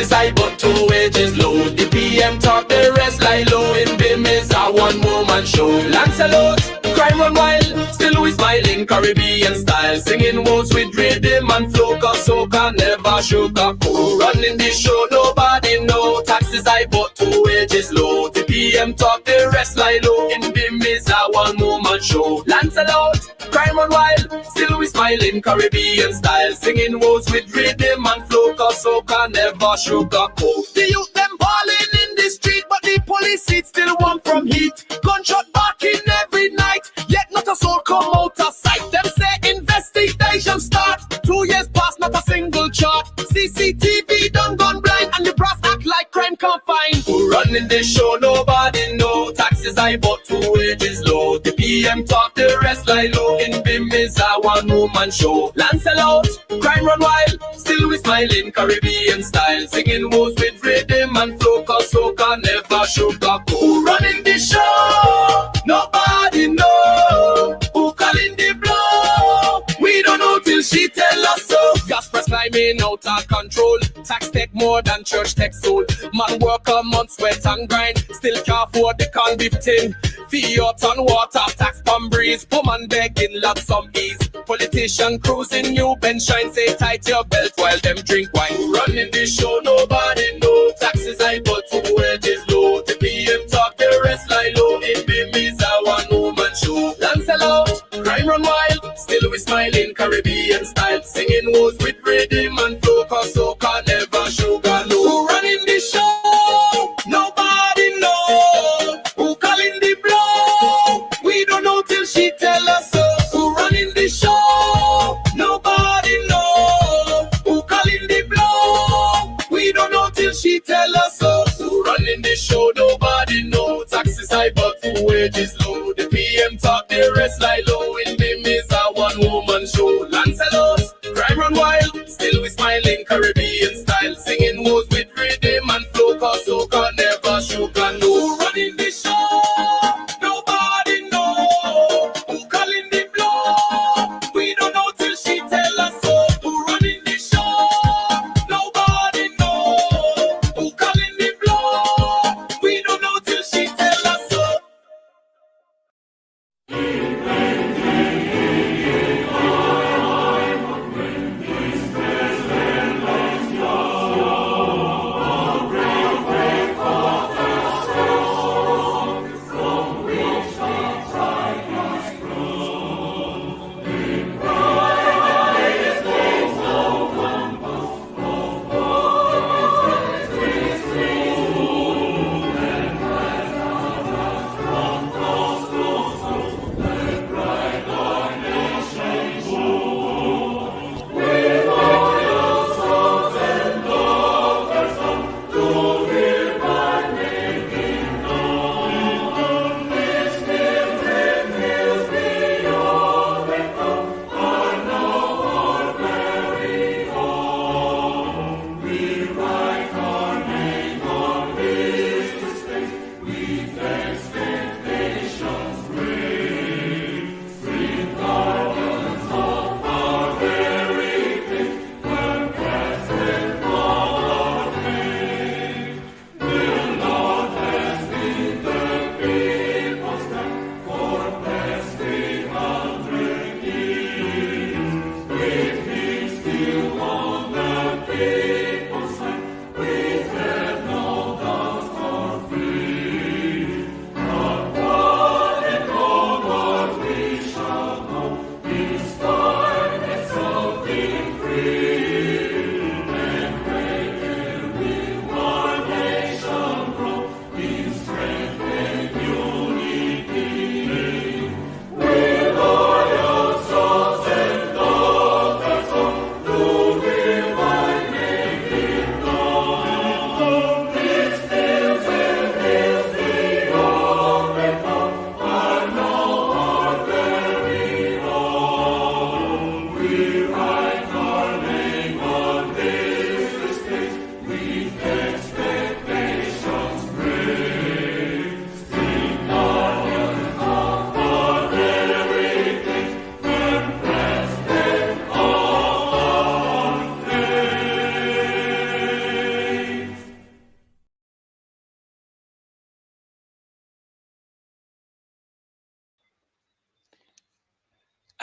Taxes high but two wages low. The PM talk, the rest lie low. In BIM is a one-woman show. Lancelot, crime run wild, still we smiling Caribbean style. Singing words with rhythm and flow, cause soca never sugarcoat. Running this show, nobody know. Taxes high but two wages low. The PM talk, the rest lie low. In BIM is a one-woman show. Lancelot, crime run wild, still we smiling Caribbean style. Singing words with rhythm and flow, cause soca never sugarcoat. The youth them balling in the street, but the police seat still warm from heat. Gunshot barking every night, yet not a soul come out of sight. Them say investigation start, 2 years past, not a single chart. CCTV done gone blind, and the brass act like crime can't find. Who running this show, nobody know. Taxes high but two wages low. The PM talk, the rest lie low. In BIM is a one-woman show. Lancelot, crime run wild, still we smiling Caribbean style. Singing words with rhythm and flow, cause soca never sugarcoat. Who running this show? Nobody know. Who calling the blow? We don't know till she tell us so. Gas price climbing out of control. Tax take more than church take soul. Man work a month, sweat and grind, still can't afford the corned beef tin. Fiat on water, tax palm breeze. Woman begging, lots some ease. Politician cruising, new bench shine. Say tight your belt while them drink wine. Running this show, nobody know. Taxes high but two wages low. The PM talk, the rest lie low. In BIM is a one-woman show. Lancelot, crime run wild, still we smiling Caribbean style. Singing words with rhythm and flow, cause soca never sugar low. Who running this show? Nobody know. Who calling the blow? We don't know till she tell us so. Who running the show? Nobody know. Who calling the blow? We don't know till she tell us so. Who running the show? Nobody know. Taxes high but two wages low. The PM talk, the rest lie low. In BIM is a one-woman show. Lancelot, crime run wild, still we smiling Caribbean style. Singing words with rhythm and flow, cause soca never sugar no. Who running the show? Nobody know. Who calling the blow? We don't know till she tell us so. Who running the show? Nobody know. Who calling the blow? We don't know till she tell us so.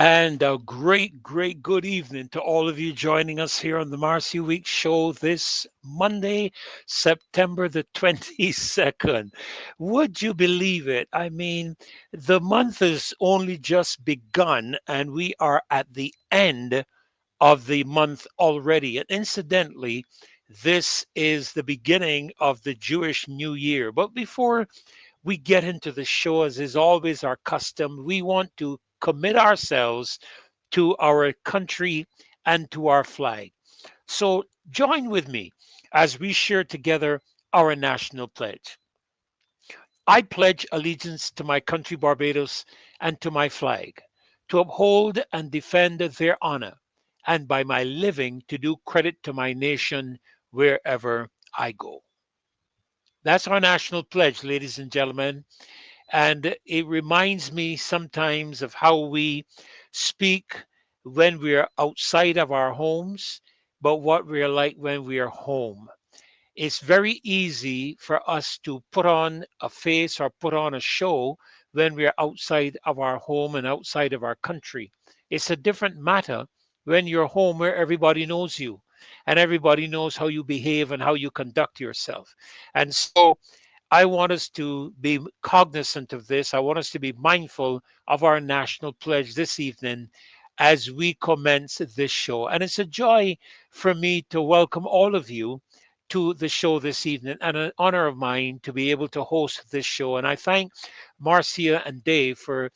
And a great good evening to all of you joining us here on the Marcy Week show this Monday, September the 22nd. Would you believe it? I mean, the month has only just begun and we are at the end of the month already. And incidentally, this is the beginning of the Jewish New Year. But before we get into the show, as is always our custom, we want to commit ourselves to our country and to our flag. So join with me as we share together our national pledge. I pledge allegiance to my country, Barbados, and to my flag, to uphold and defend their honor, and by my living to do credit to my nation wherever I go. That's our national pledge, ladies and gentlemen. And it reminds me sometimes of how we speak when we're outside of our homes, but what we're like when we are home. It's very easy for us to put on a face or put on a show when we're outside of our home and outside of our country. It's a different matter when you're home where everybody knows you and everybody knows how you behave and how you conduct yourself. And so I want us to be cognizant of this. I want us to be mindful of our national pledge this evening as we commence this show. And it's a joy for me to welcome all of you to the show this evening and an honor of mine to be able to host this show. And I thank Marcia and Dave for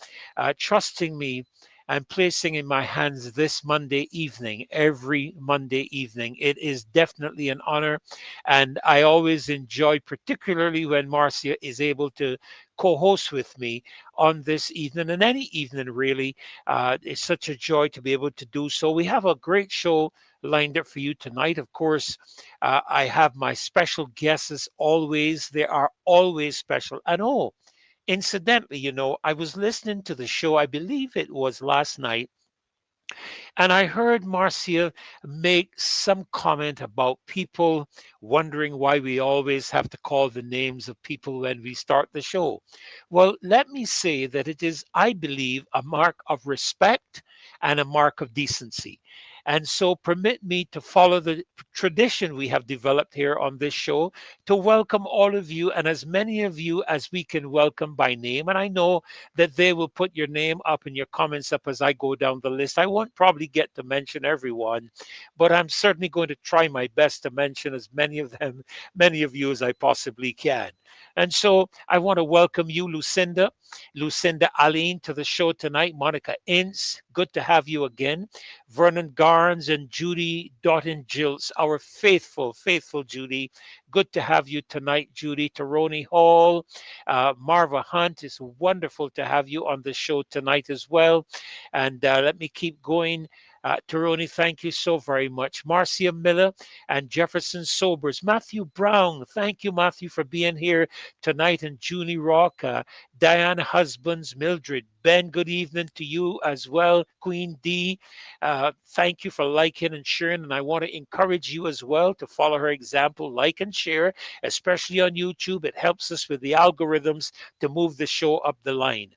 trusting me and placing in my hands this Monday evening, every Monday evening. It is definitely an honor. And I always enjoy, particularly when Marcia is able to co host with me on this evening and any evening, really. It's such a joy to be able to do so. We have a great show lined up for you tonight. Of course, I have my special guests as always. They are always special. And oh, incidentally, I was listening to the show, I believe it was last night, and I heard Marcia make some comment about people wondering why we always have to call the names of people when we start the show. Well, let me say that it is, I believe, a mark of respect and a mark of decency. And so permit me to follow the tradition we have developed here on this show to welcome all of you and as many of you as we can welcome by name. And I know that they will put your name up and your comments up as I go down the list. I won't probably get to mention everyone, but I'm certainly going to try my best to mention as many of them, many of you as I possibly can. And so I want to welcome you, Lucinda Aline, to the show tonight. Monica Ince, good to have you again. Vernon Garnes and Judy Doughton Gills, our faithful Judy. Good to have you tonight, Judy. Taroni Hall, Marva Hunt, it's wonderful to have you on the show tonight as well. And let me keep going. Taroni, thank you so very much. Marcia Miller and Jefferson Sobers. Matthew Brown, thank you, Matthew, for being here tonight. And Junie Rock, Diane Husbands, Mildred. Ben, good evening to you as well. Queen D, thank you for liking and sharing. And I want to encourage you as well to follow her example, like and share, especially on YouTube. It helps us with the algorithms to move the show up the line.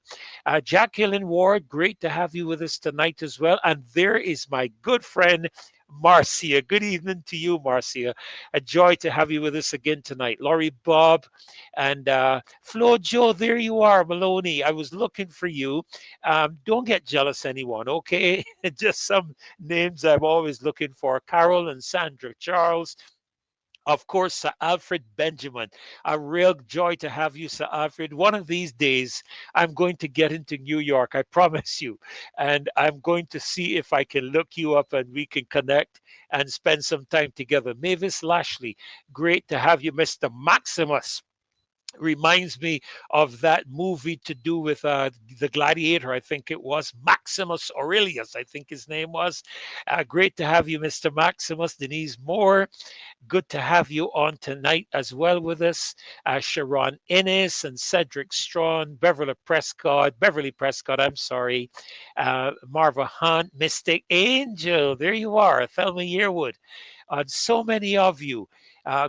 Jacqueline Ward, great to have you with us tonight as well. And there is my good friend, Marcia. Good evening to you, Marcia. A joy to have you with us again tonight. Laurie Bob and Flo Joe, there you are, Maloney. I was looking for you. Don't get jealous, anyone, okay? Just some names I'm always looking for. Carol and Sandra Charles. Of course, Sir Alfred Benjamin. A real joy to have you, Sir Alfred. One of these days, I'm going to get into New York, I promise you. And I'm going to see if I can look you up and we can connect and spend some time together. Mavis Lashley, great to have you, Mr. Maximus. Reminds me of that movie to do with the gladiator. I think it was Maximus Aurelius, I think his name was. Great to have you, Mr. Maximus. Denise Moore, good to have you on tonight as well with us. Sharon Innes and Cedric Strawn, Beverly Prescott, I'm sorry. Marva Hunt, Mystic Angel, there you are, Thelma Yearwood, so many of you.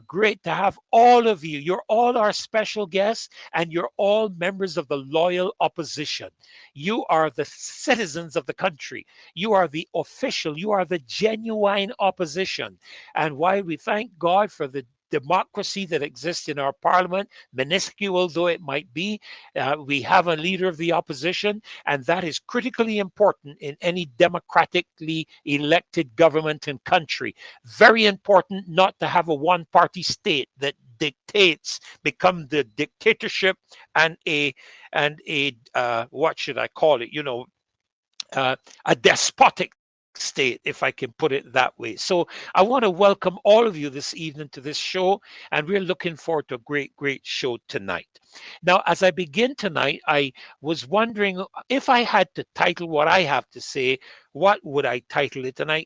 Great to have all of you. You're all our special guests, and you're all members of the loyal opposition. You are the citizens of the country. You are the official, you are the genuine opposition. And while we thank God for the democracy that exists in our parliament, minuscule though it might be, we have a leader of the opposition, and that is critically important in any democratically elected government and country. Very important not to have a one-party state that dictates, become the dictatorship and a what should I call it? A despotic state, if I can put it that way. So I want to welcome all of you this evening to this show, and we're looking forward to a great show tonight. Now, as I begin tonight, I was wondering if I had to title what I have to say, what would I title it? And I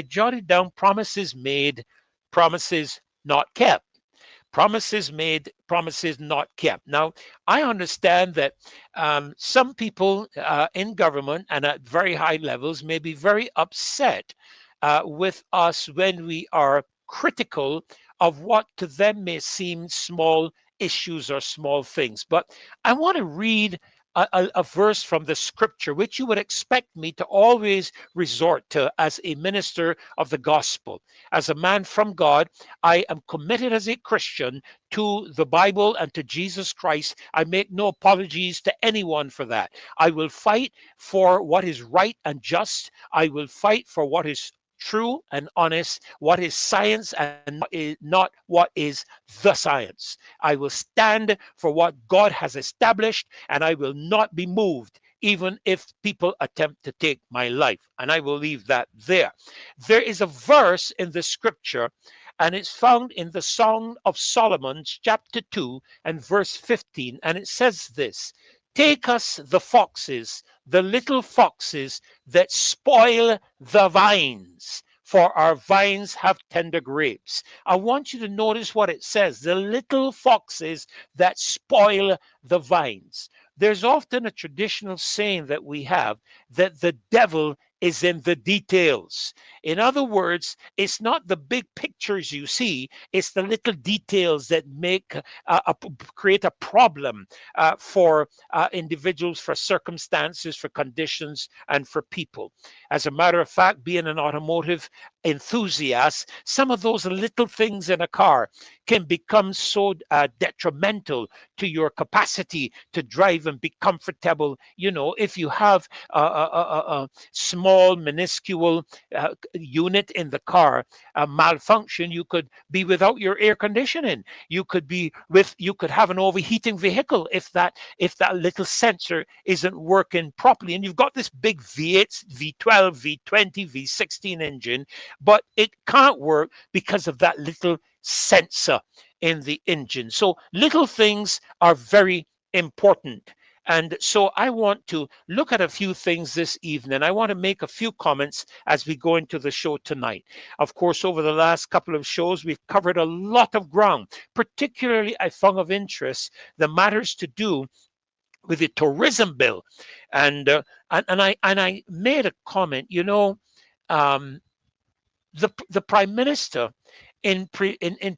jotted down promises made, promises not kept. Promises made, promises not kept. Now, I understand that some people in government and at very high levels may be very upset with us when we are critical of what to them may seem small issues or small things. But I want to read a verse from the scripture, which you would expect me to always resort to as a minister of the gospel. As a man from God, I am committed as a Christian to the Bible and to Jesus Christ. I make no apologies to anyone for that. I will fight for what is right and just. I will fight for what is true and honest, what is science and not what is the science. I will stand for what God has established, and I will not be moved even if people attempt to take my life. And I will leave that there. There is a verse in the scripture, and it's found in the Song of Solomon, chapter 2 and verse 15. And it says this: "Take us the foxes, the little foxes that spoil the vines, for our vines have tender grapes." I want you to notice what it says: the little foxes that spoil the vines. There's often a traditional saying that we have that the devil is in the details. In other words, it's not the big pictures you see, it's the little details that create a problem for individuals, for circumstances, for conditions, and for people. As a matter of fact, being an automotive enthusiast, some of those little things in a car can become so detrimental to your capacity to drive and be comfortable. You know, if you have a small, minuscule unit in the car malfunction, you could be without your air conditioning. You could have an overheating vehicle if that little sensor isn't working properly. And you've got this big V8, V12, V20, V16 engine, but it can't work because of that little sensor in the engine. So little things are very important. And so I want to look at a few things this evening. I want to make a few comments as we go into the show tonight. Of course, over the last couple of shows, we've covered a lot of ground. Particularly, I found of interest the matters to do with the tourism bill. And I made a comment, the Prime Minister, in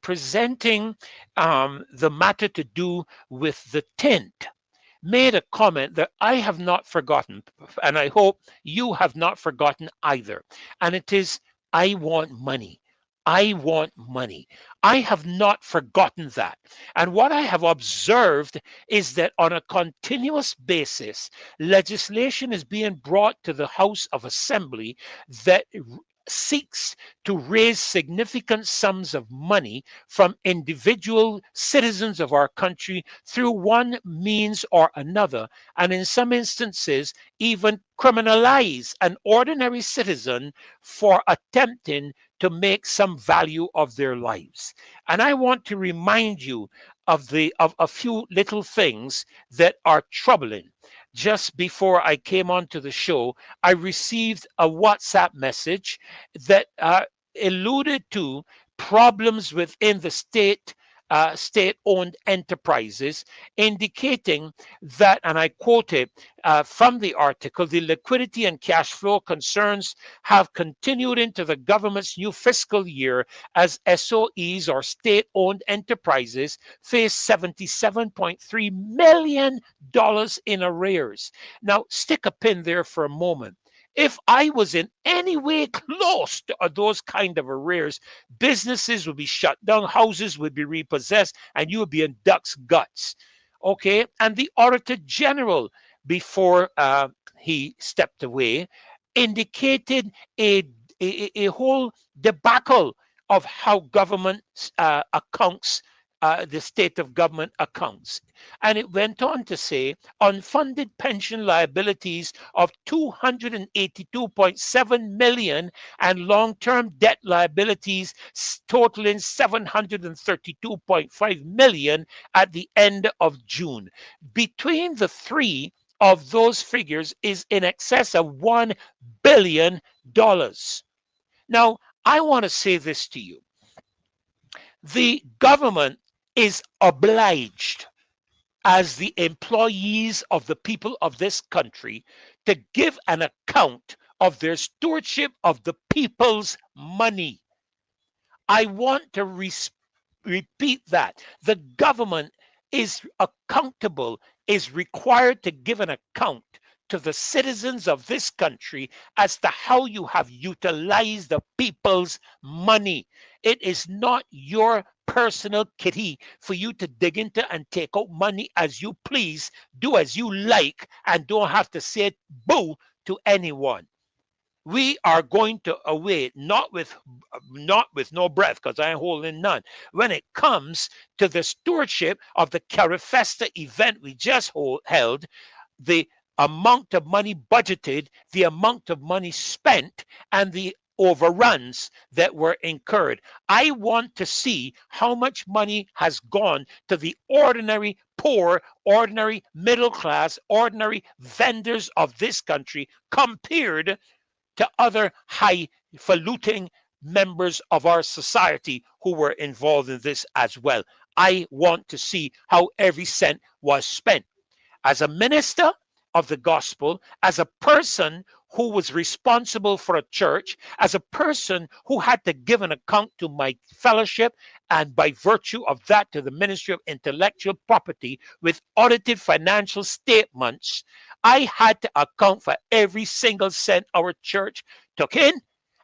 presenting the matter to do with the tent, made a comment that I have not forgotten, and I hope you have not forgotten either. And it is, I want money. I want money. I have not forgotten that. And what I have observed is that on a continuous basis, legislation is being brought to the House of Assembly that seeks to raise significant sums of money from individual citizens of our country through one means or another, and in some instances even criminalize an ordinary citizen for attempting to make some value of their lives. And I want to remind you of a few little things that are troubling. Just before I came onto the show, I received a WhatsApp message that alluded to problems within the state state-owned enterprises, indicating that, and I quote it from the article, the liquidity and cash flow concerns have continued into the government's new fiscal year as SOEs or state-owned enterprises face $77.3 million in arrears. Now, stick a pin there for a moment. If I was in any way close to those kind of arrears, businesses would be shut down, houses would be repossessed, and you would be in duck's guts. Okay, and the Auditor General, before he stepped away, indicated a whole debacle of how government accounts, the state of government accounts. And it went on to say unfunded pension liabilities of 282.7 million and long-term debt liabilities totaling 732.5 million at the end of June. Between the three of those figures is in excess of $1 billion. Now, I want to say this to you. The government is obliged, as the employees of the people of this country, to give an account of their stewardship of the people's money. I want to repeat that. The government is accountable, is required to give an account to the citizens of this country as to how you have utilized the people's money. It is not your personal kitty for you to dig into and take out money as you please, do as you like, and don't have to say boo to anyone. We are going to await, not with no breath, because I ain't holding none, when it comes to the stewardship of the Carifesta event we just held, the amount of money budgeted, the amount of money spent, and the overruns that were incurred. I want to see how much money has gone to the ordinary poor, ordinary middle class, ordinary vendors of this country compared to other highfalutin members of our society who were involved in this as well. I want to see how every cent was spent. As a minister of the gospel, as a person who was responsible for a church, as a person who had to give an account to my fellowship, and by virtue of that to the Ministry of Intellectual Property with audited financial statements, I had to account for every single cent our church took in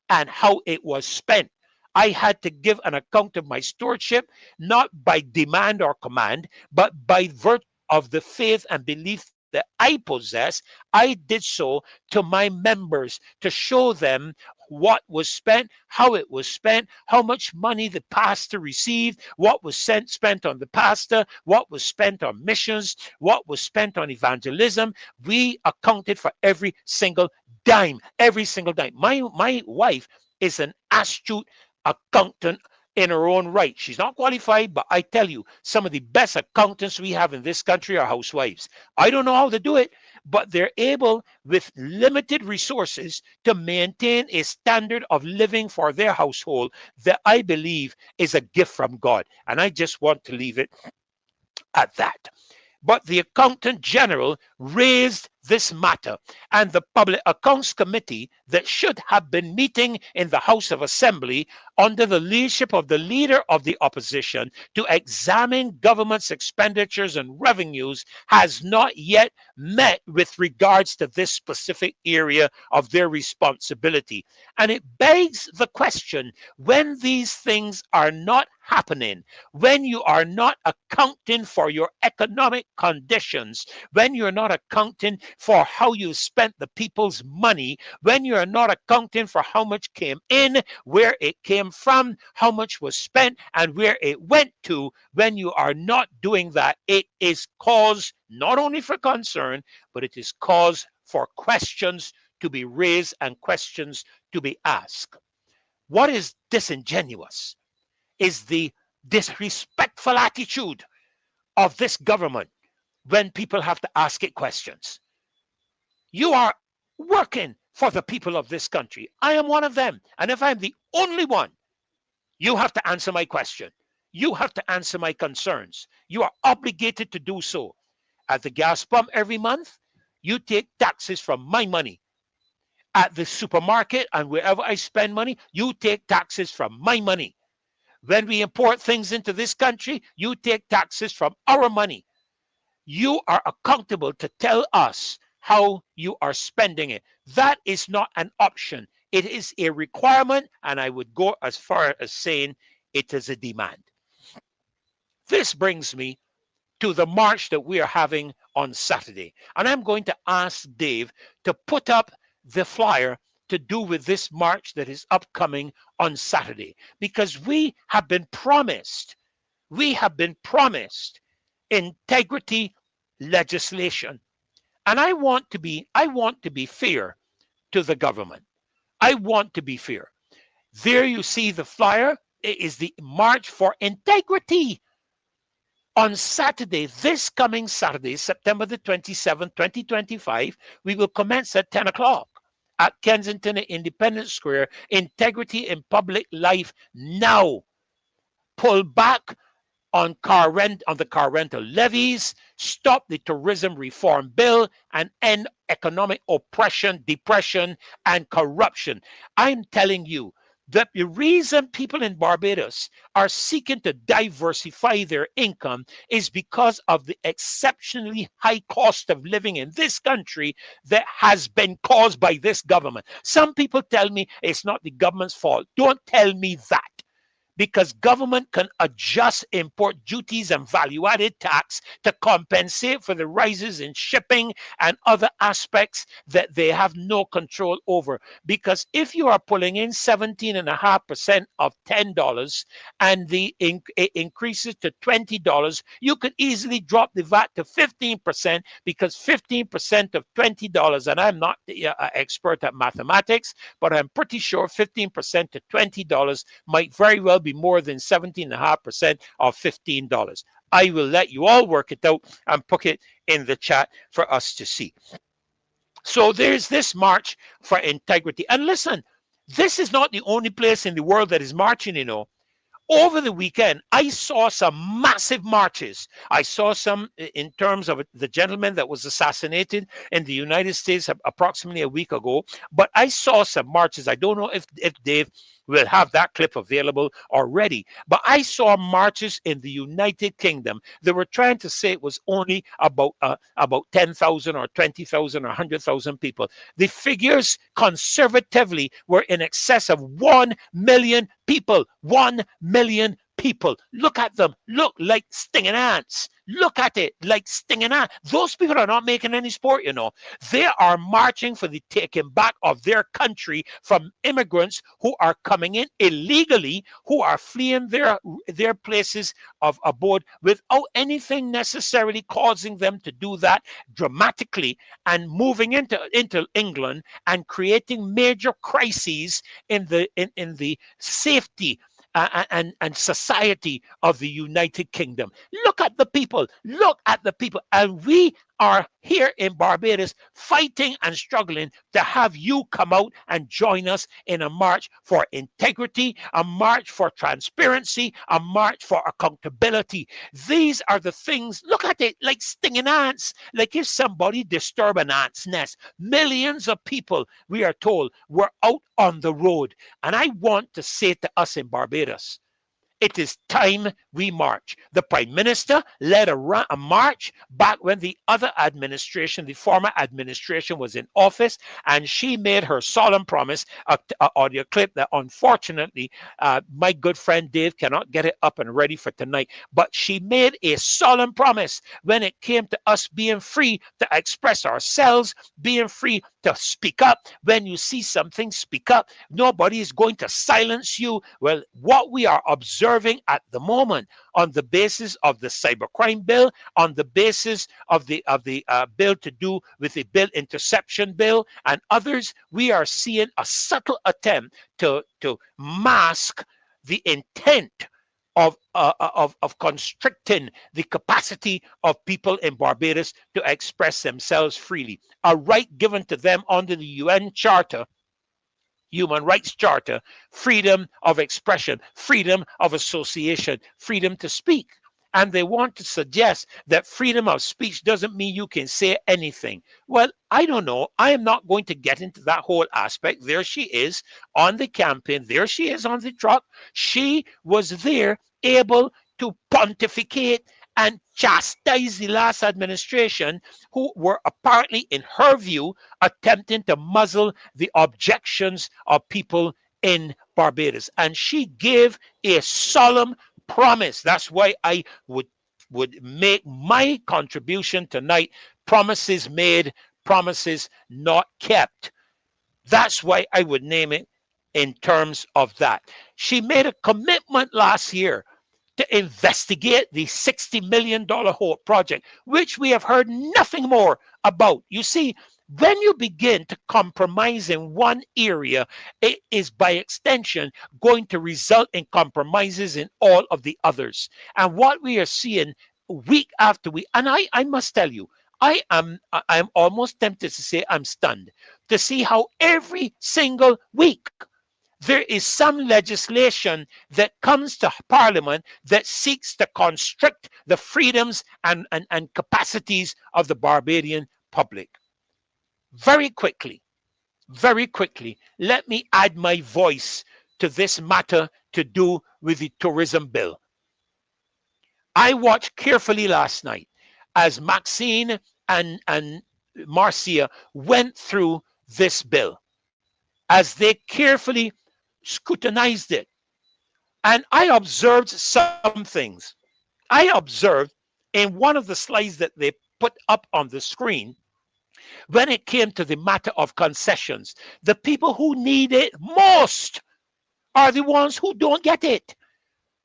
and how it was spent. I had to give an account of my stewardship, not by demand or command, but by virtue of the faith and belief that I possess. I did so to my members to show them what was spent, how it was spent, how much money the pastor received, what was spent on the pastor, what was spent on missions, what was spent on evangelism. We accounted for every single dime, every single dime. My wife is an astute accountant in her own right. She's not qualified, but I tell you, some of the best accountants we have in this country are housewives. I don't know how to do it, but they're able, with limited resources, to maintain a standard of living for their household that I believe is a gift from God. And I just want to leave it at that. But the Accountant General raised this matter, and the Public Accounts Committee that should have been meeting in the House of Assembly under the leadership of the Leader of the Opposition to examine government's expenditures and revenues has not yet met with regards to this specific area of their responsibility. And it begs the question, when these things are not happening, when you are not accounting for your economic conditions, when you're not accounting for how you spent the people's money, when you're not accounting for how much came in, where it came from, how much was spent, and where it went to, when you are not doing that, it is cause not only for concern, but it is cause for questions to be raised and questions to be asked. What is disingenuous is the disrespectful attitude of this government when people have to ask it questions. You are working for the people of this country. I am one of them. And if I'm the only one, you have to answer my question. You have to answer my concerns. You are obligated to do so. At the gas pump every month, you take taxes from my money. At the supermarket and wherever I spend money, you take taxes from my money. When we import things into this country, you take taxes from our money. You are accountable to tell us how you are spending it. That is not an option. It is a requirement, and I would go as far as saying it is a demand. This brings me to the march that we are having on Saturday. And I'm going to ask Dave to put up the flyer to do with this march that is upcoming on Saturday, because we have been promised integrity legislation. And I want to be fair to the government. I want to be fair. There you see the flyer. It is the March for Integrity. On Saturday, this coming Saturday, September the 27th, 2025, we will commence at 10 o'clock at Kensington Independence Square. Integrity in public life now. Pull back on the car rental levies, stop the tourism reform bill, and end economic oppression, depression, and corruption. I'm telling you, that the reason people in Barbados are seeking to diversify their income is because of the exceptionally high cost of living in this country that has been caused by this government. Some people tell me it's not the government's fault. Don't tell me that. Because government can adjust import duties and value-added tax to compensate for the rises in shipping and other aspects that they have no control over. Because if you are pulling in 17.5% of $10 and the increases to $20, you could easily drop the VAT to 15%, because 15% of $20, and I'm not an expert at mathematics, but I'm pretty sure 15% to $20 might very well be more than 17.5% of $15. I will let you all work it out and put it in the chat for us to see. So there's this march for integrity. And listen, this is not the only place in the world that is marching, you know. Over the weekend, I saw some massive marches. I saw some in terms of the gentleman that was assassinated in the United States approximately a week ago. But I saw some marches. I don't know if Dave will have that clip available already. But I saw marches in the United Kingdom. They were trying to say it was only about 10,000 or 20,000 or 100,000 people. The figures conservatively were in excess of 1 million people. 1 million people. Look at them. Look like stinging ants. Look at it like stinging ants. Those people are not making any sport, you know. They are marching for the taking back of their country from immigrants who are coming in illegally, who are fleeing their places of abode without anything necessarily causing them to do that dramatically, and moving into England and creating major crises in the safety and society of the United Kingdom. Look at the people. Look at the people. And we are here in Barbados fighting and struggling to have you come out and join us in a march for integrity, a march for transparency, a march for accountability. These are the things, look at it like stinging ants, like if somebody disturbed an ant's nest. Millions of people, we are told, were out on the road. And I want to say to us in Barbados, it is time we march. The Prime Minister led a march back when the other administration, the former administration, was in office, and she made her solemn promise, audio clip that unfortunately my good friend Dave cannot get it up and ready for tonight, but she made a solemn promise when it came to us being free to express ourselves, being free to speak up. When you see something, speak up. Nobody is going to silence you. Well, what we are observing at the moment, on the basis of the cybercrime bill, on the basis of the bill to do with the bill interception bill and others, we are seeing a subtle attempt to mask the intent of constricting the capacity of people in Barbados to express themselves freely, a right given to them under the UN Charter Human Rights Charter, freedom of expression, freedom of association, freedom to speak. And they want to suggest that freedom of speech doesn't mean you can say anything. Well, I don't know. I am not going to get into that whole aspect. There she is on the campaign. There she is on the truck. She was there able to pontificate and chastise the last administration, who were apparently, in her view, attempting to muzzle the objections of people in Barbados. And she gave a solemn promise. That's why I would make my contribution tonight: promises made, promises not kept. That's why I would name it in terms of that. She made a commitment last year to investigate the $60 million Hope project, which we have heard nothing more about. You see, when you begin to compromise in one area, it is by extension going to result in compromises in all of the others. And what we are seeing week after week, and I must tell you, I'm almost tempted to say I'm stunned to see how every single week there is some legislation that comes to Parliament that seeks to constrict the freedoms and capacities of the Barbadian public. Very quickly, let me add my voice to this matter to do with the tourism bill. I watched carefully last night as Maxine and Marcia went through this bill, as they carefully scrutinized it. And I observed some things. I observed in one of the slides that they put up on the screen, when it came to the matter of concessions, the people who need it most are the ones who don't get it.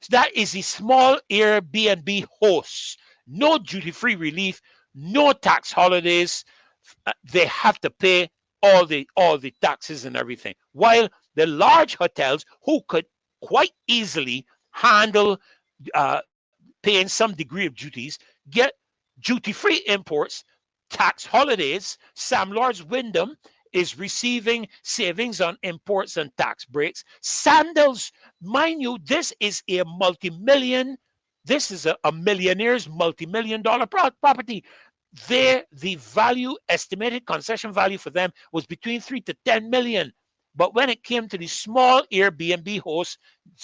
That is the small Airbnb hosts. No duty-free relief, no tax holidays. They have to pay all the taxes and everything. While the large hotels, who could quite easily handle paying some degree of duties, get duty-free imports, tax holidays. Sam Lord's Wyndham is receiving savings on imports and tax breaks. Sandals, mind you, this is a millionaire's multi-million-dollar property. The value, estimated concession value for them was between 3 to 10 million. But when it came to the small Airbnb hosts,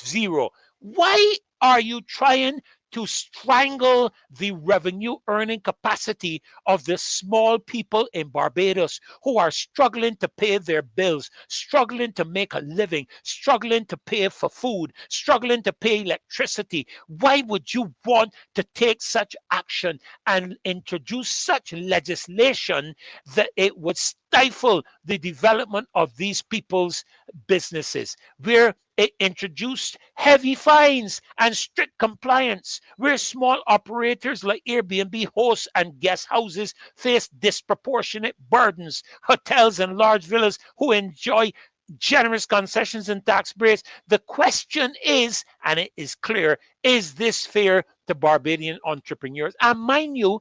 zero. Why are you trying to strangle the revenue earning capacity of the small people in Barbados who are struggling to pay their bills, struggling to make a living, struggling to pay for food, struggling to pay electricity? Why would you want to take such action and introduce such legislation that it would stifle the development of these people's businesses, where it introduced heavy fines and strict compliance, where small operators like Airbnb hosts and guest houses face disproportionate burdens, hotels and large villas who enjoy generous concessions and tax breaks? The question is, and it is clear, is this fair to Barbadian entrepreneurs? And mind you,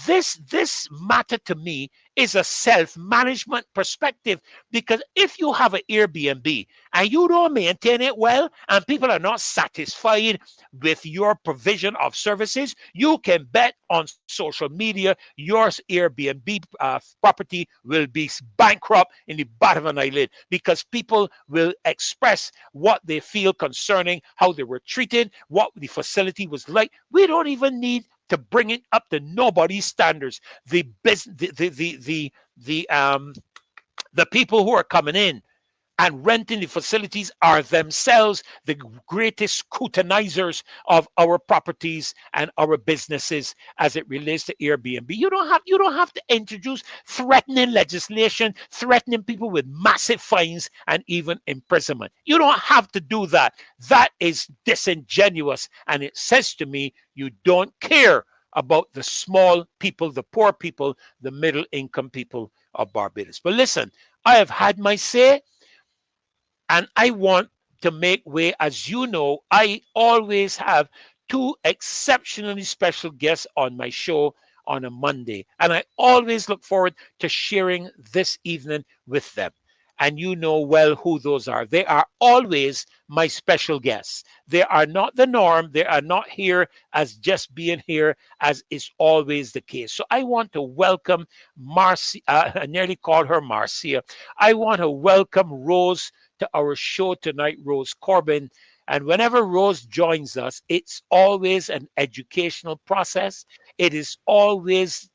this matter to me is a self-management perspective, because if you have an Airbnb and you don't maintain it well and people are not satisfied with your provision of services, you can bet on social media your Airbnb property will be bankrupt in the bottom of an eyelid, because people will express what they feel concerning how they were treated, what the facility was like. We don't even need to bring it up to nobody's standards. The people who are coming in and renting the facilities are themselves the greatest scrutinizers of our properties and our businesses as it relates to Airbnb. You don't have to introduce threatening legislation, threatening people with massive fines and even imprisonment. You don't have to do that. That is disingenuous, and it says to me you don't care about the small people, the poor people, the middle income people of Barbados. But listen, I have had my say, and I want to make way. As you know, I always have two exceptionally special guests on my show on a Monday, and I always look forward to sharing this evening with them. and you know well who those are. They are always my special guests. They are not the norm. They are not here as just being here, as is always the case. So I want to welcome Marcia. I nearly called her Marcia. I want to welcome Rose to our show tonight, Rose Corbin. And whenever Rose joins us, it's always an educational process. It is always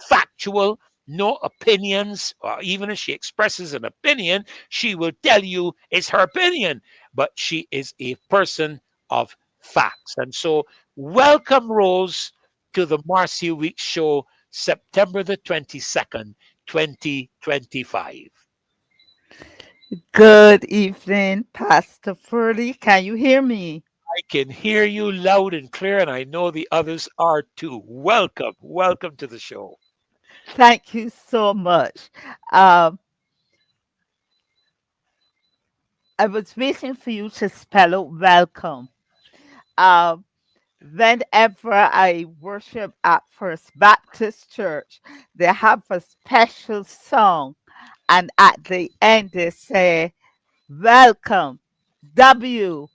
factual, no opinions, or even if she expresses an opinion, she will tell you it's her opinion, but she is a person of facts. And so, welcome, Rose, to the Marcy Week Show, September the 22nd, 2025. Good evening, Pastor Ferdy. Can you hear me? I can hear you loud and clear, and I know the others are too. Welcome, welcome to the show. Thank you so much. Um, I was waiting for you to spell out welcome. Um, Whenever I worship at First Baptist Church, they have a special song, and at the end they say, welcome, WELCOME,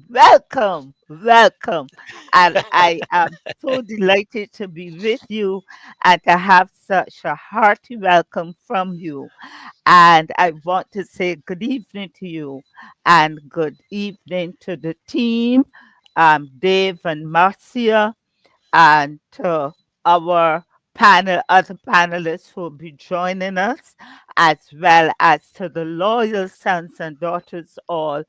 welcome, welcome. And I am so delighted to be with you and to have such a hearty welcome from you. And I want to say good evening to you and good evening to the team, Dave and Marcia, and to our other panelists who will be joining us, as well as to the loyal sons and daughters, all,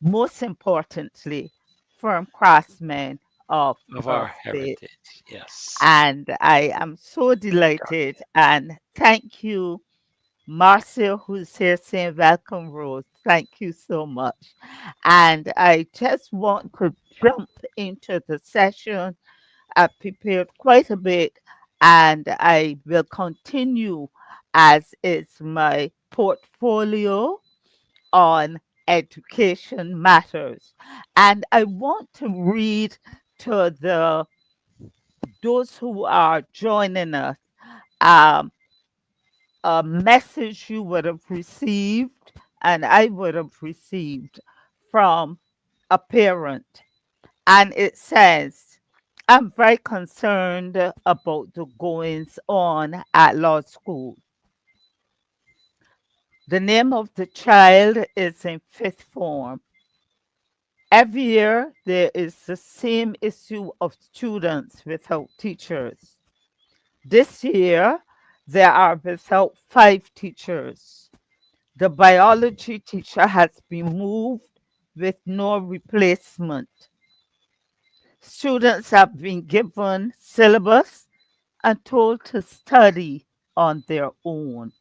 most importantly, firm craftsmen of Of our our faith. heritage, yes. And I am so delighted and thank you, Marcia, who's here saying welcome, Rose. Thank you so much. And I just want to jump into the session. I've prepared quite a bit and I will continue as is my portfolio on education matters. And I want to read to those who are joining us um, a message you would have received and I would have received from a parent. And it says, I'm very concerned about the goings on at law school. The name of the child is in fifth form. Every year, there is the same issue of students without teachers. This year, there are without 5 teachers. The biology teacher has been moved with no replacement. Students have been given syllabus and told to study on their own.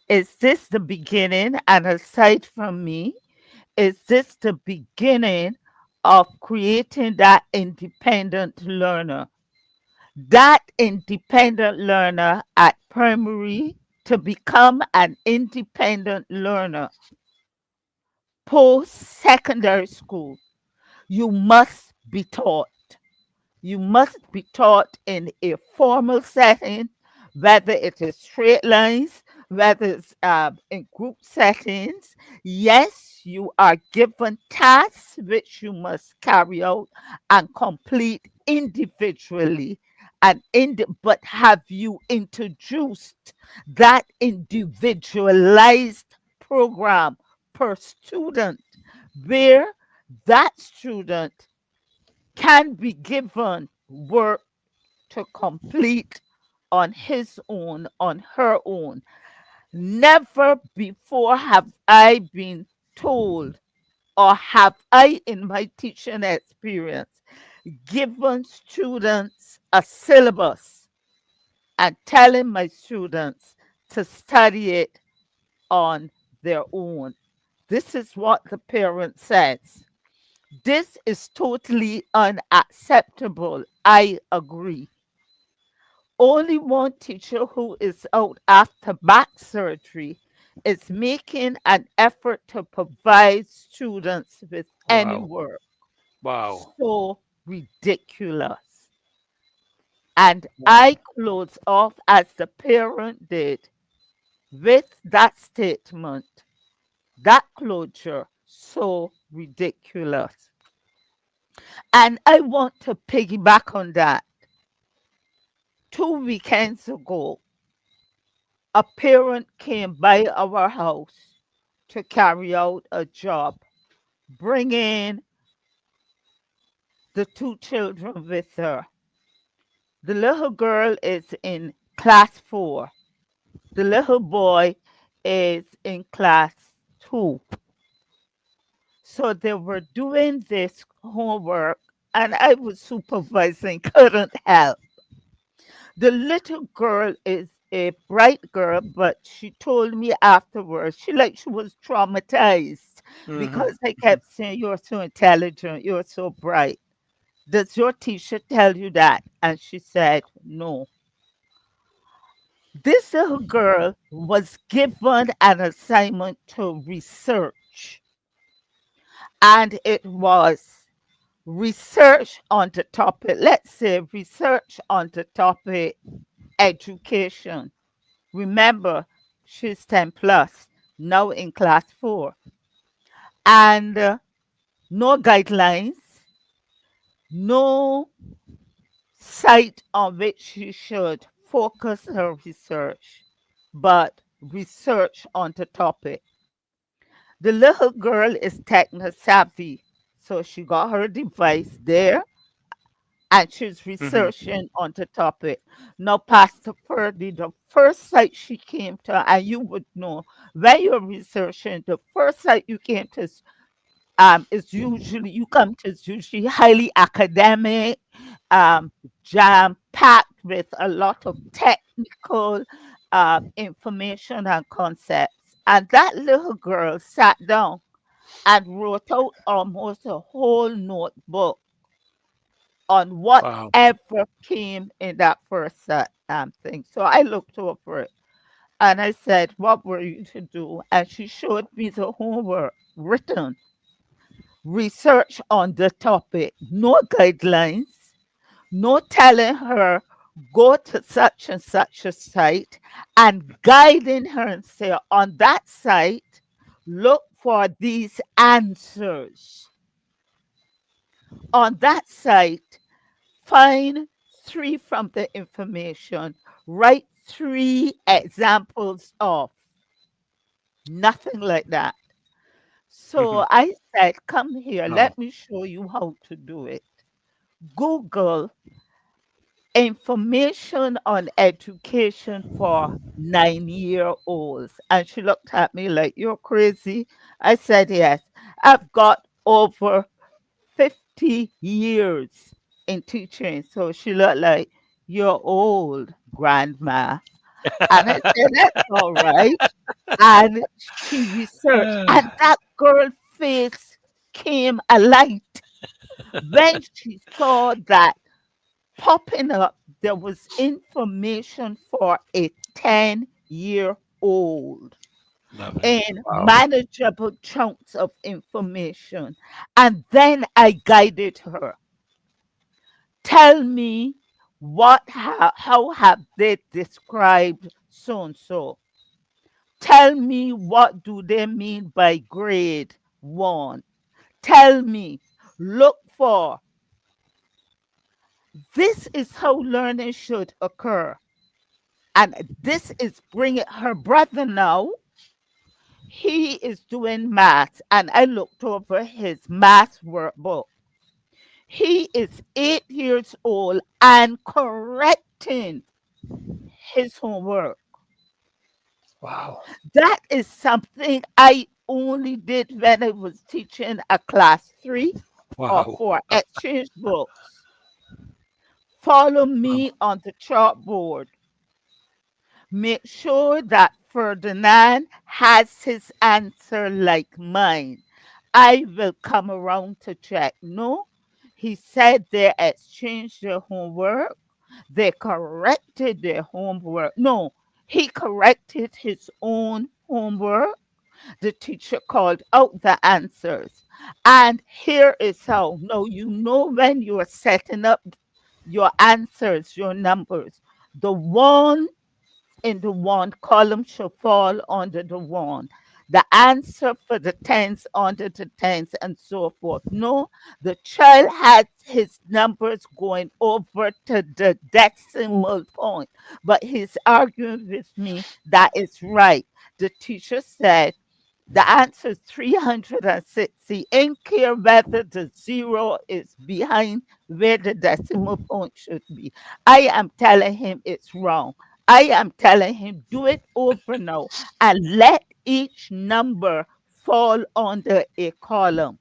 Is this the beginning? And aside from me, is this the beginning of creating that independent learner? That independent learner at primary to become an independent learner post secondary school, you must be taught. You must be taught in a formal setting, whether it is straight lines, whether it's in group settings. Yes, you are given tasks which you must carry out and complete individually. But have you introduced that individualized program per student where that student can be given work to complete on his own, on her own? Never before have I been told, or have I, in my teaching experience, given students a syllabus and telling my students to study it on their own. This is what the parent says. This is totally unacceptable. I agree. Only one teacher who is out after back surgery is making an effort to provide students with any Wow. work. Wow. So ridiculous. And Wow. I close off as the parent did with that statement, that closure, so ridiculous. And I want to piggyback on that. 2 weekends ago, a parent came by our house to carry out a job, bringing the 2 children with her. The little girl is in class 4. The little boy is in class 2. So they were doing this homework, and I was supervising, couldn't help. The little girl is a bright girl, but she told me afterwards she was traumatized Hmm. because I kept saying, "You're so intelligent, you're so bright. Does your teacher tell you that?" And she said, "No." This little girl was given an assignment to research, and it was research on the topic, let's say research on the topic education. Remember, she's 10 plus, now in class 4. And no guidelines, no site on which she should focus her research, but research on the topic. The little girl is techno savvy, so she got her device there and she's Hmm. researching on the topic. Now, Pastor Ferdy, the first site she came to, and you would know when you're researching, the first site you came to is usually you come to is usually highly academic, um, jam packed with a lot of technical information and concepts. And that little girl sat down and wrote out almost a whole notebook on Wow. whatever came in that first thing. So I looked over it and I said, "What were you to do?" And she showed me the homework written, research on the topic, no guidelines, no telling her, "Go to such and such a site," and guiding her and say, "On that site, look for these answers. On that site, find 3 from the information, write 3 examples of." Nothing like that. Hmm. So I said, "Come here, Wow. let me show you how to do it." Google information on education for 9-year-olds. And she looked at me like, "You're crazy." I said, "Yes, I've got over 50 years in teaching." So she looked like, "You're old, grandma." And I said, "That's all right." And she researched, and that girl face came alight when she saw that popping up. There was information for a 10-year-old Love it. in Wow. manageable chunks of information. And then I guided her. "Tell me how have they described so and so? Tell me what do they mean by grade 1? Tell me, look for." This is how learning should occur. And this is bringing her brother now. He is doing math, and I looked over his math workbook. He is 8 years old and correcting his homework. Wow. That is something I only did when I was teaching a class 3 or Wow. 4 exchange books. Follow me on the chalkboard. Make sure that Ferdinand has his answer like mine. I will come around to check. No, he said they exchanged their homework. They corrected their homework. No, he corrected his own homework. The teacher called out the answers. And here is how. Now, you know when you are setting up your answers, your numbers. The one in the one column shall fall under the one. The answer for the tens under the tens and so forth. No, the child has his numbers going over to the decimal point, but he's arguing with me that it's right. The teacher said the answer is 360. Ain't care whether the zero is behind where the decimal point should be. I am telling him it's wrong. I am telling him do it over now and let each number fall under a column.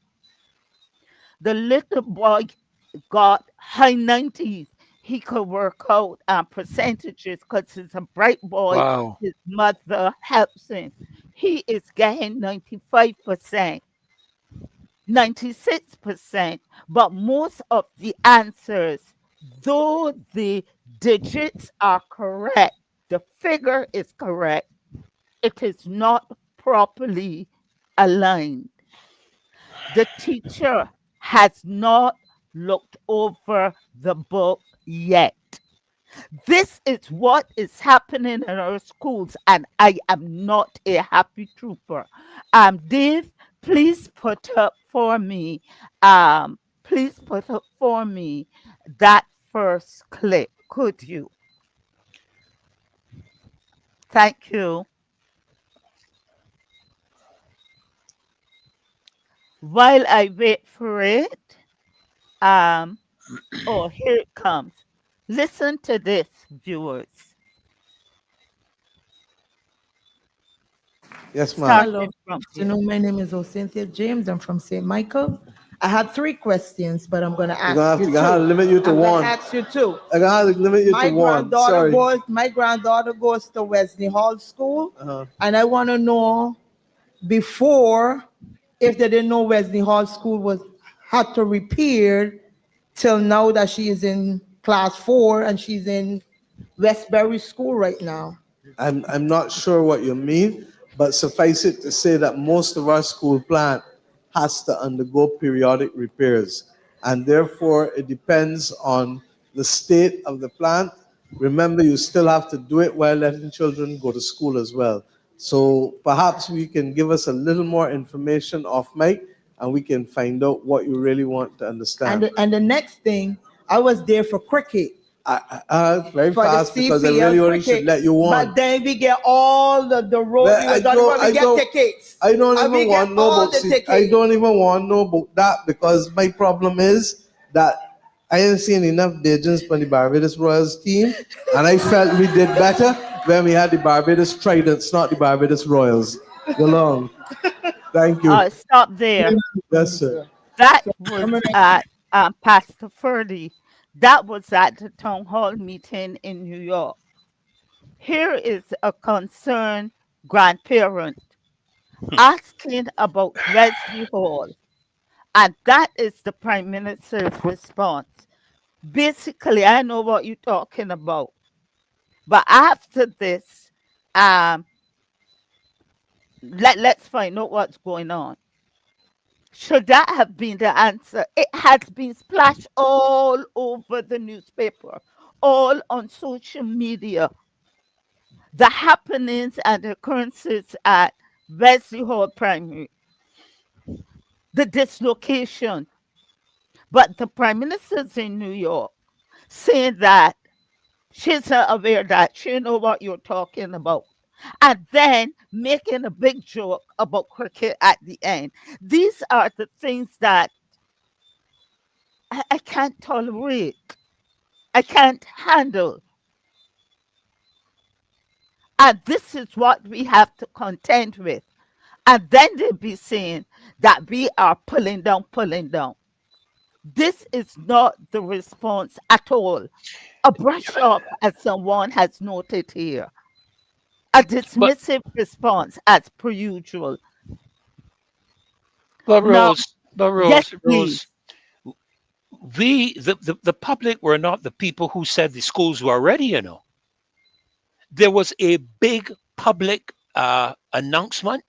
The little boy got high 90s. He could work out percentages because he's a bright boy. Wow. His mother helps him. He is getting 95%, 96%. But most of the answers, though the digits are correct, the figure is correct, it is not properly aligned. The teacher has not looked over the book yet. This is what is happening in our schools, and I am not a happy trooper. Dave, please put up for me, please put up for me that first clip. Could you? Thank you. While I wait for it, oh, here it comes. Listen to this, viewers. Yes, ma'am. Hello, Starting good from here. afternoon. My name is Cynthia James. I'm from St. Michael. I had three questions, but I'm going to You're gonna ask have you to, gonna have to two. limit you to I'm going one. to ask you two. I'm gonna have to limit you to one. Sorry. My granddaughter goes to Wesley Hall School, Uh-huh. and I want to know before if they didn't know Wesley Hall School was had to repair till now that she is in class 4 and she's in Westbury School right now. I'm not sure what you mean, but suffice it to say that most of our school plant has to undergo periodic repairs, and therefore it depends on the state of the plant. Remember, you still have to do it while letting children go to school as well. So perhaps we can give us a little more information off mic, and we can find out what you really want to understand. And the next thing, I was there for cricket. Very For the fast because I CPL really only cricket, should let you on. but then we get all the road. Well, We don't even get tickets. I don't And we even get want no all about the I tickets. don't even want no about that because my problem is that I ain't seen enough Bajans from the Barbados Royals team, and I felt we did better when we had the Barbados Tridents, not the Barbados Royals. Go long. Thank you. Stop there. Yes, sir. That was at Pastor Ferdy. That was at the town hall meeting in New York. Here is a concerned grandparent asking about Wesley Hall, and that is the Prime Minister's response. Basically, I know what you're talking about, but after this, let's find out what's going on. Should that have been the answer? It has been splashed all over the newspaper, all on social media. The happenings and the occurrences at Wesley Hall Primary, the dislocation. But the Prime Minister's in New York saying that she's not aware that she know what you're talking about. And then making a big joke about cricket at the end. These are the things that I can't tolerate. I can't handle. And this is what we have to contend with. And then they'll be saying that we are pulling down, pulling down. This is not the response at all. A brush off, as someone has noted here. A But dismissive response, as per usual. but Now, Rose, but yes, Rose, please. Rose, the public were not the people who said the schools were ready, you know. There was a big public announcement.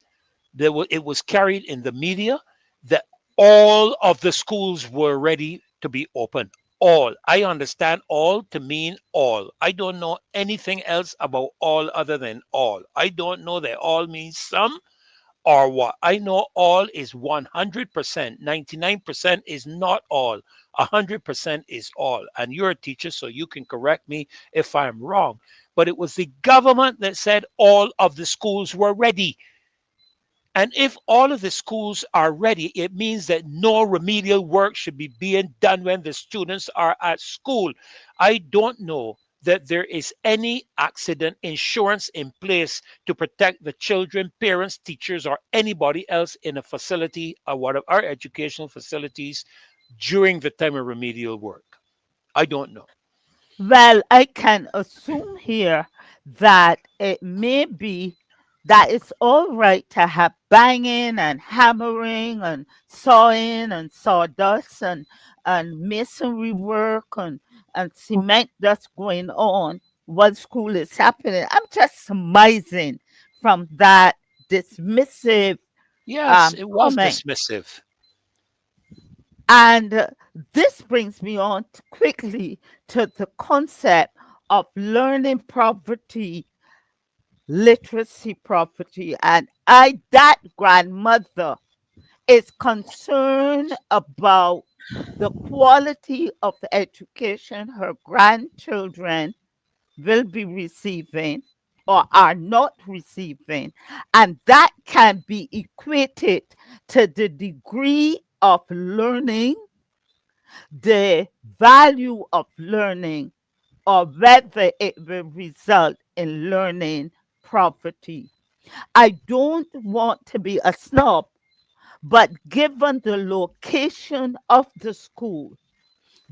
It was carried in the media that all of the schools were ready to be open. All. I understand all to mean all. I don't know anything else about all other than all. I don't know that all means some or what. I know all is 100%. 99% is not all. 100% is all. And you're a teacher, so you can correct me if I'm wrong. But it was the government that said all of the schools were ready. And if all of the schools are ready, it means that no remedial work should be being done when the students are at school. I don't know that there is any accident insurance in place to protect the children, parents, teachers, or anybody else in a facility or one of our educational facilities during the time of remedial work. I don't know. Well, I can assume here that it may be that it's all right to have banging and hammering and sawing and sawdust and masonry work and cement that's going on while school is happening. I'm just surmising from that dismissive Yes, it was comment. dismissive. And this brings me on quickly to the concept of learning poverty, literacy poverty. And that grandmother, is concerned about the quality of the education her grandchildren will be receiving or are not receiving. And that can be equated to the degree of learning, the value of learning, or whether it will result in learning poverty. I don't want to be a snob, but given the location of the school,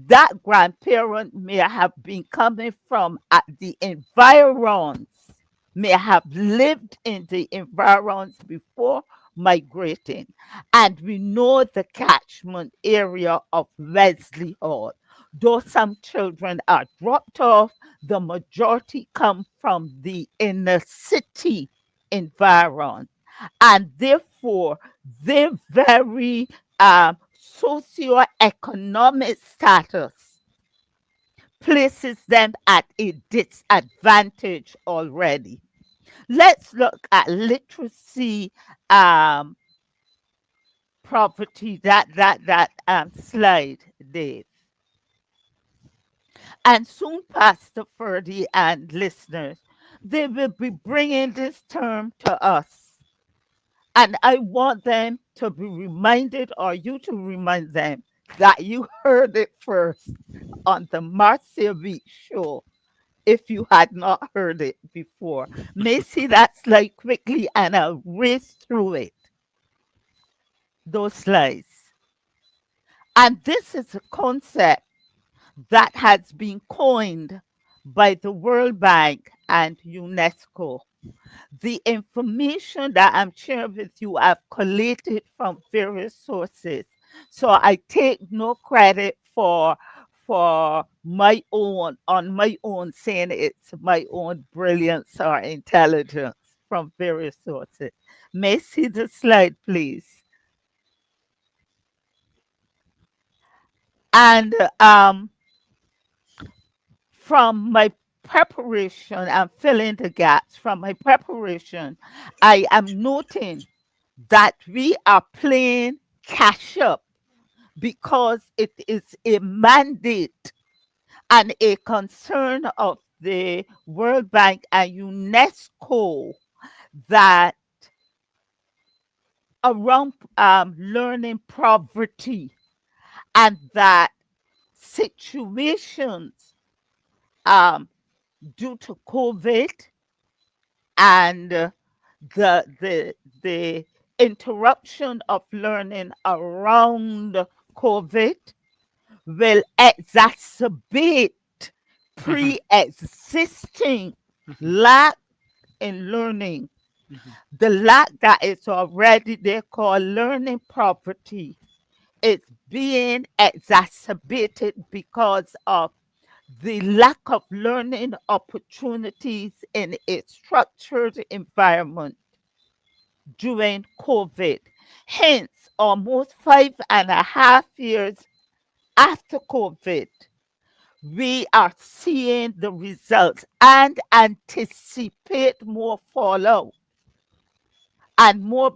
that grandparent may have been coming from the environs, may have lived in the environs before migrating. And we know the catchment area of Wesley Hall. Though some children are dropped off, the majority come from the inner city environment. And therefore, their very socioeconomic status places them at a disadvantage already. Let's look at literacy poverty, that slide, Dave. And soon, Pastor Ferdy and listeners, they will be bringing this term to us. And I want them to be reminded, or you to remind them, that you heard it first on the Marcia Week show if you had not heard it before. May see that slide quickly and I'll race through it. Those slides. And this is a concept that has been coined by the World Bank and UNESCO. The information that I'm sharing with you, I've collated from various sources. So I take no credit for my own on my own saying it's my own brilliance or intelligence from various sources. May I see the slide, please. And from my preparation, I'm filling the gaps. From my preparation, I am noting that we are playing catch up because it is a mandate and a concern of the World Bank and UNESCO that around learning poverty, and that situations um, due to COVID and the interruption of learning around COVID will exacerbate pre-existing lack in learning. The lack that is already there called learning poverty is being exacerbated because of the lack of learning opportunities in a structured environment during COVID. Hence, almost 5.5 years after COVID, we are seeing the results and anticipate more fallout and more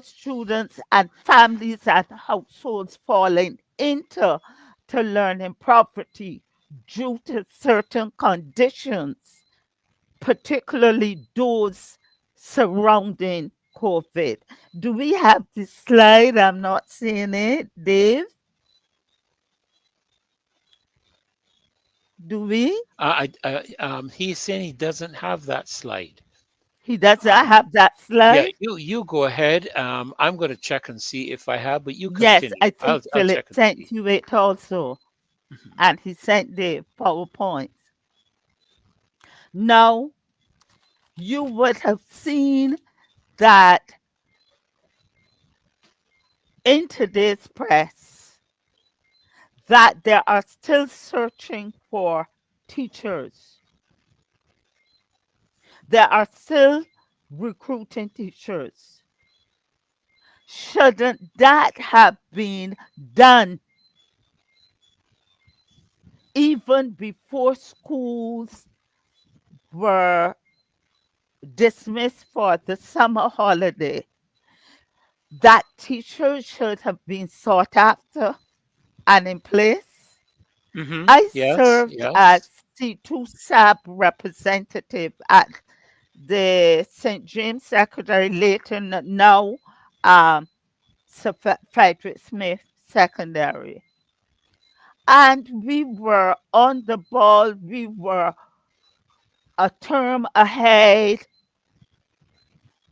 students and families and households falling into learning poverty due to certain conditions, particularly those surrounding COVID. Do we have this slide? I'm not seeing it. Dave, do we? He's saying he doesn't have that slide. He doesn't Um, have that yeah, slide? you go ahead. I'm going to check and see if I have, but you Yes, continue. I I'll think I'll Philip check and sent see. you it also, Mhm. and he sent the PowerPoints. Now, you would have seen that in today's press that they are still searching for teachers. They are still recruiting teachers. Shouldn't that have been done even before schools were dismissed for the summer holiday? That teachers should have been sought after and in place. I Yes, served as yes. C2 SAB representative at the St. James Secondary, later now Sir Frederick Smith Secondary. And we were on the ball. We were a term ahead,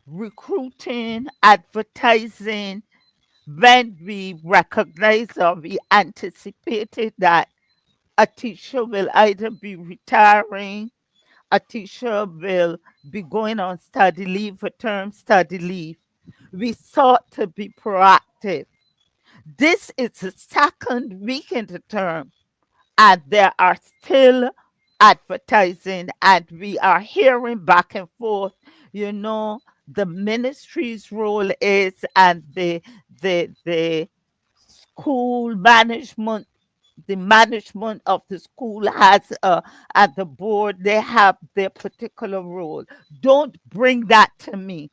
recruiting, advertising, when we recognized or we anticipated that a teacher will either be retiring, a teacher will be going on study leave, a term study leave. We sought to be proactive. This is the second week in the term, and there are still advertising, and we are hearing back and forth. You know, the ministry's role is, and the school management, the management of the school has at the board, they have their particular role. Don't bring that to me.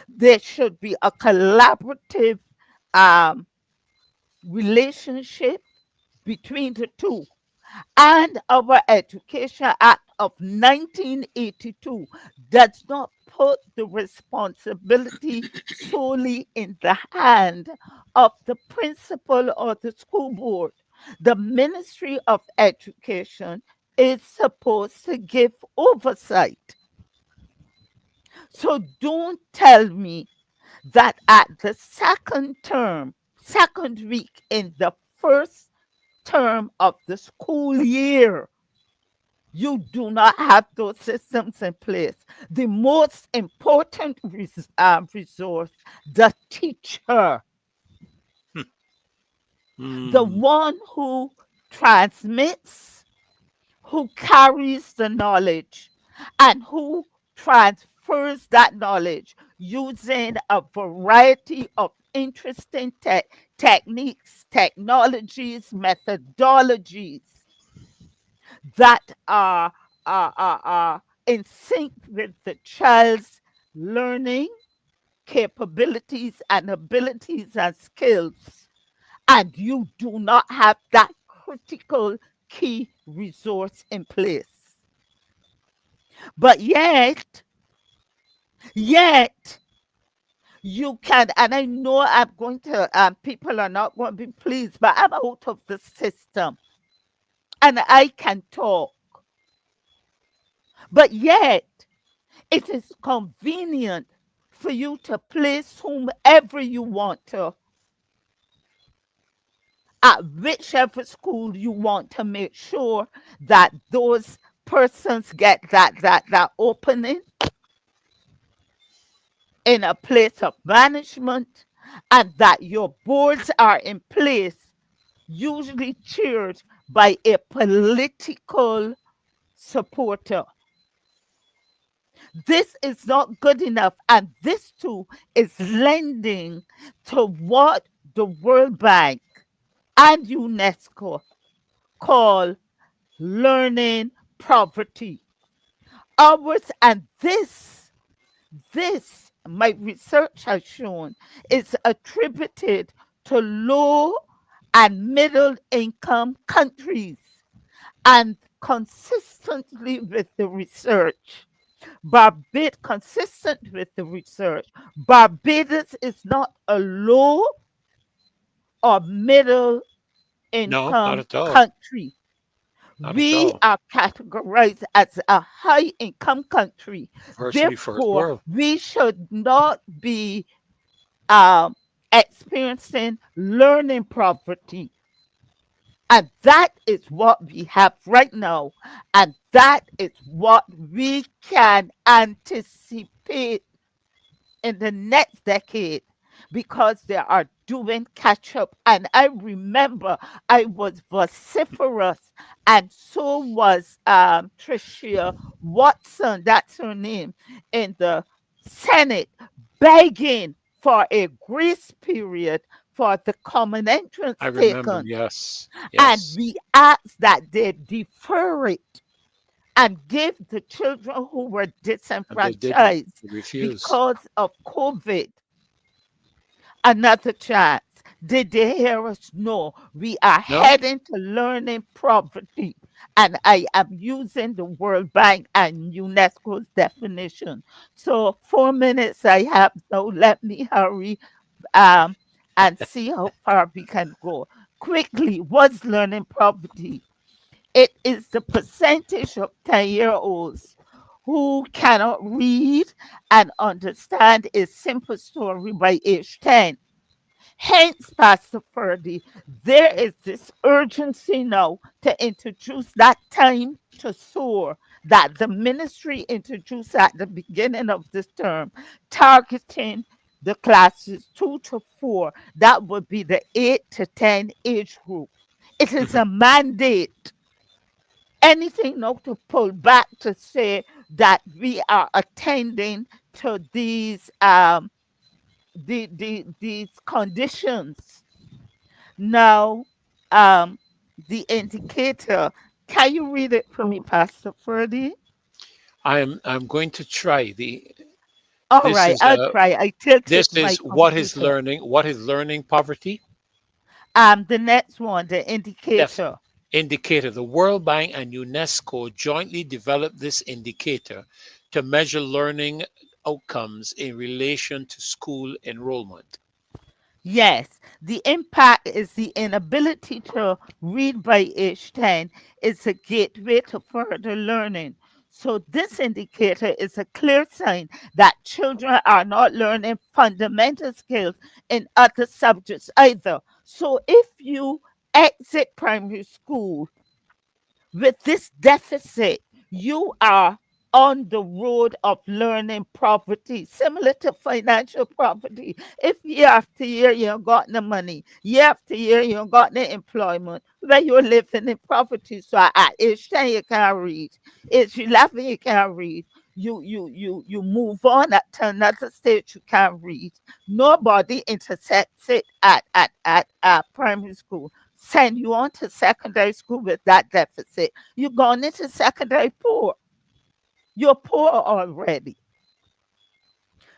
There should be a collaborative um, relationship between the two. And our Education Act of 1982 does not put the responsibility solely in the hand of the principal or the school board. The Ministry of Education is supposed to give oversight. So don't tell me that at the second week in the first term of the school year, you do not have those systems in place. The most important resource, the teacher, the Hmm. one who transmits, who carries the knowledge, and who transfers that knowledge using a variety of interesting techniques, technologies, methodologies that are in sync with the child's learning capabilities and abilities and skills. And you do not have that critical key resource in place. But yet, you can, and I know I'm going to, people are not going to be pleased, but I'm out of the system and I can talk. But yet, it is convenient for you to place whomever you want to at whichever school you want to make sure that those persons get that opening in a place of management, and that your boards are in place, usually chaired by a political supporter. This is not good enough, and this too is lending to what the World Bank and UNESCO called learning poverty. Ours, and this, my research has shown, is attributed to low and middle income countries. And consistently with the research, consistent with the research, Barbados is not a low or middle No, not income at all. country. Not at We all. are categorized as a high income country. Virtually first Therefore, world. we should not be um, experiencing learning poverty. And that is what we have right now. And that is what we can anticipate in the next decade, because they are doing catch up. And I remember I was vociferous, and so was Tricia Watson, that's her name, in the Senate, begging for a grace period for the common entrance I remember. taken. Yes. And Yes. we asked that they defer it and give the children who were And they didn't. disenfranchised They refused. because of COVID another chance. Did they hear us? No. We are No? heading to learning poverty. And I am using the World Bank and UNESCO's definition. So 4 minutes I have now. Let me hurry um, and see how far we can go. Quickly, what's learning poverty? It is the percentage of 10-year-olds who cannot read and understand a simple story by age 10. Hence, Pastor Ferdy, there is this urgency now to introduce that time to soar that the ministry introduced at the beginning of this term, targeting the classes 2 to 4. That would be the 8 to 10 age group. It is Mhm. a mandate. Anything now to pull back to say that we are attending to these conditions. Now, the indicator. Can you read it for me, Pastor Ferdy? I'm going to try. All This right, is I'll try. I tilted this my is computer. what is learning poverty? The next one, the Def indicator. indicator. The World Bank and UNESCO jointly developed this indicator to measure learning outcomes in relation to school enrollment. Yes, the impact is the inability to read by age 10 is a gateway to further learning. So, this indicator is a clear sign that children are not learning fundamental skills in other subjects either. So, if you exit primary school with this deficit, you are on the road of learning poverty, similar to financial poverty. If year after year you ain't got the money, year after year you ain't got the employment, where you're living in poverty. So at age 10 you can't read, age 11 you can't read. You move on to another stage, you can't read. Nobody intersects it at primary school. Send you on to secondary school with that deficit. You're going into secondary poor. You're poor already.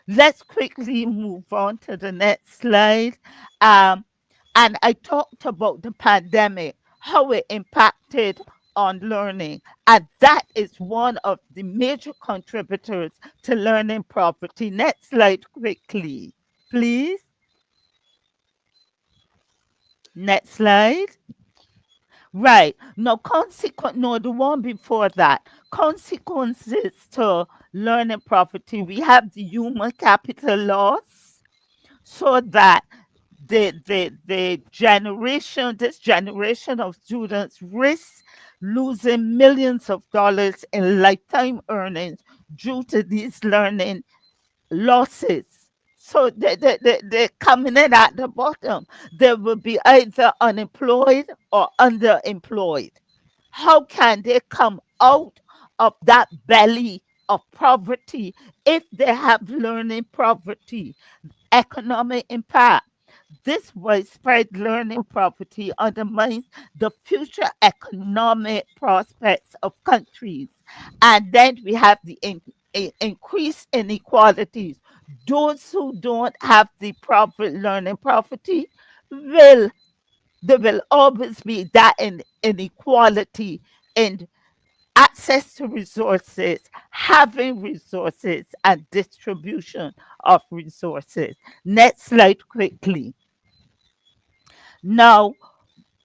Let's quickly move on to the next slide. Um, and I talked about the pandemic, how it impacted on learning. And that is one of the major contributors to learning poverty. Next slide quickly, please. Next slide. Right. No, no, the one before that. Consequences to learning poverty. We have the human capital loss, so that this generation of students risks losing millions of dollars in lifetime earnings due to these learning losses. So they're coming in at the bottom. They will be either unemployed or underemployed. How can they come out of that belly of poverty if they have learning poverty? Economic impact. This widespread learning poverty undermines the future economic prospects of countries. And then we have the increased inequalities. Those who don't have the proper learning poverty will there will always be that inequality in access to resources, having resources, and distribution of resources. Next slide quickly. Now,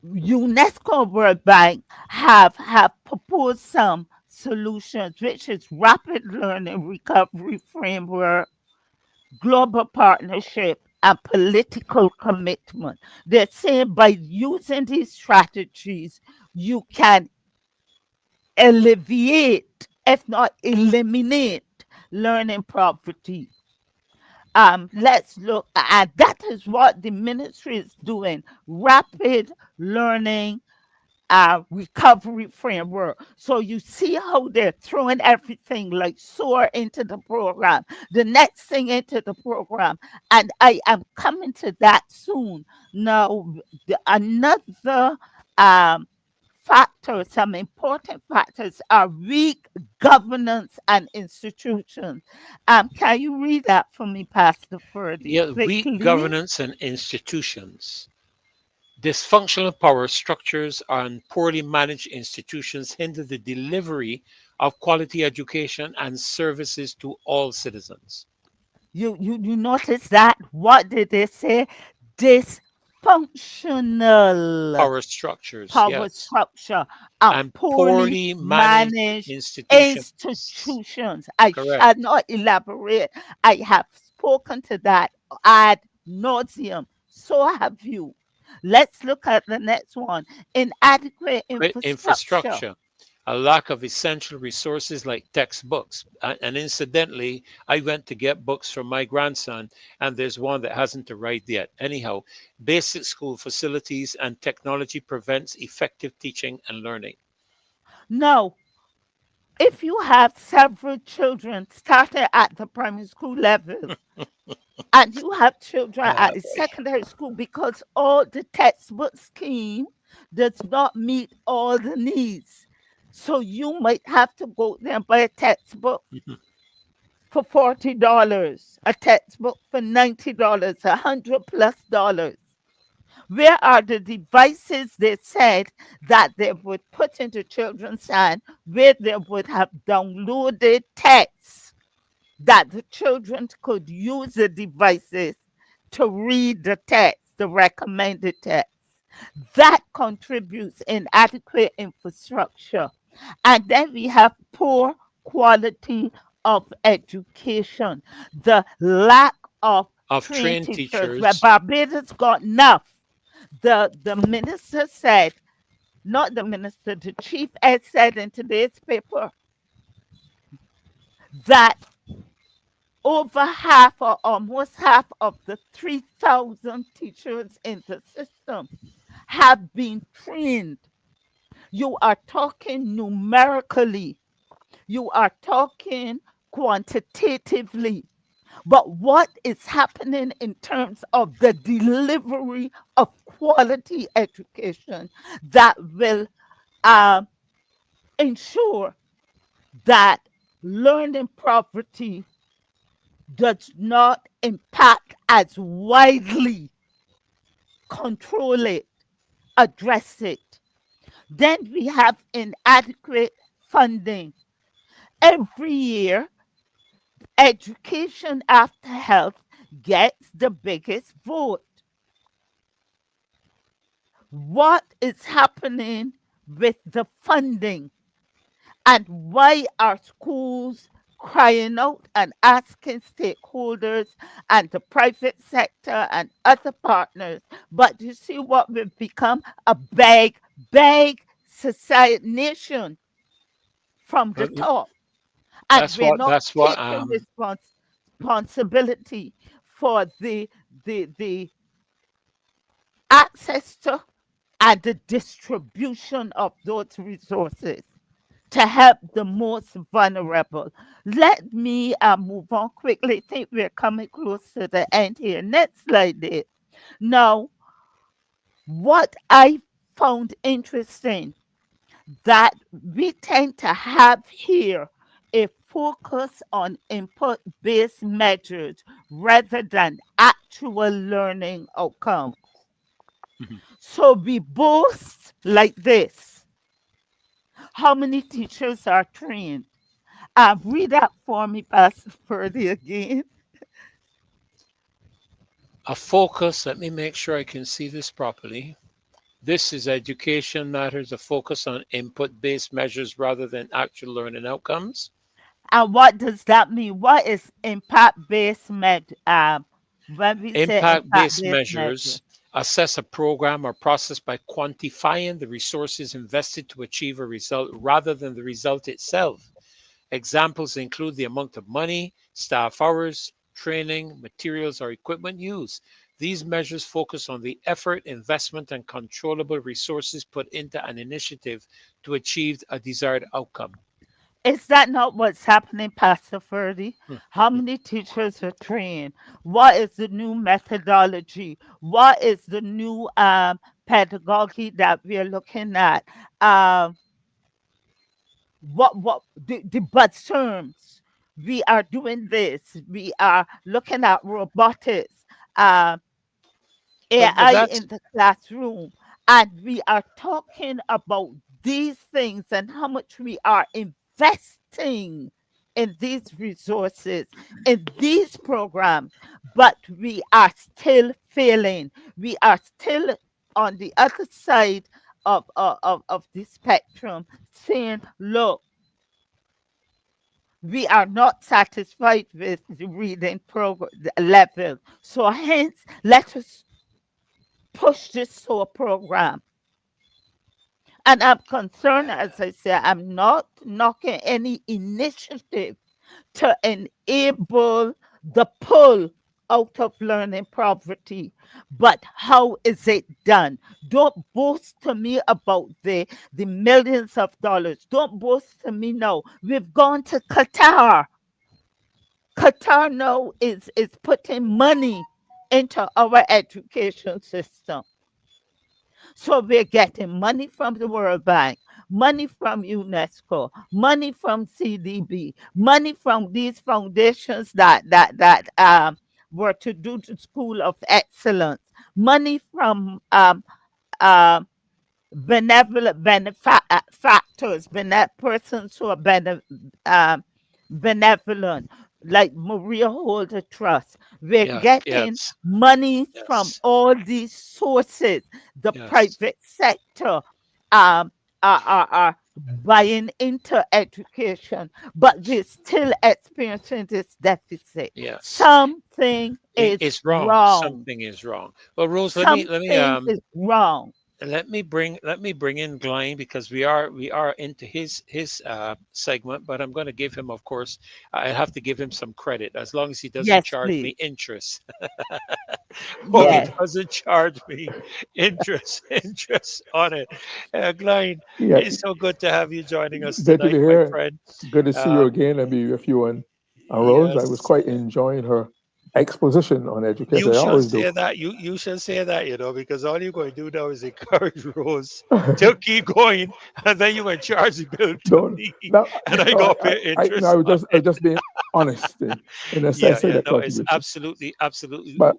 UNESCO and World Bank have proposed some solutions, which is rapid learning recovery framework, global partnership, and political commitment. They're saying by using these strategies, you can alleviate, if not eliminate, learning poverty. Let's look, and that is what the ministry is doing. Rapid learning recovery framework. So you see how they're throwing everything like SOAR into the program, the next thing into the program. And I am coming to that soon. Now, another factor, some important factors are weak governance and institutions. Can you read that for me, Pastor Ferdy, Yeah, weak quickly? governance and institutions. Dysfunctional power structures and poorly managed institutions hinder the delivery of quality education and services to all citizens. You notice that? What did they say? Dysfunctional Power structures, power yes, structure and and poorly poorly managed managed institutions. institutions. I shall Correct. not elaborate. I have spoken to that ad nauseum. So have you. Let's look at the next one. Inadequate infrastructure. Infrastructure, a lack of essential resources like textbooks. And incidentally, I went to get books for my grandson, and there's one that hasn't arrived yet. Anyhow, basic school facilities and technology prevents effective teaching and learning. Now, if you have several children starting at the primary school level, and you have children Uh, at the secondary school because all the textbook scheme does not meet all the needs. So you might have to go there and buy a textbook for $40, a textbook for $90, $100 plus. Where are the devices they said that they would put into children's hand where they would have downloaded texts that the children could use the devices to read the text, the recommended text? That contributes inadequate infrastructure. And then we have poor quality of education, the lack of of trained trained teachers, where teachers. Barbados got enough. The minister said, not the minister, the chief ed said in today's paper that over half or almost half of the 3,000 teachers in the system have been trained. You are talking numerically, you are talking quantitatively. But what is happening in terms of the delivery of quality education that will uh, ensure that learning poverty does not impact as widely, control it, address it. Then we have inadequate funding. Every year, education after health gets the biggest vote. What is happening with the funding? And why are schools crying out and asking stakeholders and the private sector and other partners? But you see what we've become? A beg society nation from the But top. And we're not that's what taking responsibility for the access to and the distribution of those resources to help the most vulnerable. Let me move on quickly. I think we're coming close to the end here. Next slide there. Now, what I found interesting that we tend to have here a focus on input-based measures rather than actual learning outcomes. Mhm. So we boast like this. How many teachers are trained? Read that for me, Pastor Purdy, again. A focus, let me make sure I can see this properly. This is education matters, a focus on input-based measures rather than actual learning outcomes. And what does that mean? What is impact-based when we say Impact-based impact-based measure? measures assess a program or process by quantifying the resources invested to achieve a result rather than the result itself. Examples include the amount of money, staff hours, training, materials, or equipment used. These measures focus on the effort, investment, and controllable resources put into an initiative to achieve a desired outcome. Is that not what's happening, Pastor Ferdy? Hmm. How many teachers are trained? What is the new methodology? What is the new pedagogy that we are looking at? What the buzz terms? We are doing this. We are looking at robotics, But AI that's in the classroom, and we are talking about these things and how much we are investing in these resources, in these programs, but we are still failing. We are still on the other side of the spectrum saying, look, we are not satisfied with the reading program level. So hence, let us push this to a program. And I'm concerned, as I say, I'm not knocking any initiative to enable the pull out of learning poverty. But how is it done? Don't boast to me about the millions of dollars. Don't boast to me now. We've gone to Qatar. Qatar now is putting money into our education system. So we're getting money from the World Bank, money from UNESCO, money from CDB, money from these foundations that were to do the School of Excellence, money from um, benevolent benefactors, persons who are benevolent, like Maria Holder Trust. We're yes, getting yes, money from yes, all these sources. The yes. private sector um, are buying into education, but we're still experiencing this deficit. Yes, Something is it's wrong. wrong. Something is wrong. Well, Rose, Something is wrong. let me bring in Glyne because we are into his segment, but I'm going to give him, of course, I have to give him some credit as long as he doesn't Yes, charge me please. interest. Or he Yes. doesn't charge me interest on it. Glyne, Yeah, it's so good to have you joining us good to be tonight, my here. friend. Good to see you Um, again and be with you and Rose. I was yes. quite enjoying her exposition on education. You I shall always do. say that. You shall say that, because all you're going to do now is encourage Rose to keep going, and then you going to charge the bill to Don't me, no, and I no, got to pay no, interest on I it. was just being honest in a Yeah, sense of yeah. that No, it's contribution. absolutely But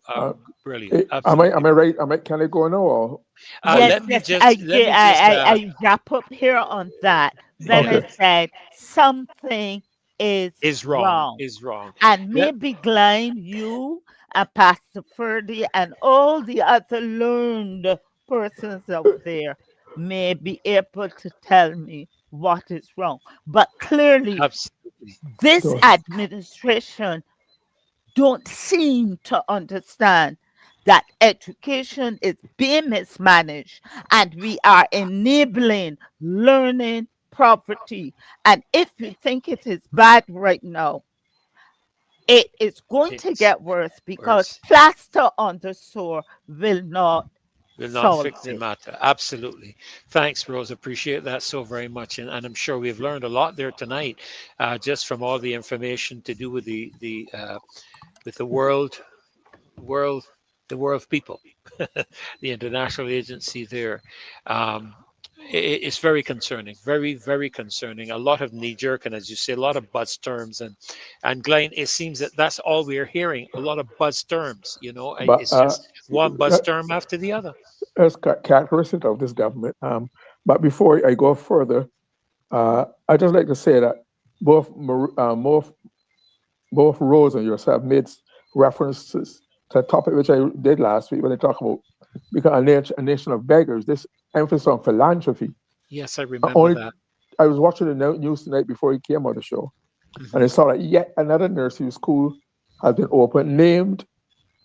brilliant. am Absolutely I right? brilliant. Can I go now or Yes, Let me yes, just let me just I wrap up here on that when I okay? said something is is wrong wrong. is wrong. And Let maybe Glenn, you and Pastor Ferdy and all the other learned persons out there may be able to tell me what is wrong. But clearly, absolutely. this So administration don't seem to understand that education is being mismanaged and we are enabling learning poverty. And if you think it is bad right now, it is going to It's get worse because worse. plaster on the sore will not Will not solve fix the it. matter. Absolutely. Thanks, Rose. Appreciate that so very much. And I'm sure we've learned a lot there tonight, just from all the information to do with the world the War of People, the international agency there. Um, it's very concerning, very, very concerning. A lot of knee jerk, and as you say, a lot of buzz terms. And Glenn, it seems that that's all we're hearing, a lot of buzz terms, But it's just one buzz that, term after the other. that's characteristic of this government. But before I go further, I just like to say that both Rose and yourself made references to a topic which I did last week when they talk about becoming a nation of beggars. This emphasis on philanthropy. Yes, I remember that. I was watching the news tonight before he came on the show, and I saw that yet another nursery school has been opened, named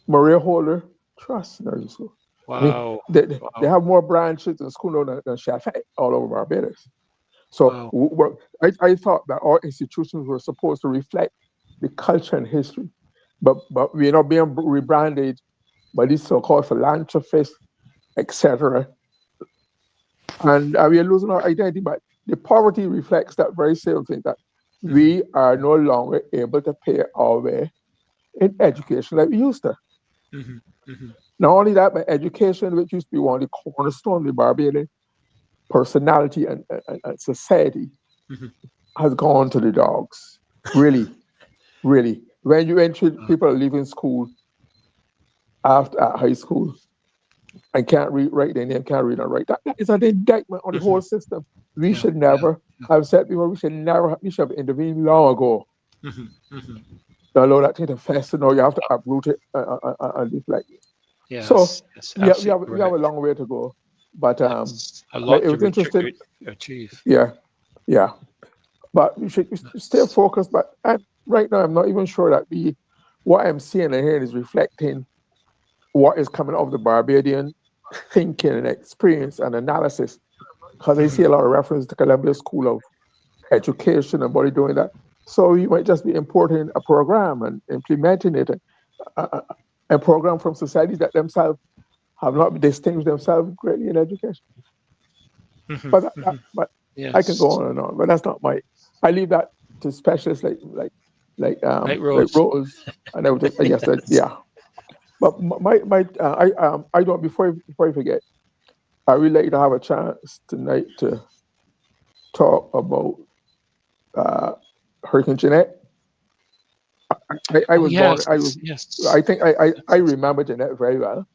Maria Holder Trust Nursery School. Wow. I mean, they have more branches in school than Chef all over Barbados. So I thought that all institutions were supposed to reflect the culture and history, but we're not being rebranded by these so-called philanthropists, etc. And we are losing our identity. But the poverty reflects that very same thing, that we are no longer able to pay our way in education like we used to. Not only that, but education, which used to be one of the cornerstones of the Barbadian personality and society, has gone to the dogs. Really, really. When people are leaving school after high school and can't write their name, can't read and write, that is an indictment on the whole system. We should never, I've said before, we should have intervened long ago. To allow that thing to fester. No, you have to uproot it and deflect it. Yes, So yes, we have a long way to go. But a lot it was interesting. Achieve. Yeah. But we should stay focused. But right now, I'm not even sure that what I'm seeing and hearing is reflecting what is coming off the Barbadian thinking and experience and analysis. Because I see a lot of reference to Columbia School of Education and body doing that. So you might just be importing a program and implementing it, a program from societies that themselves have not distinguished themselves greatly in education. But yes. I can go on and on, but that's not I leave that to specialists like Rose, and I would just yeah. But I don't, before I forget, I really like to have a chance tonight to talk about Hurricane Jeanette. I was born. I think I remember Jeanette very well.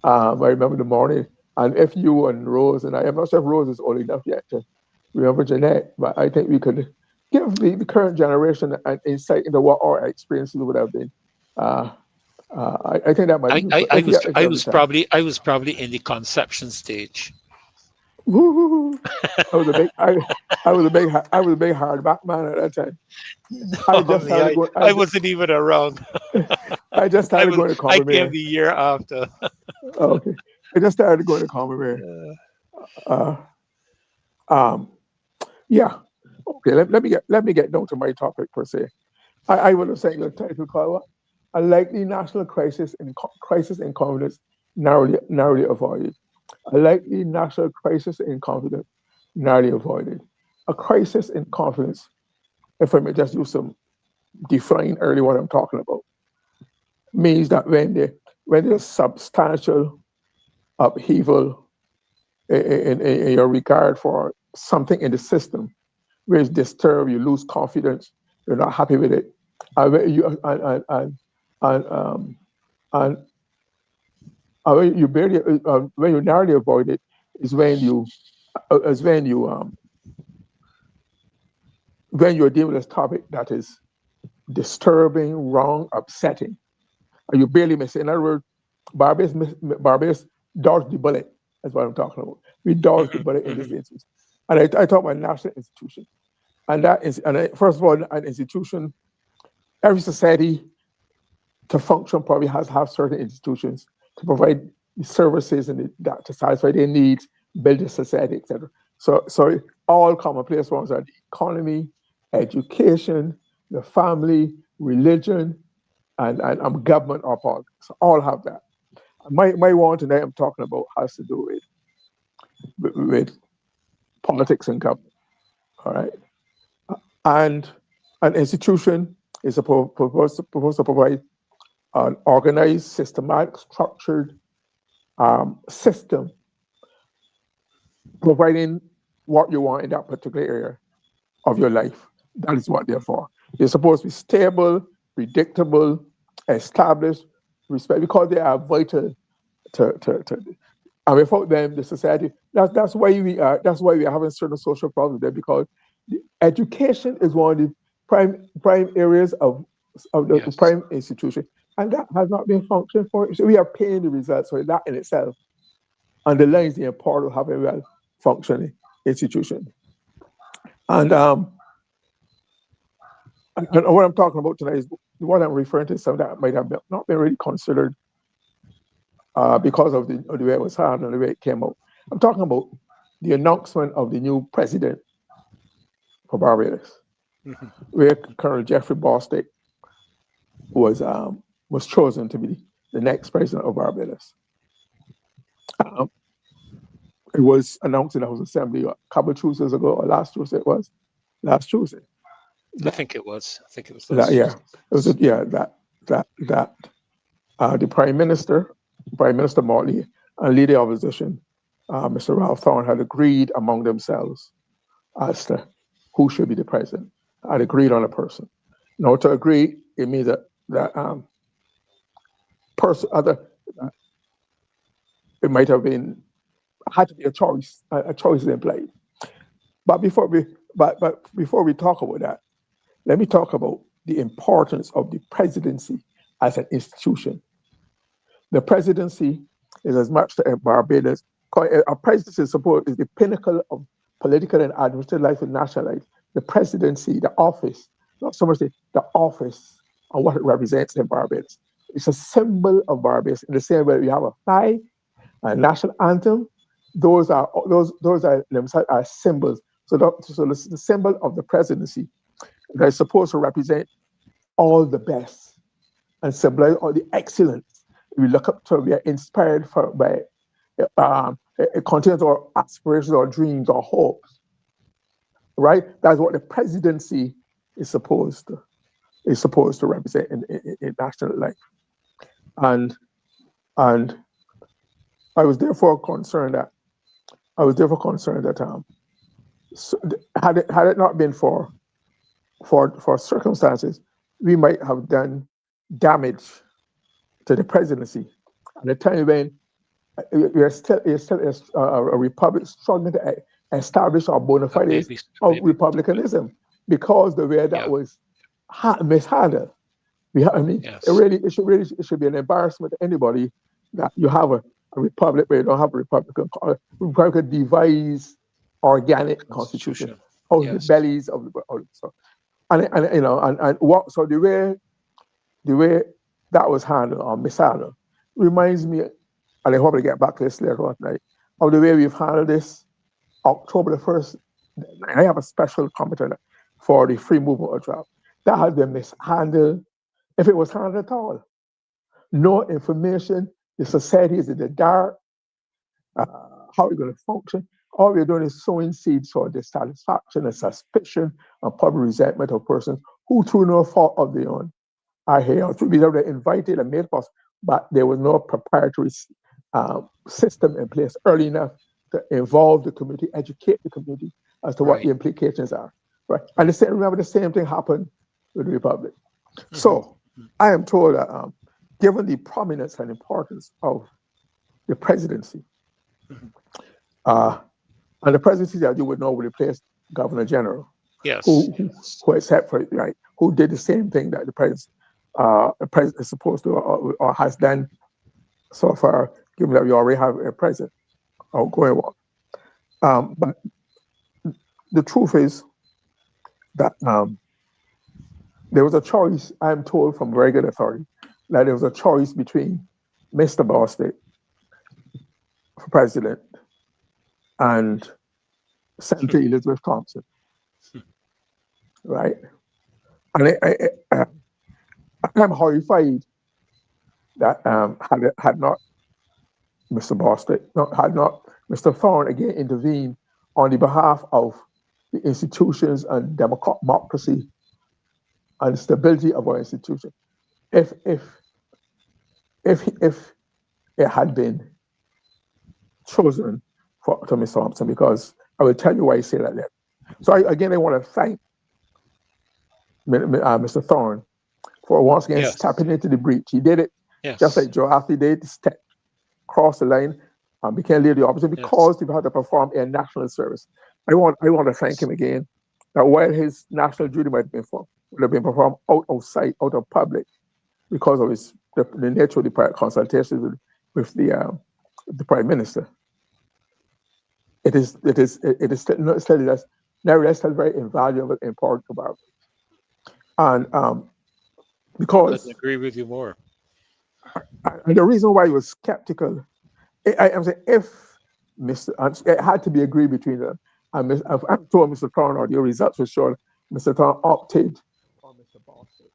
I remember the morning, and if you and Rose and I'm not sure if Rose is old enough yet to remember Jeanette, but I think we could give the current generation an insight into what our experiences would have been. I think that might be. I was probably in the conception stage. Woo-hoo-hoo. I was a big hardback man at that time. No, I wasn't even around. I just started going to Corbin. I came the year after. Okay, I just started going to Corbin. Yeah. Okay. Let me get down to my topic per se. I would have said the title called "A Likely National Crisis in Confidence Narrowly Avoided." A likely national crisis in confidence narrowly avoided. A crisis in confidence, if I may just use some define early what I'm talking about, means that when there's substantial upheaval in your regard for something in the system, where it's disturbed, you lose confidence, you're not happy with it, and when you narrowly avoid it is when you're dealing with a topic that is disturbing, wrong, upsetting, and you barely miss it. In other words, Barbados dodged the bullet. That's what I'm talking about. We dodged the bullet in this instance. And I talk about national institution. And that is, first of all, an institution, every society to function probably has to have certain institutions to provide the services and to satisfy their needs, build a society, etc. So all commonplace ones are the economy, education, the family, religion, and government or politics. All have that. My one tonight I'm talking about has to do with politics and government. All right, and an institution is supposed to provide an organized, systematic, structured system providing what you want in that particular area of your life. That is what they're for. They're supposed to be stable, predictable, established, respect, because they are vital to and without them, the society. That's why we are having certain social problems there, because the education is one of the prime areas of the prime institution, and that has not been functioning for it. So we are paying the results. So that in itself underlines the importance of having a well-functioning institution. And what I'm talking about tonight is what I'm referring to, something that might have not been really considered because of the way it was handled and the way it came out. I'm talking about the announcement of the new president for Barbados, where Colonel Jeffrey Bostick was chosen to be the next president of Barbados. It was announced in the House Assembly a couple of Tuesdays ago, or last Tuesday it was. Last Tuesday. I think it was last Tuesday. The Prime Minister Motley, and leader of opposition, Mr. Ralph Thorne, had agreed among themselves as to who should be the president. Had agreed on a person. Now, to agree, it means that it might have been had to be a choice in play. But before we talk about that, let me talk about the importance of the presidency as an institution. The presidency is as much to Barbados. A presidency is the pinnacle of political and administrative life and national life. The presidency, the office, not so much the office and what it represents in Barbados. It's a symbol of Barbados in the same way we have a flag, a national anthem. Those are themselves are symbols. So the symbol of the presidency that is supposed to represent all the best and symbolize all the excellence we look up to, we are inspired by. It contains our aspirations, our dreams, our hopes. Right? That's what the presidency is supposed to represent in national life. And I was therefore concerned that had it not been for circumstances, we might have done damage to the presidency at a time when we're still a republic struggling to establish our bona fides of republicanism, because the way that was mishandled. It should be an embarrassment to anybody that you have a republic where you don't have a Republican devised organic constitution out of the bellies of the so. So the way that was handled or mishandled reminds me, and I hope I get back to this later on tonight, of the way we've handled this October the 1st. I have a special comment on that for the free movement of travel. That has been mishandled, if it was handled at all. No information, the society is in the dark, how are we going to function? All we're doing is sowing seeds for dissatisfaction and suspicion and public resentment of persons who, through no fault of their own, are here. We were invited and made possible, but there was no preparatory system in place early enough to involve the community, educate the community as to what the implications are. Right. And remember, the same thing happened with the Republic. So I am told that given the prominence and importance of the presidency, and the presidency that you would know would replace Governor General, who except for who did the same thing that the president is supposed to or has done so far, given that we already have a president going on. But the truth is that there was a choice, I'm told from very good authority, that there was a choice between Mr. Bostick for president and Senator Elizabeth Thompson, right? And I'm horrified that had not Mr. Bostick, had not Mr. Thorne again intervened on the behalf of the institutions and democracy and stability of our institution. If if it had been chosen for to Mr. Thompson, because I will tell you why I say that there. So I want to thank Mr. Thorne for once again stepping into the breach. He did it just like Joe Athley did, step cross the line and became leader of the opposition because he had to perform a national service. I want to thank him again. That while his national duty would have been performed out of sight, out of public, because of the nature of the prior consultations with the Prime Minister. It is still nevertheless very invaluable, important about it. And because I agree with you more. And the reason why he was skeptical, I'm saying if it had to be agreed between them. And I've told Mr. Thorne, or the results were shown, Mr. Thorne opted for Mr. Bostic,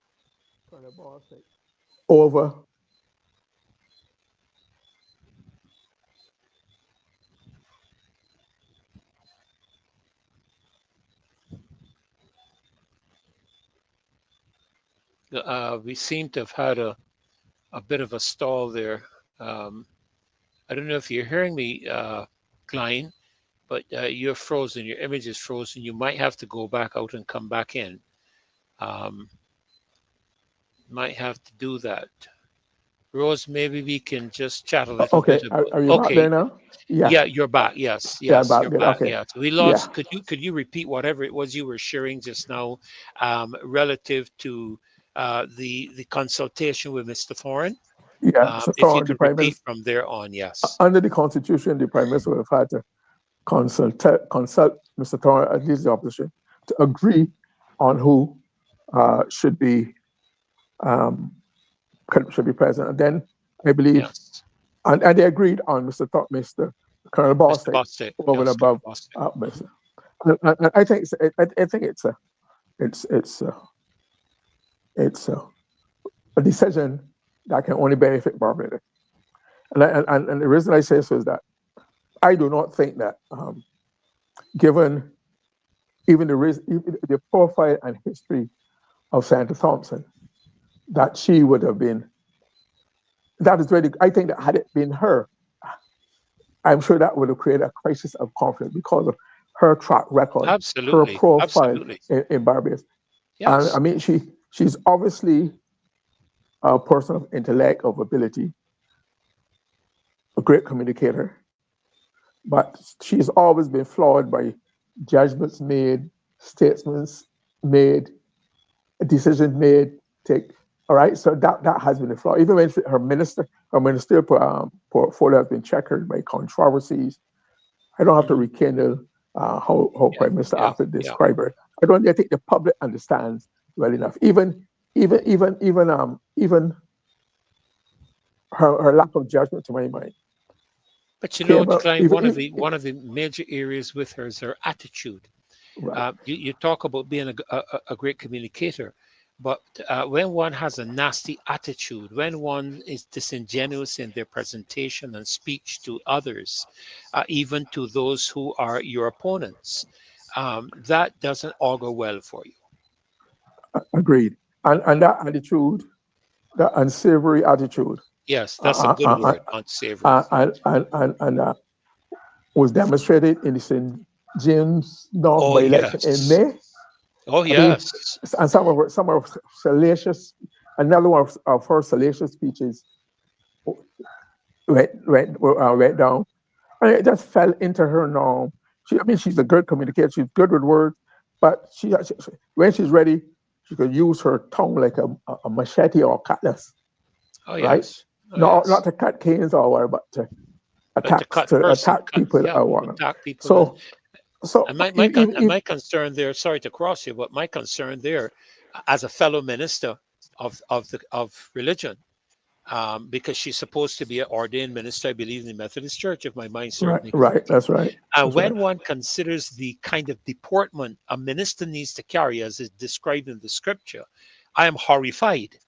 Colonel Bostic, over we seem to have had a bit of a stall there. I don't know if you're hearing me, GLYNE, but you're frozen. Your image is frozen. You might have to go back out and come back in. Might have to do that. Rose, maybe we can just chat a little bit. Are you back there now? Yeah, you're back. Yes, you're back. Okay. Yeah, we lost. Could you repeat whatever it was you were sharing just now, relative to the consultation with Mr. Thorne? Mr. If you Thorne, could repeat from there on, yes. Under the Constitution, the Prime Minister would have had to consult Mr. Thorne, at least the opposition, to agree on who should be present. And then I believe, and they agreed on Mr. Colonel Bostic over and above Mr. And I think it's a decision that can only benefit Barbados. And the reason I say so is that I do not think that, given even the profile and history of Senator Thompson, that she would have been. That is really. I think that had it been her, I'm sure that would have created a crisis of confidence because of her track record, her profile in Barbados. Yes. And I mean, she's obviously a person of intellect, of ability, a great communicator, but she's always been flawed by judgments made, statements made, decisions made. All right, so that has been a flaw. Even when her ministerial portfolio has been checkered by controversies. I don't have to rekindle how Prime Minister Arthur described her. I think the public understands well enough. Even her lack of judgment, to my mind. But you know, GLYNE, one of the major areas with her is her attitude. Right. You talk about being a great communicator, but when one has a nasty attitude, when one is disingenuous in their presentation and speech to others, even to those who are your opponents, that doesn't augur well for you. Agreed. And that attitude, that unsavory attitude. Yes, that's a good word, unsavory. And was demonstrated in the St. James North by-election in May. Oh, yes. And some of her salacious, another one of her salacious speeches went down. And it just fell into her norm. She's a good communicator. She's good with words, but she when she's ready, she could use her tongue like a machete or a cutlass. Oh, yes. Right? Not to cut canes or whatever, but to attack people or whatever. Attack people. So my concern there, sorry to cross you, but my concern there, as a fellow minister of religion, because she's supposed to be an ordained minister, I believe, in the Methodist Church, if my mind serves me. Right, that's right. And when one considers the kind of deportment a minister needs to carry, as is described in the scripture, I am horrified.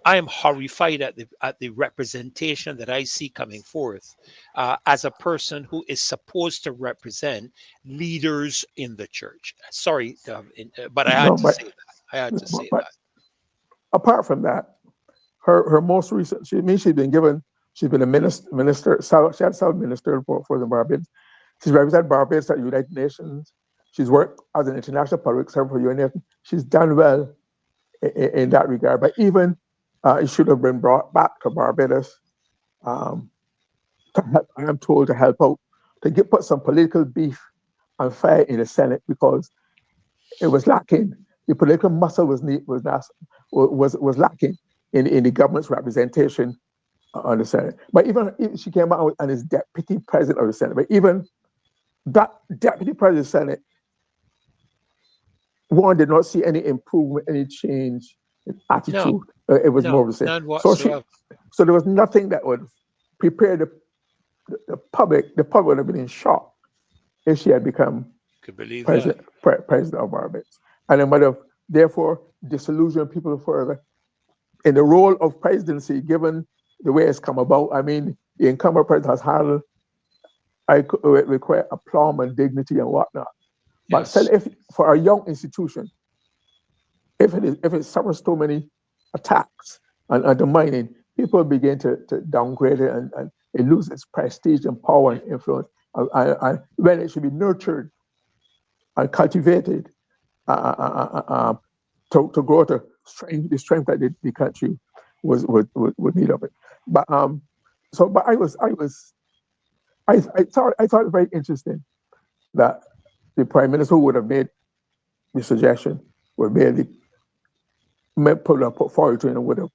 I am horrified at the representation that I see coming forth as a person who is supposed to represent leaders in the church. Sorry, but I had to say that. I had to say that. Apart from that, her most recent, she's been a minister, she had self-ministered for the Barbados. She's represented Barbados at the United Nations. She's worked as an international public servant for UN. She's done well in that regard, but even it should have been brought back to Barbados to help, I am told, to help out, to put some political beef and fire in the Senate, because it was lacking. The political muscle was lacking in the government's representation on the Senate. But even she came out and is deputy president of the Senate. But even that deputy president of the Senate, one did not see any improvement, any change in attitude. It was more of the same. None whatsoever. So there was nothing that would prepare the public. The public would have been in shock if she had become president of Barbados, and it might have therefore disillusioned people further in the role of presidency, given the way it's come about. I mean, the incumbent president has handled it require aplomb and dignity and whatnot. But still, if for a young institution, if it suffers so many attacks and undermining, people begin to downgrade it, and it loses its prestige and power and influence. And when it should be nurtured and cultivated to grow to the strength that the country would need of it. But I thought it very interesting that the Prime Minister who would have made the suggestion would merely put forward to, and would have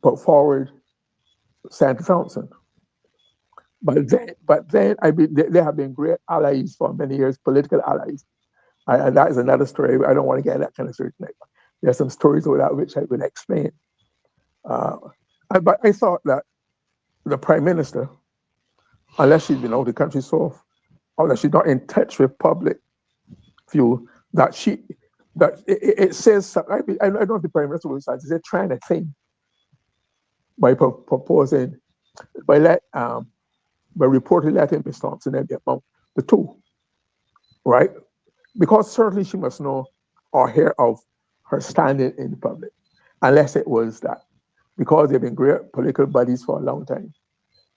put forward Senator Thompson. But then they have been great allies for many years, political allies. And that is another story. I don't want to get into that kind of story tonight. There are some stories about which I will explain. But I thought that the Prime Minister, unless she's been out of the country so, or that she's not in touch with public view, that it says something. I don't know if the Prime Minister was trying to think by proposing, by reportedly letting Ms. Thompson and the two, right? Because certainly she must know or hear of her standing in the public, unless it was that because they've been great political buddies for a long time,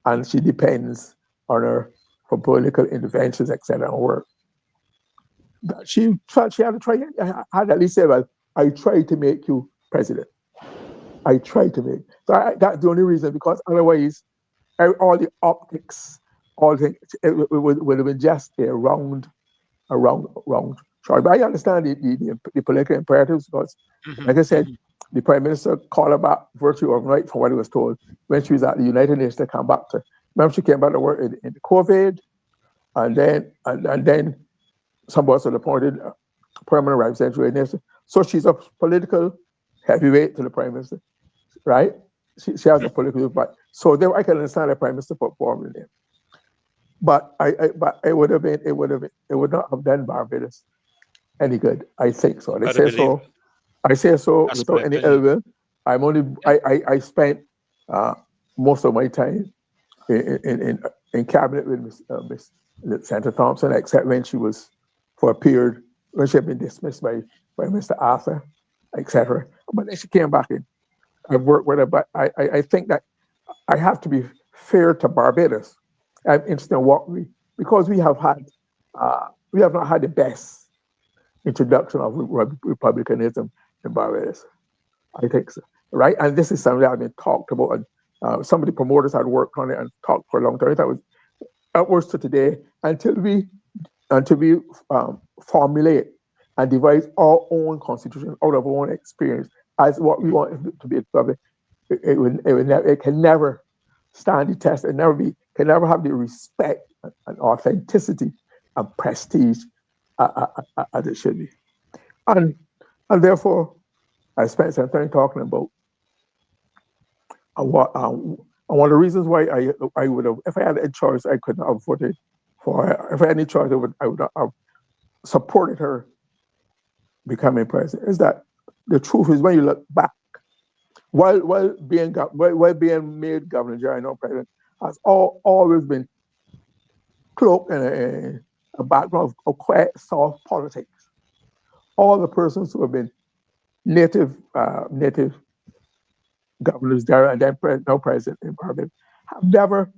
and she depends on her for political interventions, etc., and work. That she felt she had to try. Had at least said, "Well, I tried to make you president. I tried to make." So that's the only reason, because otherwise, all the optics, all things, it would have been just a round shot. But I understand the political imperatives, because, like I said, the Prime Minister called her back virtually overnight from what he was told when she was at the United Nations to come back to. Remember, she came back to work in the COVID, and then somebody was appointed permanent representative of the United Nations. So she's a political heavyweight to the Prime Minister, right? She has a political, but so there I can understand the Prime Minister put forward there. But it would not have done Barbados any good. I think so. I say so without any ill will. I spent most of my time in cabinet with Miss Senator Thompson, except when she was for a period when she had been dismissed by Mr. Arthur, etc. But then she came back in. I've worked with her, but I think that I have to be fair to Barbados. I'm interested in what because we have not had the best introduction of republicanism in Barbados. I think so, right? And this is something that I've been talked about, and some of the promoters had worked on it and talked for a long time. That was upwards to today until we formulate and devise our own constitution out of our own experience as what we want it to be a public. It can never stand the test. It can never have the respect and authenticity and prestige as it should be. And therefore, I spent some time talking about what one of the reasons why I would have, if I had a choice, I could not have voted for her. If I had any choice, I would have supported her becoming president. Is that the truth is, when you look back, while being made governor, Jerry, no president, has always been cloaked in a background of quite soft politics. All the persons who have been native governors there and then now president in Barbados have never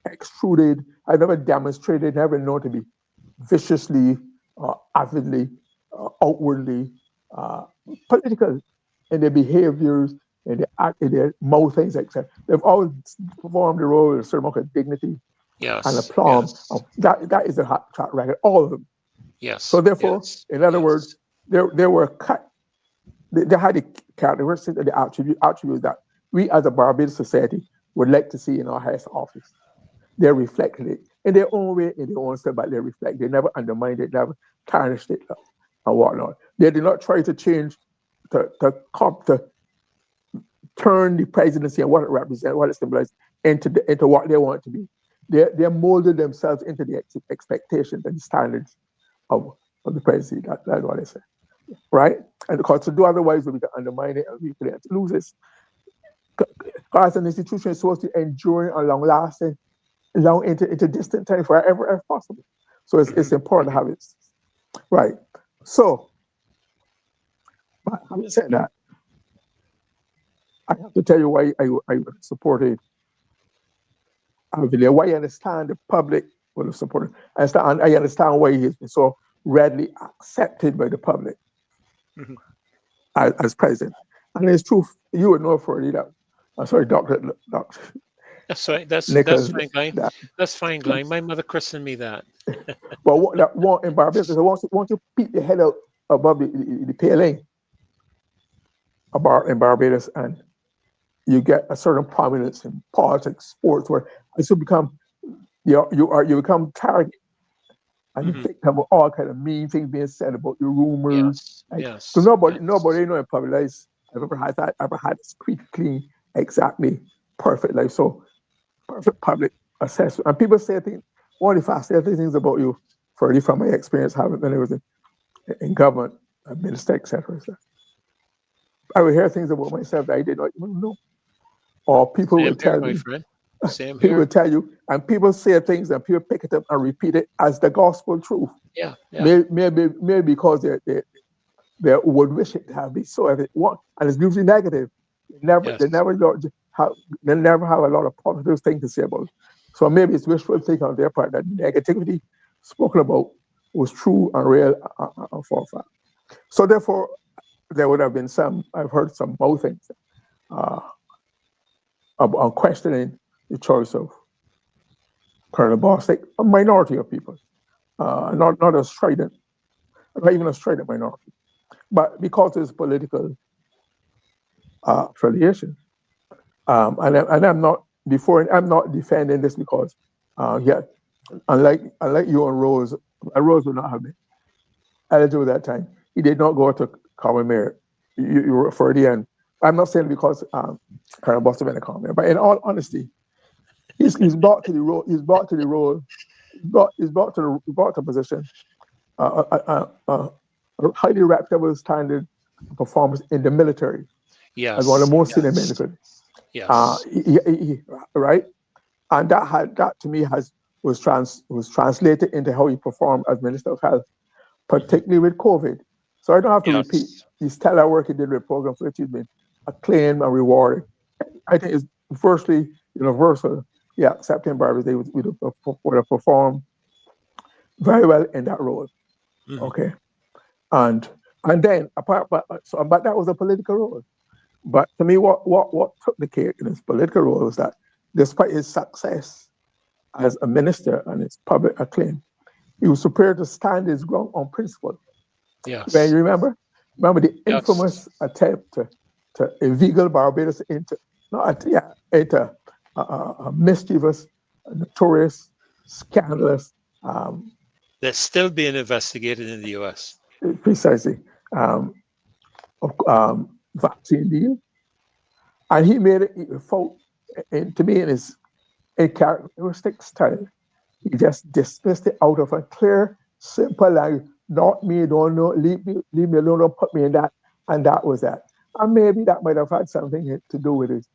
extruded, have never demonstrated, never known to be viciously, avidly, outwardly political in their behaviors, in their act, in their mouthings, etc. They've always performed the role of a certain amount of dignity and aplomb. That is a hot track record, all of them. Yes. So therefore, in other words, they were cut. They had the characteristics and the attributes that we as a Barbados society would like to see in our highest office. They reflected it in their own way, in their own style, but they reflect. They never undermined it, never tarnished it, and whatnot. They did not try to change, to turn the presidency and what it represents, what it symbolizes, into what they want it to be. They molded themselves into the expectations and standards of the presidency. That's what I say, right? And because to do otherwise, we can undermine it and we can lose it. Because an institution is supposed to endure and long-lasting, long into distant time forever if possible. So it's important to have it. Right. So, having said that, I have to tell you why I supported Avila, why I understand the public would have supported. I understand why he's been so readily accepted by the public as president. And it's true, you would know for that. I'm sorry, Doctor. That's right. That's fine, GLYNE. That's fine, GLYNE. My mother christened me that. But what in Barbados, once you peek your head out above the paling in Barbados, and you get a certain prominence in politics, sports, where you become you become target and victim of all kind of mean things being said about your rumors. So nobody know in public life I've ever had a squeaky clean, exactly perfect life. So perfect public assessment. And people say things, one of the fascinating things about you, Ferdy, from my experience having when I was in government, a minister, etc. I would hear things about myself that I did not even know. Or people would tell me. Same people here. would tell you, and people say things and people pick it up and repeat it as the gospel truth. Yeah. Maybe because they would wish it to have been so. And it's usually negative. They never have a lot of positive things to say about it. So maybe it's wishful thinking on their part that negativity spoken about was true and real and for a fact. So therefore, there would have been I've heard some mouthings about questioning the choice of Colonel Bostic, a minority of people, not a strident, not even a strident minority, but because it's political affiliation. And I'm not defending this because, unlike you and Rose would not have been eligible at that time. He did not go to common mayor. You were FERDINAND. I'm not saying because Colonel Bostic went to common mayor, but in all honesty, he's brought to the role. He's brought to the position a highly reputable standard performance in the military. Yes. As one of the most senior military. Yes. Right, and that to me was translated into how he performed as Minister of Health, particularly with COVID. So I don't have to repeat the stellar work he did with programs for which he's been acclaimed and rewarded. I think it's virtually universal. Yeah, except in Barbados, they would have performed very well in that role. Okay, and then but that was a political role. But to me, what took the cake in his political role was that despite his success as a minister and his public acclaim, he was prepared to stand his ground on principle. Yes. When you remember the infamous attempt to inveigle Barbados into a mischievous, notorious, scandalous. That's still being investigated in the U.S. Precisely. Vaccine deal, and he made it to me in his characteristic style. He just dismissed it out of a clear, simple language. Not me, don't know, leave me alone, don't put me in that, and that was that. And maybe that might have had something to do with his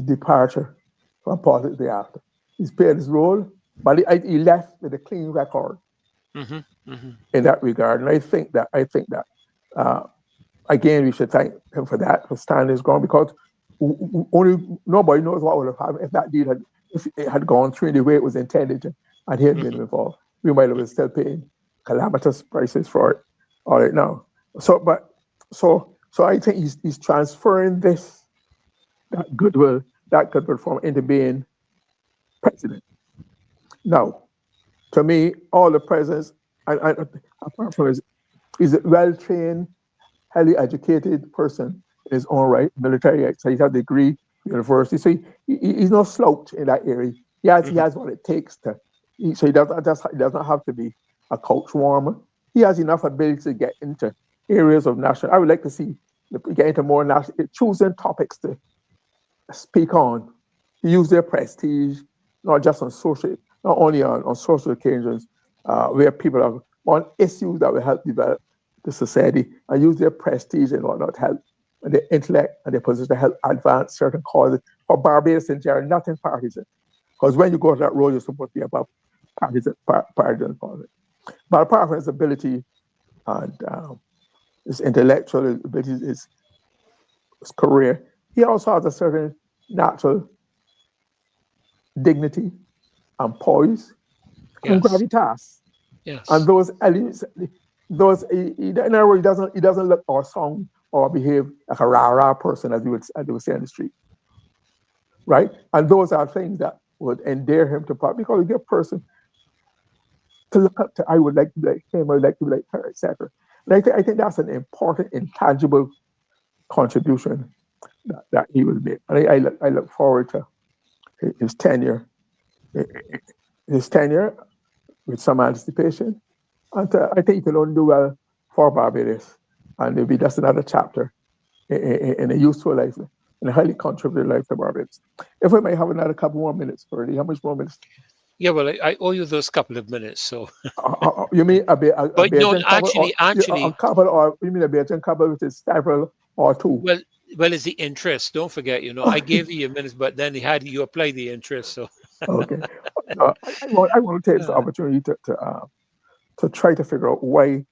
departure from politics thereafter. He's played his role, but he left with a clean record in that regard. And I think that. Again, we should thank him for that, for standing his ground, because only nobody knows what would have happened if that deal had, if it had gone through in the way it was intended to, and he had been involved. We might have been still paying calamitous prices for it. All right now. So I think he's transferring that goodwill from into being president. Now, to me, all the presidents, apart from he's a well-trained, highly educated person in his own right, military, so he's had a degree, university. So he's no slouch in that area. He has what it takes to. So he does not have to be a couch warmer. He has enough ability to get into areas of national. I would like to see get into more national, choosing topics to speak on, to use their prestige, not just on social, not only on social occasions, where people are on issues that will help develop the society, and use their prestige and whatnot to help, and their intellect and their position to help advance certain causes for Barbados in general, not in partisan. Because when you go to that role, you're supposed to be about partisan politics. But apart from his ability and his intellectual abilities, his career, he also has a certain natural dignity and poise and gravitas. Yes. And those elements, in other words, he doesn't look or sound or behave like a rah-rah person, as you would say on the street. Right? And those are things that would endear him to part, because he's a person to look up to. I would like to be like him, I would like to be like her, etc. And I think that's an important, intangible contribution that he will make. And I look forward to his tenure with some anticipation. And I think he can only do well for Barbados. And it'll be just another chapter in a useful life, in a highly contributed life to Barbados. If we may have another couple more minutes, Ferdy, how much more minutes? Yeah, well, I owe you those couple of minutes, so. You mean a no, actually, a couple, or you mean a Bajan couple with several or two? Well, it's the interest. Don't forget, I gave you a minute, but then you apply the interest. So. Okay. I want to take this opportunity to try to figure out why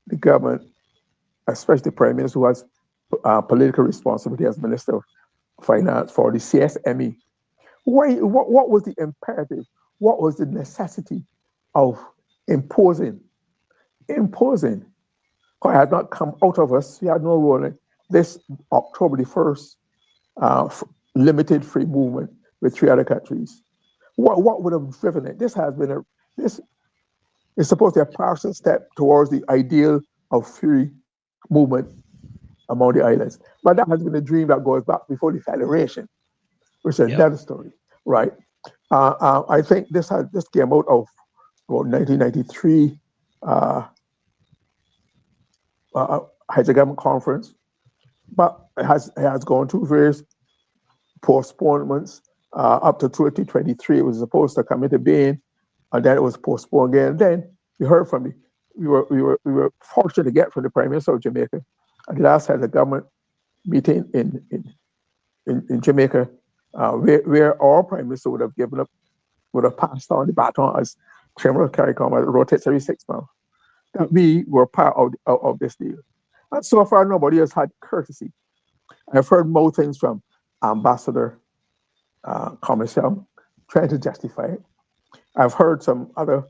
the government, especially the Prime Minister, who has political responsibility as Minister of Finance for the CSME, what was the imperative? What was the necessity of imposing? Because it had not come out of us. We had no role in this October the 1st limited free movement with 3 other countries. What would have driven it? This is supposed to be a partial step towards the ideal of free movement among the islands. But that has been a dream that goes back before the Federation, which is another story, right? I think this came out of 1993 Hydro Government Conference, but it has gone through various postponements up to 2023. It was supposed to come into being, and then it was postponed again. Then we heard from we were fortunate to get from the Prime Minister of Jamaica at the last Hydro Government meeting in Jamaica, where our Prime Minister would have passed on the baton as Chairman of CARICOM, as it rotates every 6 months, that we were part of this deal. And so far, nobody has had courtesy. I've heard more things from Ambassador Commercial trying to justify it. I've heard some other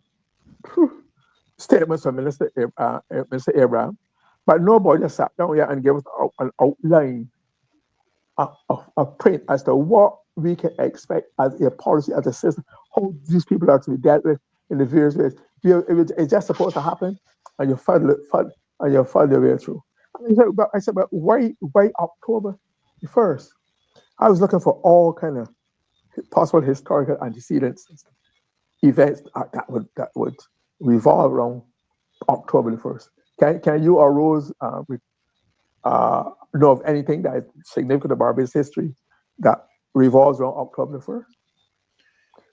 statements from Minister Abraham, but nobody has sat down here and gave us an outline, a print as to what we can expect as a policy, as a system, how these people are to be dealt with in the various ways. It's just supposed to happen, and you fuddle your way through. I said, but why October the 1st? I was looking for all kind of possible historical antecedents, events that would revolve around October the 1st. Can you or Rose know of anything that is significant to Barbados history that revolves around October the 1st?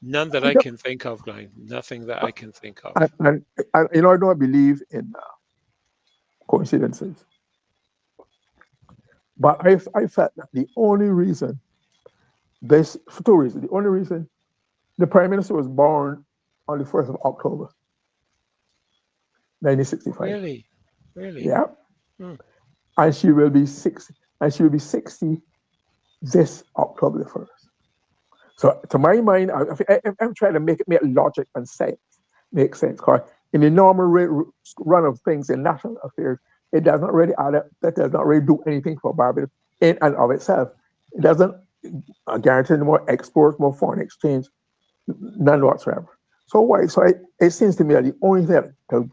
None that I can think of, GLYNE. Nothing that I can think of. And I don't believe in coincidences. But I felt that the only reason, for 2 reasons. The only reason the Prime Minister was born on the 1st of October, 1965. Really? Yeah. And she will be 60. And she will be 60 this October the 1st. So to my mind, I'm trying to make logic and sense, make sense. Because in the normal run of things in national affairs, it does not really add up. That does not really do anything for Barbados in and of itself. It doesn't guarantee more exports, more foreign exchange, none whatsoever. So it seems to me that the only thing that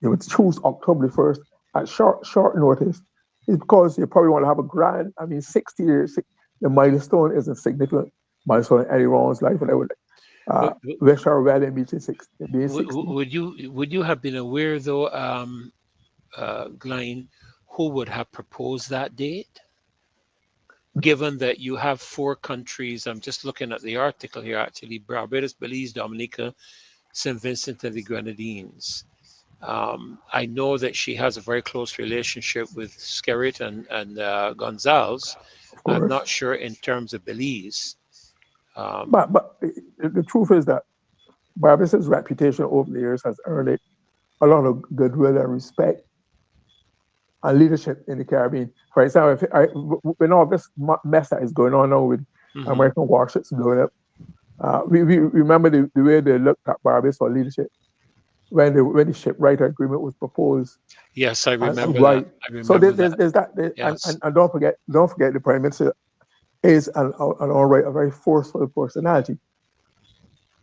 you would choose October the 1st at short notice is because you probably want to have a grand. I mean, 60 years, the milestone is a significant milestone in Eddie Ron's life, and I would wish her well in being 60. Would you have been aware though, GLYNE, who would have proposed that date? Given that you have 4 countries, I'm just looking at the article here actually, Barbados, Belize, Dominica, St. Vincent and the Grenadines. I know that she has a very close relationship with Skerritt and Gonzalez. I'm not sure in terms of Belize. But the truth is that Barbados' reputation over the years has earned it a lot of goodwill and respect and leadership in the Caribbean. For example, when all this mess that is going on now with American warships blowing up, we remember the way they looked at Barbados for leadership when the shipwright agreement was proposed. Yes, I remember right. that. I remember so there's that. Yes. And don't forget the Prime Minister is a very forceful personality,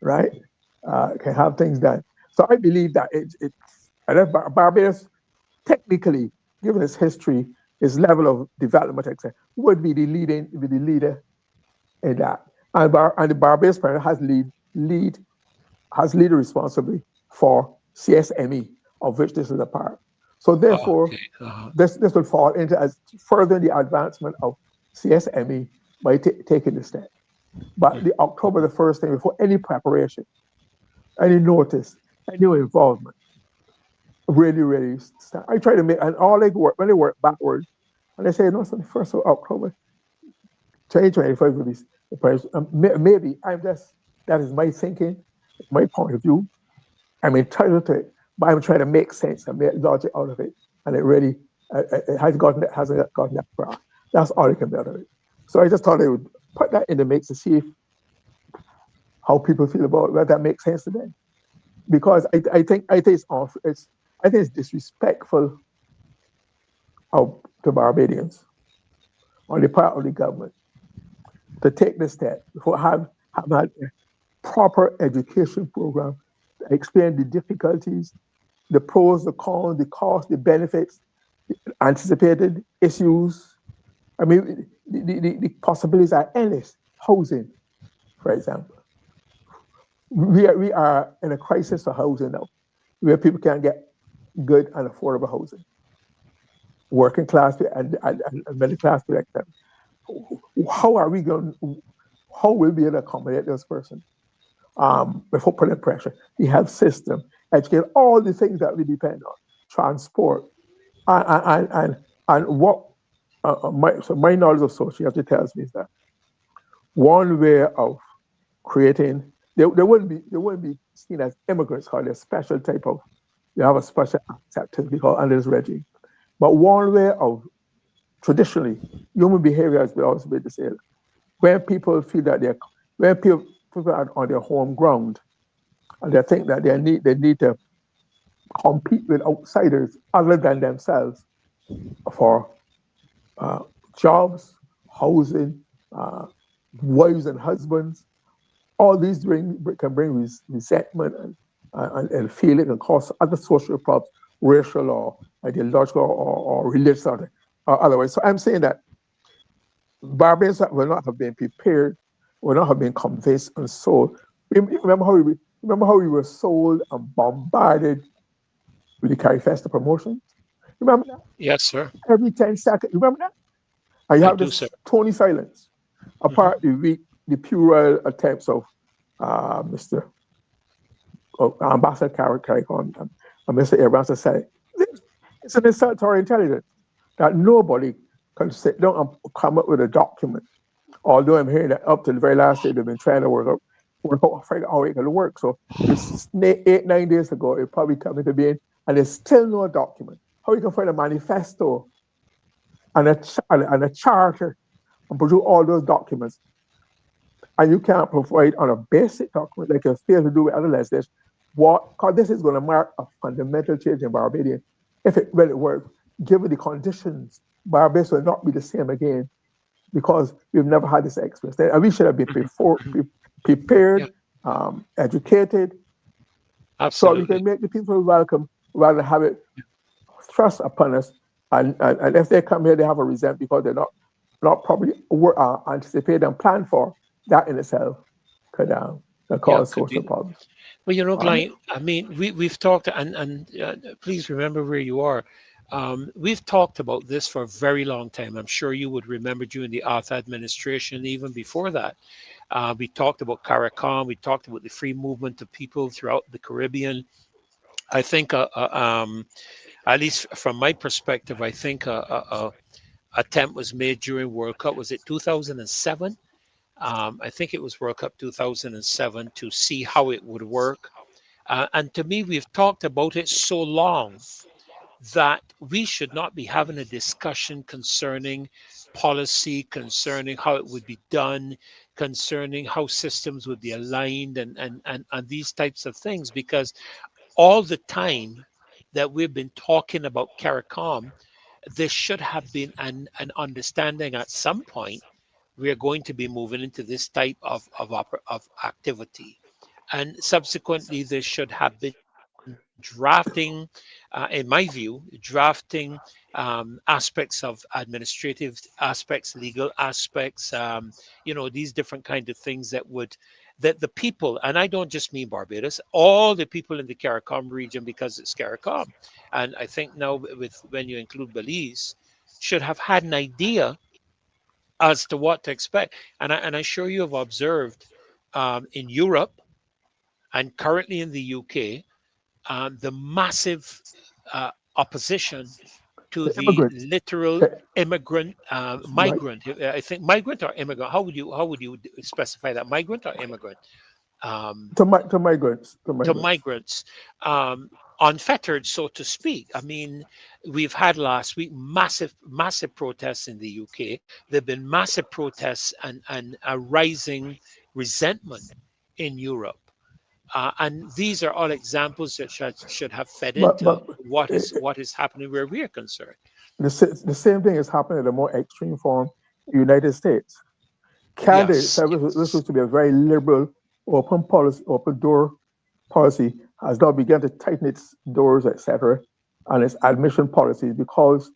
right? Can have things done. So I believe that Barbados, technically, given its history, its level of development, etc., would be the leader in that. And the Barbados President has leader responsibility for CSME, of which this is a part. So therefore, this will fall into as further the advancement of CSME by taking the step. But the October the 1st thing, before any preparation, any notice, any involvement, really start. I try to make, and all they work, when they work backwards, and they say, no, it's on the 1st of October, 2025 will be the price. Maybe that is my thinking, my point of view. I'm entitled to it, but I'm trying to make sense and make logic out of it. And it really hasn't gotten that far. That's all it can be out of it. So I just thought I would put that in the mix to see how people feel about it, whether that makes sense to them. Because I think it's disrespectful to Barbadians on the part of the government to take this step before have had a proper education program to explain the difficulties, the pros, the cons, the costs, the benefits, the anticipated issues. I mean, the possibilities are endless. Housing, for example. We are in a crisis for housing now, where people can't get good and affordable housing. Working class and middle class, how will we be able to accommodate this person before putting pressure? The health system, educate, all the things that we depend on, transport, and what my knowledge of sociology tells me is that one way of creating, they wouldn't be seen as immigrants, called a special type of, they have a special acceptance called under this regime. But one way of, traditionally, human behavior has always been the same. When people feel that when people are on their home ground, and they think that they need to compete with outsiders other than themselves for jobs, housing, wives and husbands, all these can bring resentment and feeling and cause other social problems, racial or ideological or religious or otherwise. So I'm saying that Barbadians will not have been prepared, will not have been convinced and sold. Remember how we were sold and bombarded with the Carifesta promotions? Remember that? Yes, sir. Every 10 seconds. Remember that? And you have this Tony silence. Apart the puerile attempts of Ambassador Carrick and Mr. Abrams to say, it's an insult to our intelligence that nobody can sit down and come up with a document. Although I'm hearing that up to the very last day, they've been trying to work out how it can work. So it's 8-9 days ago, it probably come into being, and there's still no document. How you can find a manifesto and a charter and produce all those documents, and you can't provide on a basic document like you fail to do with other legislation, because this is going to mark a fundamental change in Barbados. If it really works, given the conditions, Barbados will not be the same again because we've never had this experience. And we should have been prepared, educated, Absolutely. so we can make the people welcome rather than have it thrust upon us. And if they come here, they have a resentment because they're not probably anticipated and planned for. That in itself could cause social problems. Well, GLYNE, I mean, we've talked, and please remember where you are. We've talked about this for a very long time. I'm sure you would remember during the Arthur administration, even before that. We talked about CARICOM. We talked about the free movement of people throughout the Caribbean. I think, at least from my perspective, I think a attempt was made during World Cup. Was it 2007? I think it was World Cup 2007 to see how it would work. And to me, we've talked about it so long that we should not be having a discussion concerning policy, concerning how it would be done, concerning how systems would be aligned and these types of things, because all the time that we've been talking about CARICOM, there should have been an understanding at some point we are going to be moving into this type of activity. And subsequently, there should have been drafting, in my view, drafting aspects of administrative aspects, legal aspects, these different kind of things that the people, and I don't just mean Barbados, all the people in the CARICOM region, because it's CARICOM, and I think now when you include Belize, should have had an idea as to what to expect. And I'm sure you have observed in Europe and currently in the UK, the massive opposition to the literal immigrant, migrant. I think migrant or immigrant. How would you specify that? Migrant or immigrant? To migrants. To migrants. Unfettered, so to speak. I mean, we've had last week massive protests in the UK. There've been massive protests and a rising resentment in Europe. And these are all examples that should have fed into what is happening where we are concerned. The same thing is happening in a more extreme form in the United States. Canada itself, this was to be a very liberal, open door policy, has now begun to tighten its doors, etc., and its admission policies because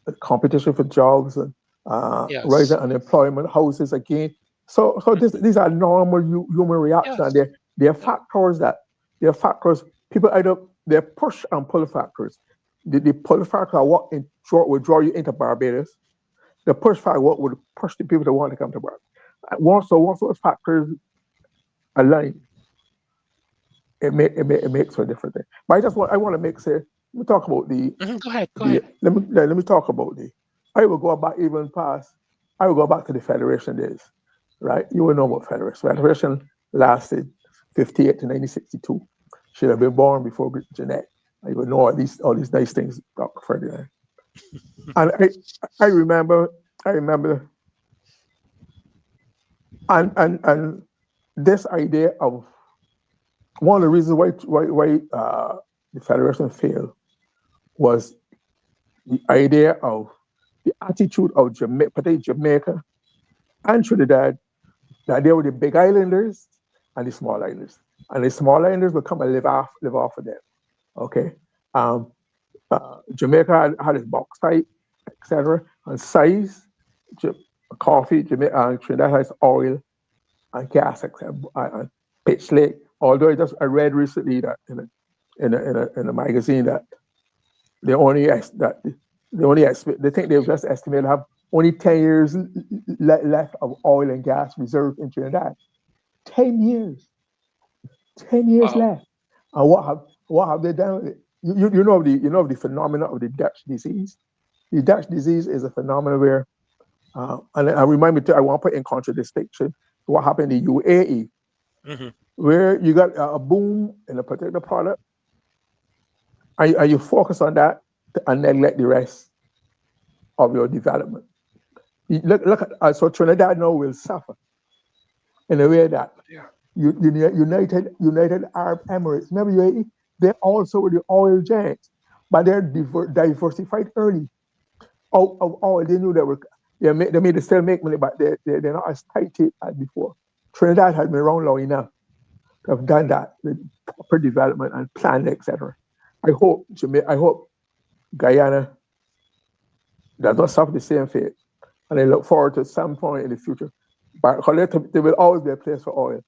the competition for jobs and rising unemployment, houses again. So these are normal human reactions. And they're factors people either they're push and pull factors. The pull factor are what would draw you into Barbados. The push factor what would push the people to want to come to Barbados. Once those factors align, it makes for a different thing. But I want to make say, let me talk about the. Go ahead. Let me talk about I will go back to the Federation days, right? You will know about Federation. Federation lasted 58 to 1962. Should have been born before Jeanette. You would know all these nice things about Ferdinand. And I remember, and this idea of one of the reasons why the Federation failed was the idea of the attitude of particularly Jamaica and Trinidad, that they were the big islanders and the small islanders. And the small islanders would come and live off of them. Okay. Jamaica had its bauxite, etc., and size, coffee, Jamaica, Trinidad has oil and gas, etc., and pitch lake. Although I read recently that in a magazine that they think they've just estimated to have only 10 years left of oil and gas reserves in Trinidad. 10 years. 10 years left. And what have they done with it? You know the phenomenon of the Dutch disease. The Dutch disease is a phenomenon where, and I remind me, I want to put in contradistinction to what happened in the UAE, where you got a boom in a particular product, and you focus on that and neglect the rest of your development. Look at so Trinidad now will suffer in a way that United Arab Emirates, remember UAE, they also were the oil giants, but they're diversified early. Out of oil, they knew they still make money, but they're not as tight as before. Trinidad had been around long enough to have done that with proper development and planned, etc. I hope Guyana does not suffer the same fate, and I look forward to some point in the future. But there will always be a place for oil.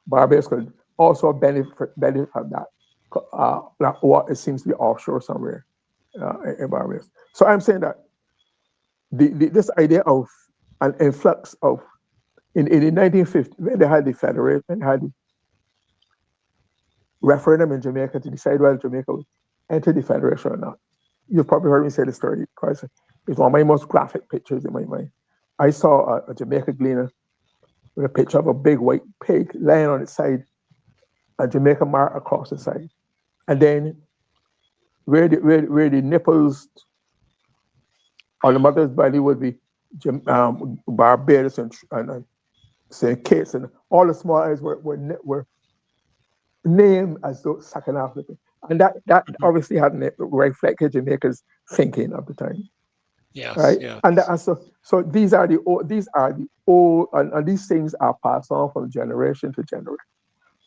Barbados could also benefit from that. What it seems to be offshore somewhere in Barbados. So I'm saying that this idea of an influx of in the 1950s, when they had the federation, when they had the referendum in Jamaica to decide whether Jamaica would enter the federation or not. You've probably heard me say the story because it's one of my most graphic pictures in my mind. I saw a Jamaica GLYNE with a picture of a big white pig lying on its side, a Jamaica mark across the side. And then where the nipples on the mother's body would be Barbados and St. Kitts, and all the small areas were named as though second Africa. And that obviously hadn't reflected Jamaica's thinking of the time. Yes, right? yeah. And so these are the old, and these things are passed on from generation to generation.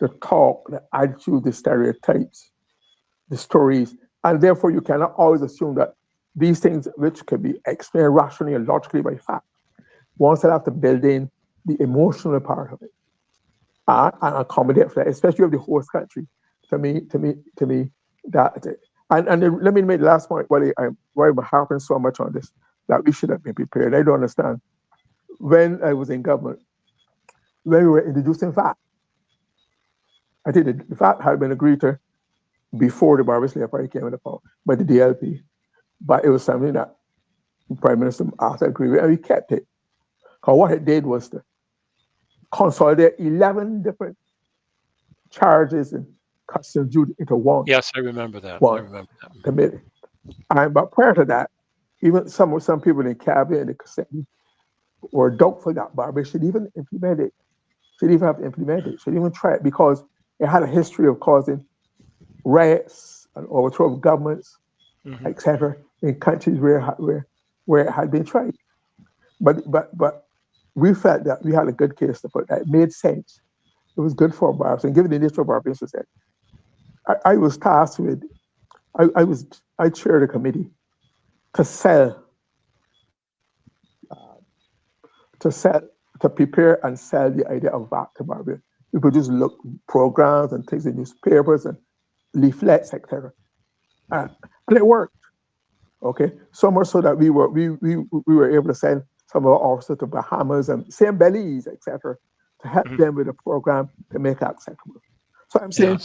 The talk, the attitude, the stereotypes, the stories, and therefore you cannot always assume that these things, which can be explained rationally and logically by fact, one still have to build in the emotional part of it and accommodate for that, especially of the host country. To me, that. And let me make the last point. Why I'm harping so much on this, that we should have been prepared. I don't understand. When I was in government, when we were introducing VAT, I think the VAT had been agreed to before the Barbados Labour Party came into power by the DLP, but it was something that the Prime Minister asked to agree with, and we kept it. Because what it did was to consolidate 11 different charges and customs duty into one. Yes, I remember that. Committee. But prior to that, even some people in the cabinet and the cassette were doubtful that Barbados should even implement it. Should even have to implement it. Should even try it, because it had a history of causing riots and overthrow of governments, etc., in countries where it had been tried. But we felt that we had a good case to put that. It made sense. It was good for Barbados. And given the nature of Barbados, I was tasked with, I chaired a committee to prepare and sell the idea of VAT to Barbados. We produced programs and things in newspapers and leaflets, etc. And it worked. Okay, so much so that we were able to send some of our officers to Bahamas and St. Belize, etc., to help them with a program to make it acceptable. So I'm saying,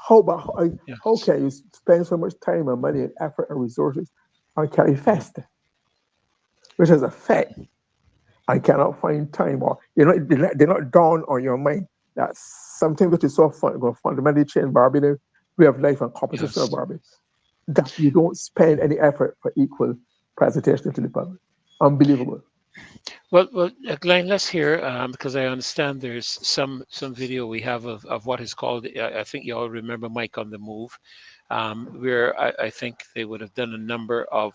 how can you spend so much time and money and effort and resources on Carry Fest, which is a fact? I cannot find time, or they're not dawn on your mind that something which is so fun going to fundamentally change Barbados way of life and composition of Barbados, that you don't spend any effort for equal presentation to the public. Unbelievable. Well, GLYNE, let's hear, because I understand there's some video we have of what is called, I think you all remember Mike on the Move, where I think they would have done a number of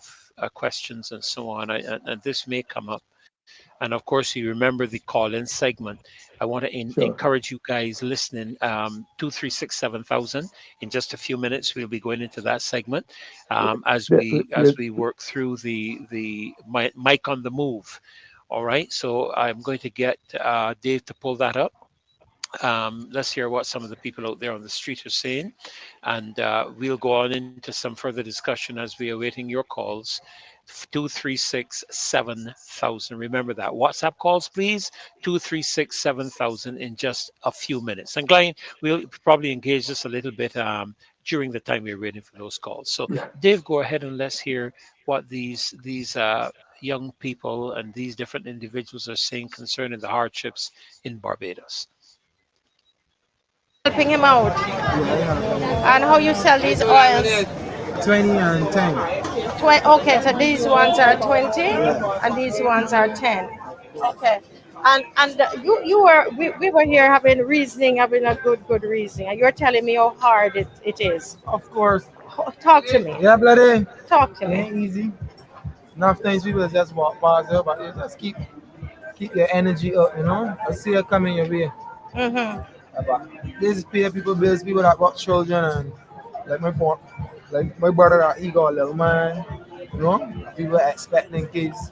questions and so on, and this may come up. And of course, you remember the call-in segment. I want to encourage you guys listening, 2367000. In just a few minutes, we'll be going into that segment as we work through the Mike on the Move. All right, so I'm going to get Dave to pull that up. Let's hear what some of the people out there on the street are saying, and we'll go on into some further discussion as we are waiting your calls. 2367000. Remember that. WhatsApp calls, please. 2367000 in just a few minutes. And GLYNE, we'll probably engage this a little bit during the time we're waiting for those calls. So, Dave, go ahead and let's hear what these young people and these different individuals are saying concerning the hardships in Barbados. Helping him out. And how you sell these oils? 20 and 10. Okay, so these ones are 20 and these ones are 10. Okay. And you were we were here having reasoning, having a good reasoning. And you're telling me how hard it is. Of course. Talk to me. Yeah, bloody. Talk to It me. ain't easy. Enough times people just walk past you, but you just keep your energy up, you know. I see it coming your way. Mm-hmm. But this is pay people bills, people that got children and like my brother that he got a little man, you know, people expecting kids.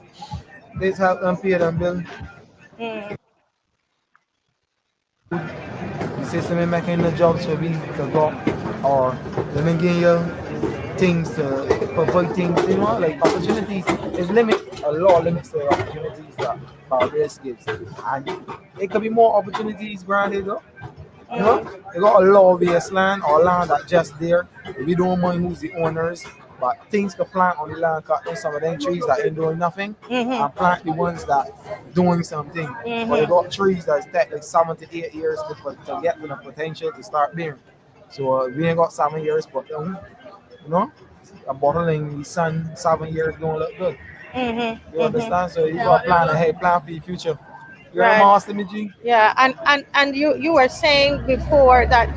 This help them pay them bill. Mm. The system is making the jobs for me to go or let me give you things to provide things, you know, like opportunities. There's a lot of limits to the opportunities that Barbados gives. And it could be more opportunities granted though. You know, they got a lot of wasteland or land that just there. We don't mind who's the owners, but things can plant on the land, cut down some of them trees that ain't doing nothing, and plant the ones that doing something. But they got trees that's take like 7 to 8 years to get to the potential to start bearing. So we ain't got 7 years, but you know, a bottling the sun 7 years don't look good. You understand? So you got to plan ahead, plan for your future. You Right. master me, G? Yeah, and you were saying before that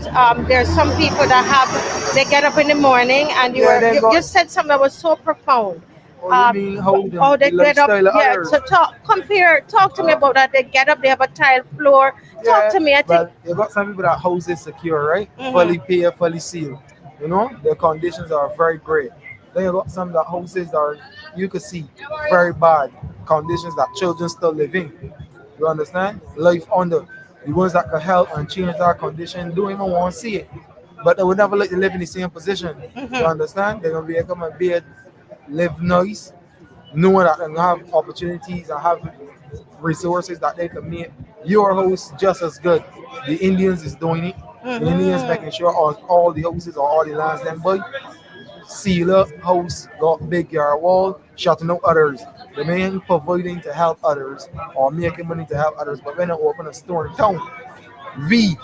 there's some people that they get up in the morning and you said something that was so profound. You mean how they get up? Yeah. Others. So talk to me about that. They get up. They have a tile floor. Talk to me. I think. You got some people that house is secure, right? Fully paid, fully sealed. You know, the conditions are very great. Then you got some that houses are, you could see, very bad conditions that children still live in. You understand? Life under. The ones that can help and change that condition don't even want to see it. But they would never let you live in the same position. You understand? They're going to be come and bed, live nice, knowing that they have opportunities and have resources that they can make your house just as good. The Indians is doing it. The Indians making sure all the houses or all the lands them buy, seal up house, got big yard wall, shutting out others. The man providing to help others or making money to help others, but when they open a store in town, we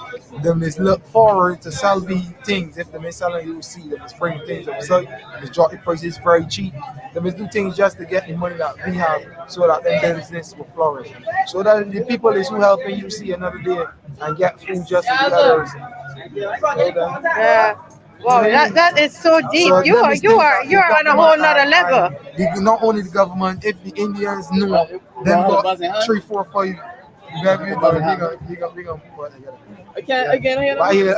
them is look forward to sell the things. If them is selling you see them is bring things outside, the drop the prices very cheap. Them is do things just to get the money that we have so that their business will flourish. So that the people is who helping you see another day and get food just for the others. Yeah. Wow, that is so deep. So You are on a whole nother level. Not only the government, if the Indians know, then got 3, 4, 5. I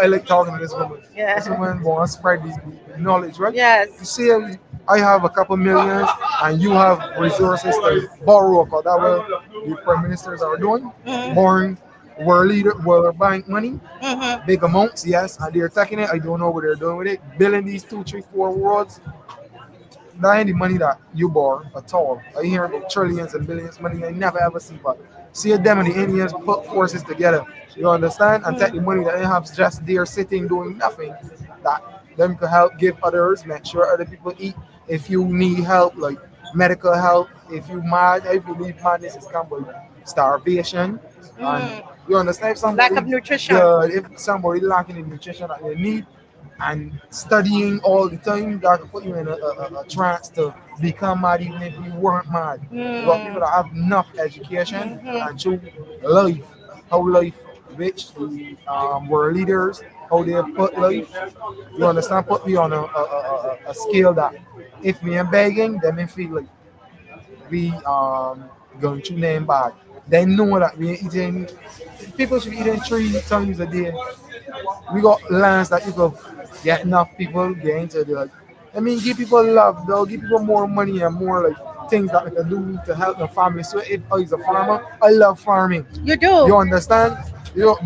like talking to this woman. Yeah. This woman wants to spread the knowledge, right? Yes. You see, I have a couple millions, and you have resources to borrow, because that's what the prime ministers are doing, borrowing World Bank money, big amounts, yes, and they're taking it. I don't know what they're doing with it. Building these 2, 3, 4 worlds. That ain't the money that you borrow at all. I hear about trillions and billions money I never ever see, but see them and the Indians put forces together. You understand? And take the money that they have just there sitting doing nothing, that them could help give others, make sure other people eat. If you need help, like medical help, if you mad, I believe madness is come with starvation. And you understand? If somebody, lack of nutrition. If somebody lacking the nutrition that they need, and studying all the time, that could put you in a trance to become mad even if you weren't mad. You got people that have enough education and show life, how life, which the world leaders, how they put life. You understand? Put me on a scale that if me am begging, then me feel like we going through name bad. They know that we eating. People should be eating 3 times a day. We got lands that you could get enough people get into the. I mean, give people love, though. Give people more money and more like things that they can do to help their family. So if I was a farmer, I love farming. You do. You understand? You know,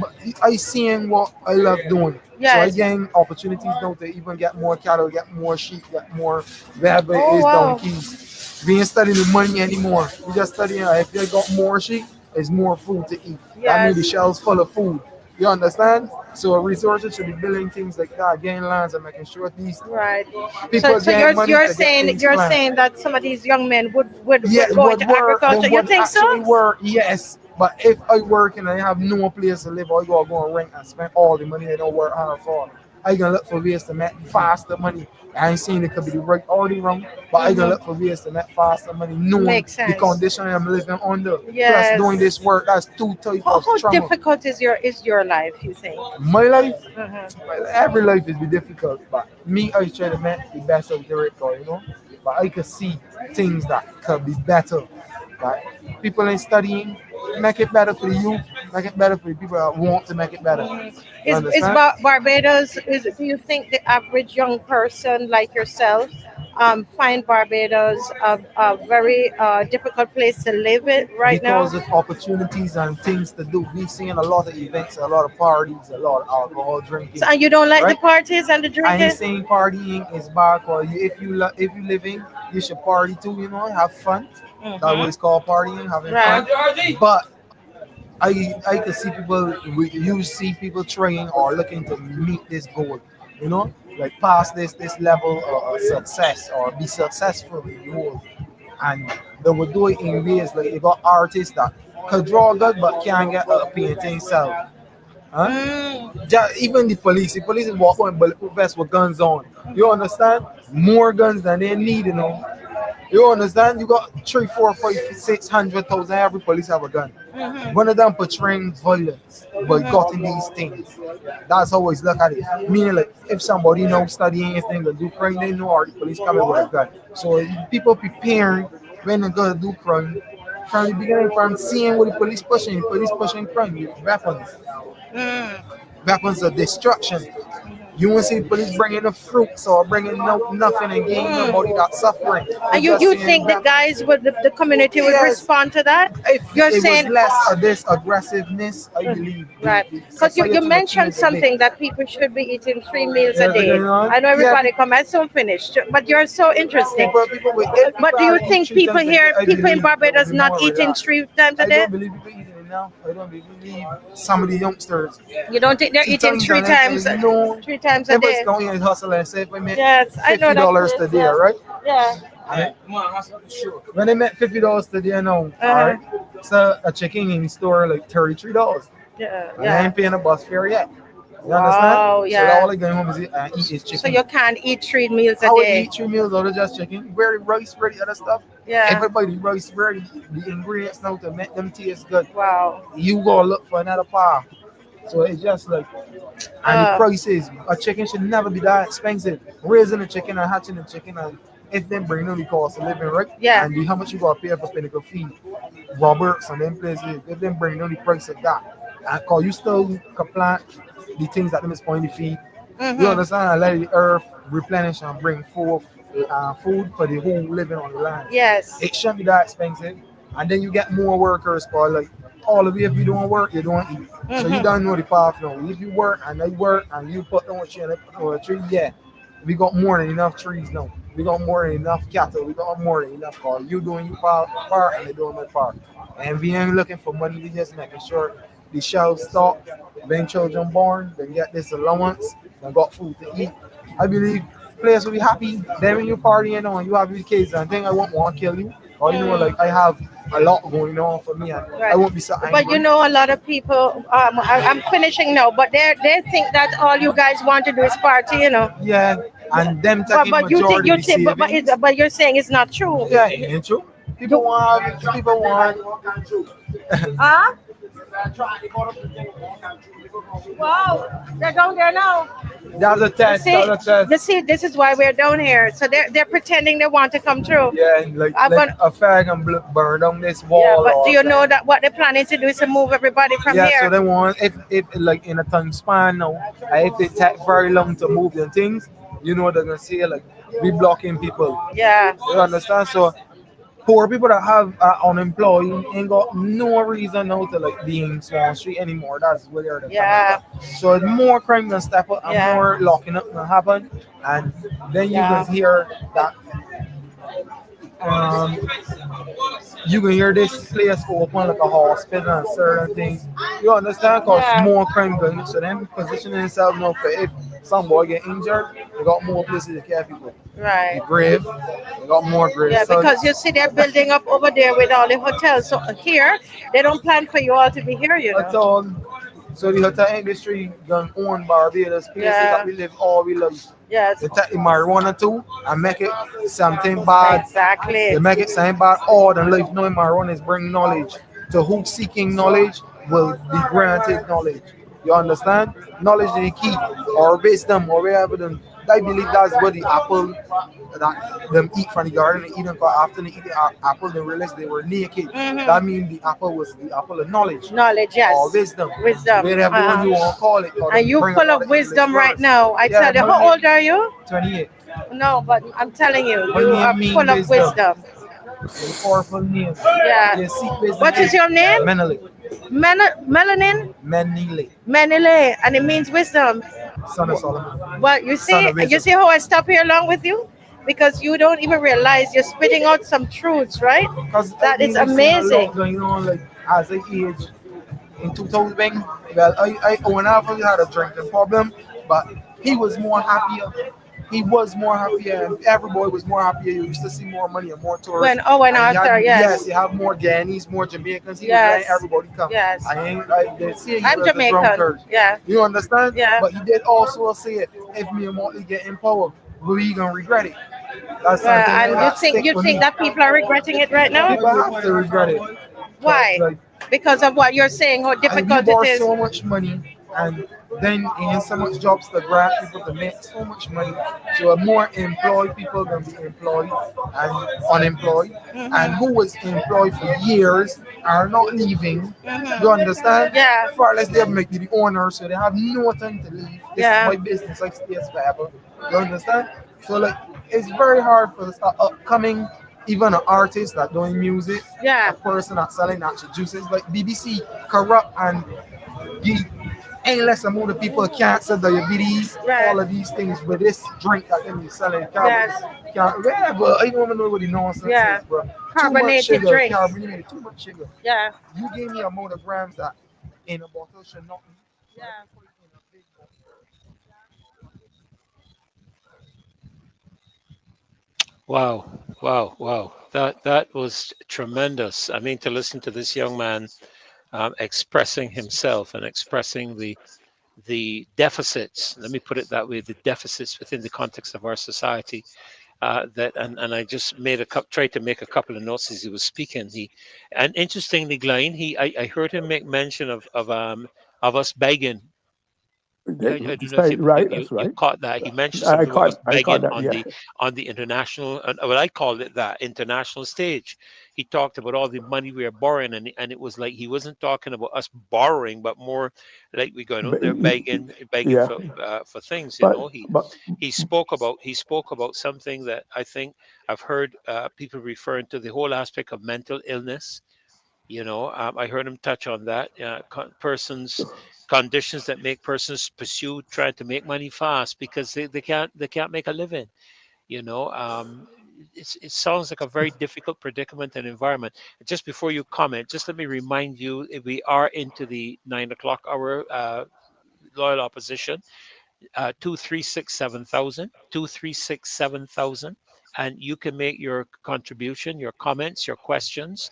I seeing what I love doing. Yes. So I gain opportunities now to even get more cattle, get more sheep, get more whatever it is donkeys. We ain't studying the money anymore. We just studying if they got more sheep, there's more food to eat. That means the shelves full of food. You understand? So resources should be building things like that, getting lands and making sure these people so you're saying that some of these young men would go into agriculture. You think so? Yes. But if I work and I have no place to live, I go and rent and spend all the money I don't work hard for. I gonna look for ways to make faster money. I ain't saying it could be the right or the wrong, but I gonna look for ways to make faster money, knowing Makes the sense. condition I'm living under. Yes. Plus doing this work, that's two types How, of how trauma. difficult is your life, you think? My life, Mhm. well, every life is be difficult, but me, I try to make the best of the record, you know. But I could see things that could be better. Like people ain't studying, make it better for the youth, make it better for the people that want to make it better. You Is understand? Barbados? Do you think the average young person like yourself find Barbados a very difficult place to live it right now? Because of opportunities and things to do. We've seen a lot of events, a lot of parties, a lot of alcohol drinking. So, and you don't like the right? parties and the I drinking? ain't saying partying is bad, or if you living, you should party too. You know, have fun. That's what it's called, partying, having Right. fun. But I can see people. You see people trying or looking to meet this goal. You know, like pass this level of success or be successful in the world. And they will do it in ways like you got artists that could draw good but can't get a painting sold. Huh? Even the police is walking with bulletproof vests with guns on. You understand? More guns than they need, you know. You understand? You got 3, 4, 5, 600,000. Every police have a gun. One of them portraying violence, boycotting these things. That's always look at it. Meaning, like, if somebody knows studying anything to do crime, they know our police coming with a gun. So people preparing when they go to do crime from the beginning, from seeing what the police pushing crime with weapons, weapons of destruction. You won't see the police bringing the fruits or bringing nothing and getting nobody that's suffering. And They just you seeing think the weapons. guys would the community would Yes. respond to that? If You're it saying was less of this aggressiveness, I believe. right, the because you society would mentioned change a bit. something that people should be eating 3 meals Yeah, a day. going on? I know Yeah, everybody come and soon finished, but you're so interesting. People with if But do you people think eat 3 people times a here, day, I people in believe Barbados they'll be not more eating relaxed. 3 times a I day? don't believe people eating enough. I don't believe some of the youngsters. You don't think they're eating three times, No, 3 times a everybody's day? going and hustle and say if I make Yes, I know that $50 place, today, yeah. right? Yeah. And when they make $50 today now, alright, so a chicken in the store like $33. Yeah. And I ain't paying a bus fare yet. You understand? Wow, So yeah. all I going home is eat is chicken. So you can't eat 3 meals a I would day. eat 3 meals out of just chicken. Very rice, ready, other stuff. Yeah. Everybody rice ready. The ingredients now to make them taste good. Wow. You gotta look for another path. So it's just like, and the prices. A chicken should never be that expensive. Raising a chicken and hatching a chicken, and if them bring on the cost of living, right? Yeah. And how much you gotta pay for pinnacle feed, Roberts and them places. If them bring on the price of that, and cause you still can plant the things that them is going to feed. You understand? And let the earth replenish and bring forth food for the whole living on the land. Yes. It shouldn't be that expensive. And then you get more workers for like all of you. If you don't work, you don't eat. So you don't know the path now. If you work and they work and you put down a tree, yeah, we got more than enough trees now. We got more than enough cattle. We got more than enough cars. You doing your part and they doing their part. And we ain't looking for money. We just making sure the shelves stock. When children born, they get this allowance. They got food to eat. I believe players will be happy. Then when you partying on, you have your kids and think I won't want to kill you. Or you know, like I have a lot going on for me and I won't be so angry. But you know, a lot of people. I'm finishing now, but they think that all you guys want to do is party. You know. Yeah, and them But, taking but you think majority but you're saying it's not true. yeah, it ain't true. People want. Huh? Wow, they're down there now. That's a test. See, That's a test. this is why we're down here. So they're pretending they want to come through. Yeah, like I'm a fire can burn down this wall. Yeah, but or do you know that what they're planning to do is to move everybody from yeah, here? so they want if like in a time span now, if it take very long to move the things, you know they're gonna say like we blocking people. Yeah. You understand? So poor people that have unemployed ain't got no reason now to like be in Swan Street anymore. That's where they're so more crime gonna step up and more locking up gonna happen, and then you can hear that you can hear this place open like a hospital and certain things. You understand? Because more crime going, so them positioning themselves now for if some boy get injured, they got more places to care people. Right. The grave, they got more graves. Yeah, because you see they're building up over there with all the hotels. So here, they don't plan for you all to be here, you know. That's all. So the hotel industry done own Barbados, places that we live all we live. Yes. They take the marijuana too and make it something bad. Exactly. They make it something bad. All the life knowing marijuana is bring knowledge. To who seeking knowledge will be granted knowledge. You understand? Knowledge is the key, or wisdom, or whatever. Them. I believe that's what the apple that them eat from the garden. They eat them, because after they eat the apple, they realized they were naked. That means the apple was the apple of knowledge. Knowledge, yes. Or wisdom. Wisdom. Whatever one you want to call it. And you full of wisdom right now. I tell you, how old are you? 28. No, but I'm telling you, My you name are mean full of wisdom. wisdom. Powerful name. Yeah. You seek wisdom. What is your name? Menele. Melanin? Menele. Menele, and it means wisdom. Son of Solomon. Well, Son of wisdom. you see how I stop here along with you? Because you don't even realize you're spitting out some truths, right? Because that is amazing. Going on, like as I age in 2000, well, I when I had a drinking problem, but he was more happier. He was more happier, and everybody was more happier. You used to see more money and more tourists. When Owen Arthur, yes, you have more Ghanaians, more Jamaicans. He was letting everybody come. Yes. They say he I'm was a Jamaican. drunkard. Yeah. You understand? Yeah. But he did also say it. If me and Motley get in power, we gonna regret it. That's Well, something and that you think that people are regretting it right now? People have to regret it. Why? Like, because of what you're saying, how difficult you it is. so much money, and then in so much jobs to grab people to make so much money. So more employed people gonna be employed and unemployed, and who was employed for years are not leaving. You understand? Yeah. Far less they make the owner, so they have no time to leave. This is my business, like stays forever. You understand? So like it's very hard for the upcoming, even an artist that doing music, a person that's selling natural juices, like BBC corrupt and endless amount of people cancer, diabetes, all of these things with this drink that they be selling. Whatever, I don't even know what the nonsense is, bro. Carbonated drink. Carbonated, too much sugar. Yeah. You gave me a amount of grams that in a bottle should not be. Yeah. Wow. That was tremendous. I mean, to listen to this young man expressing himself and expressing the deficits. Let me put it that way: the deficits within the context of our society. And I just tried to make a couple of notes as he was speaking. And interestingly, GLYNE, I heard him make mention of us begging. I don't know if you caught that. He mentioned something about us begging on the international, well, I called it that, international stage. He talked about all the money we are borrowing, and it was like he wasn't talking about us borrowing, but more like we going out there begging for things. You know, he spoke about something that I think I've heard people referring to, the whole aspect of mental illness. You know, I heard him touch on that. Conditions that make persons pursue trying to make money fast because they can't make a living. You know, it sounds like a very difficult predicament and environment. Just before you comment, just let me remind you, we are into the 9 o'clock hour. Loyal opposition. 2367000 2367000, and you can make your contribution, your comments, your questions.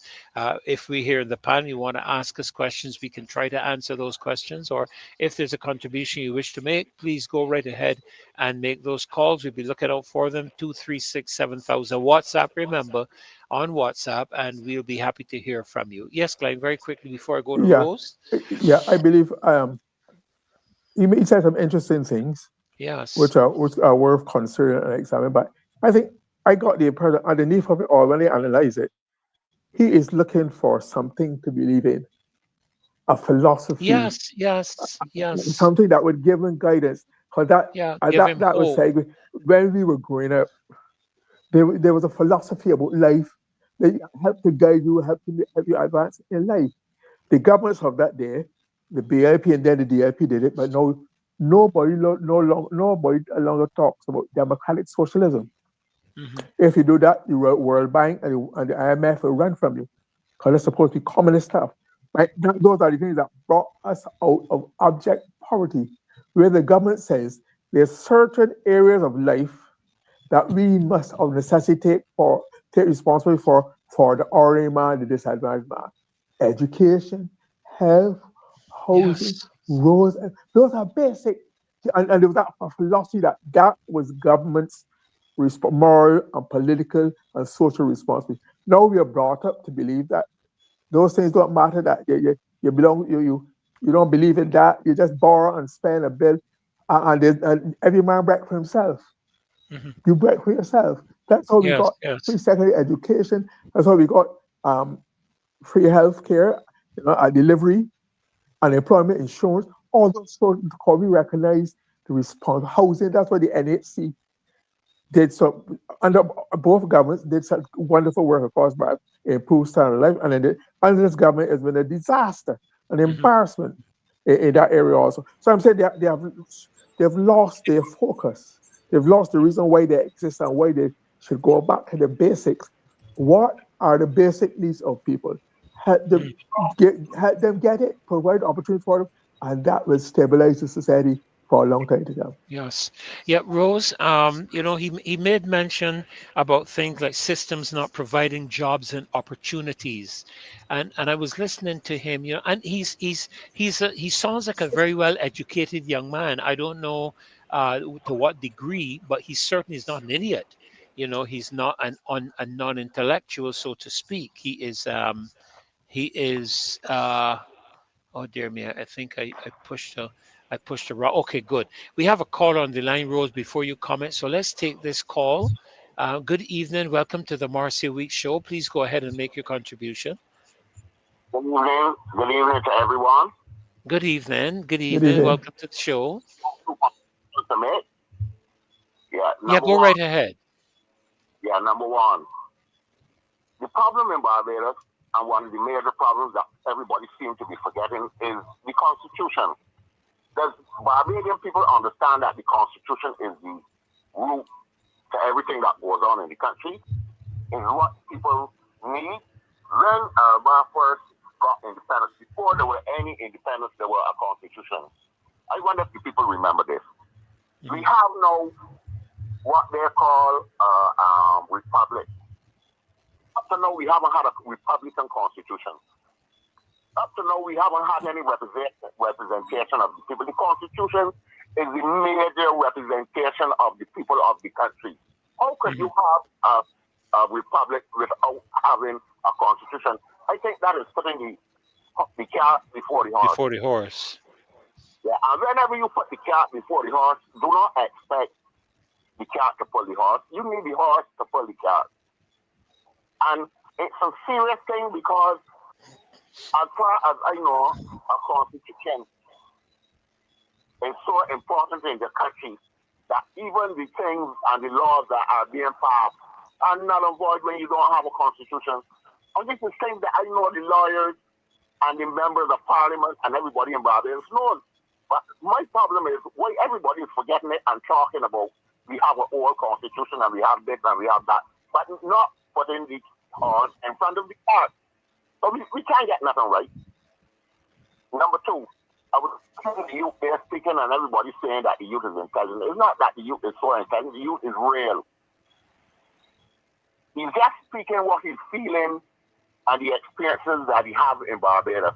If we here in the panel you want to ask us questions, we can try to answer those questions, or if there's a contribution you wish to make, please go right ahead and make those calls. We'll be looking out for them. 2367000 WhatsApp, remember, on WhatsApp, and we'll be happy to hear from you. Yes, GLYNE, very quickly before I go to Rose. I believe he said some interesting things, which are worth considering and examining. But I think I got the impression underneath of it all, when they analyze it, he is looking for something to believe in, a philosophy. Yes. Something that would give him guidance. Because that was saying, when we were growing up, there was a philosophy about life that helped to guide you, help you advance in life. The governments of that day, the BIP and then the DIP did it, but nobody longer talks about democratic socialism. If you do that, the World Bank and the IMF will run from you, because it's supposed to be communist stuff. Right? Those are the things that brought us out of abject poverty, where the government says there's certain areas of life that we must of necessity take responsibility for the ordinary man, the disadvantaged man. Education, health, housing, roads. Those are basic. And there was that philosophy that was government's moral and political and social responsibility. Now we are brought up to believe that those things don't matter, that you don't believe in that. You just borrow and spend a bill, and every man break for himself. Mhm. You break for yourself. That's how we Yes, got yes. free secondary education. That's how we got free health care, delivery, unemployment insurance. All those things because we recognize the response. Housing, that's what the NHC did. So under both governments did such wonderful work across by improved standard of life. And then under this government has been a disaster, an embarrassment in that area also. So I'm saying they've lost their focus. They've lost the reason why they exist and why they should go back to the basics. What are the basic needs of people? Help them get it, provide opportunity for them, and that will stabilize the society for a long time to come. Yes. Yeah, Rose, he made mention about things like systems not providing jobs and opportunities. And I was listening to him, and he sounds like a very well educated young man. I don't know to what degree, but he certainly is not an idiot. He's not a non-intellectual, so to speak. He is oh dear me, I think I pushed a rock. Okay, good. We have a caller on the line, Rose, before you comment. So let's take this call. Good evening. Welcome to the Marcia Week Show. Please go ahead and make your contribution. Good evening. Good evening to everyone. Good evening. Good Good evening. evening. Welcome to the show. Yeah, Go right ahead. number one. The problem in Barbados, and one of the major problems that everybody seems to be forgetting, is the Constitution. Does Barbadian people understand that the Constitution is the root to everything that goes on in the country? Is what people need? When Barbados first got independence, before there were any independence, there were a Constitution. I wonder if the people remember this. We have now what they call republic. Up to now, we haven't had a Republican Constitution. Up to now, we haven't had any representation of the people. The Constitution is the major representation of the people of the country. How could you have a republic without having a Constitution? I think that is putting the cart before the horse. Before the horse. Yeah, and whenever you put the cart before the horse, do not expect the cart to pull the horse. You need the horse to pull the cart. And it's a serious thing because as far as I know, a constitution is so important in the country that even the things and the laws that are being passed are null and void when you don't have a constitution. And this is things that I know the lawyers and the members of parliament and everybody in Barbados knows. But my problem is why everybody is forgetting it and talking about we have an old constitution and we have this and we have that, but not putting the horse in front of the cart. So we can't get nothing right. Number two, I was seeing the youth there speaking and everybody saying that the youth is intelligent. It's not that the youth is so intelligent, the youth is real. He's just speaking what he's feeling and the experiences that he has in Barbados.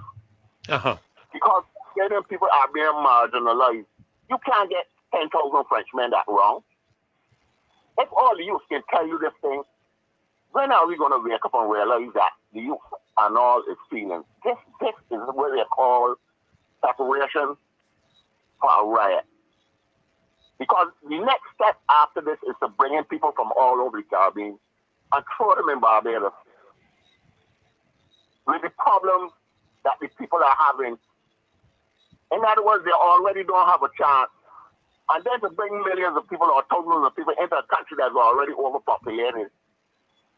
Because Canadian people are being marginalized. You can't get 10,000 Frenchmen that wrong. If all the youth can tell you this thing, when are we going to wake up and realize that the youth and all is feeling? This is what they call separation for a riot. Because the next step after this is to bring in people from all over the Caribbean and throw them in Barbados. With the problems that the people are having. In other words, they already don't have a chance. And then to bring millions of people or thousands of people into a country that's already overpopulated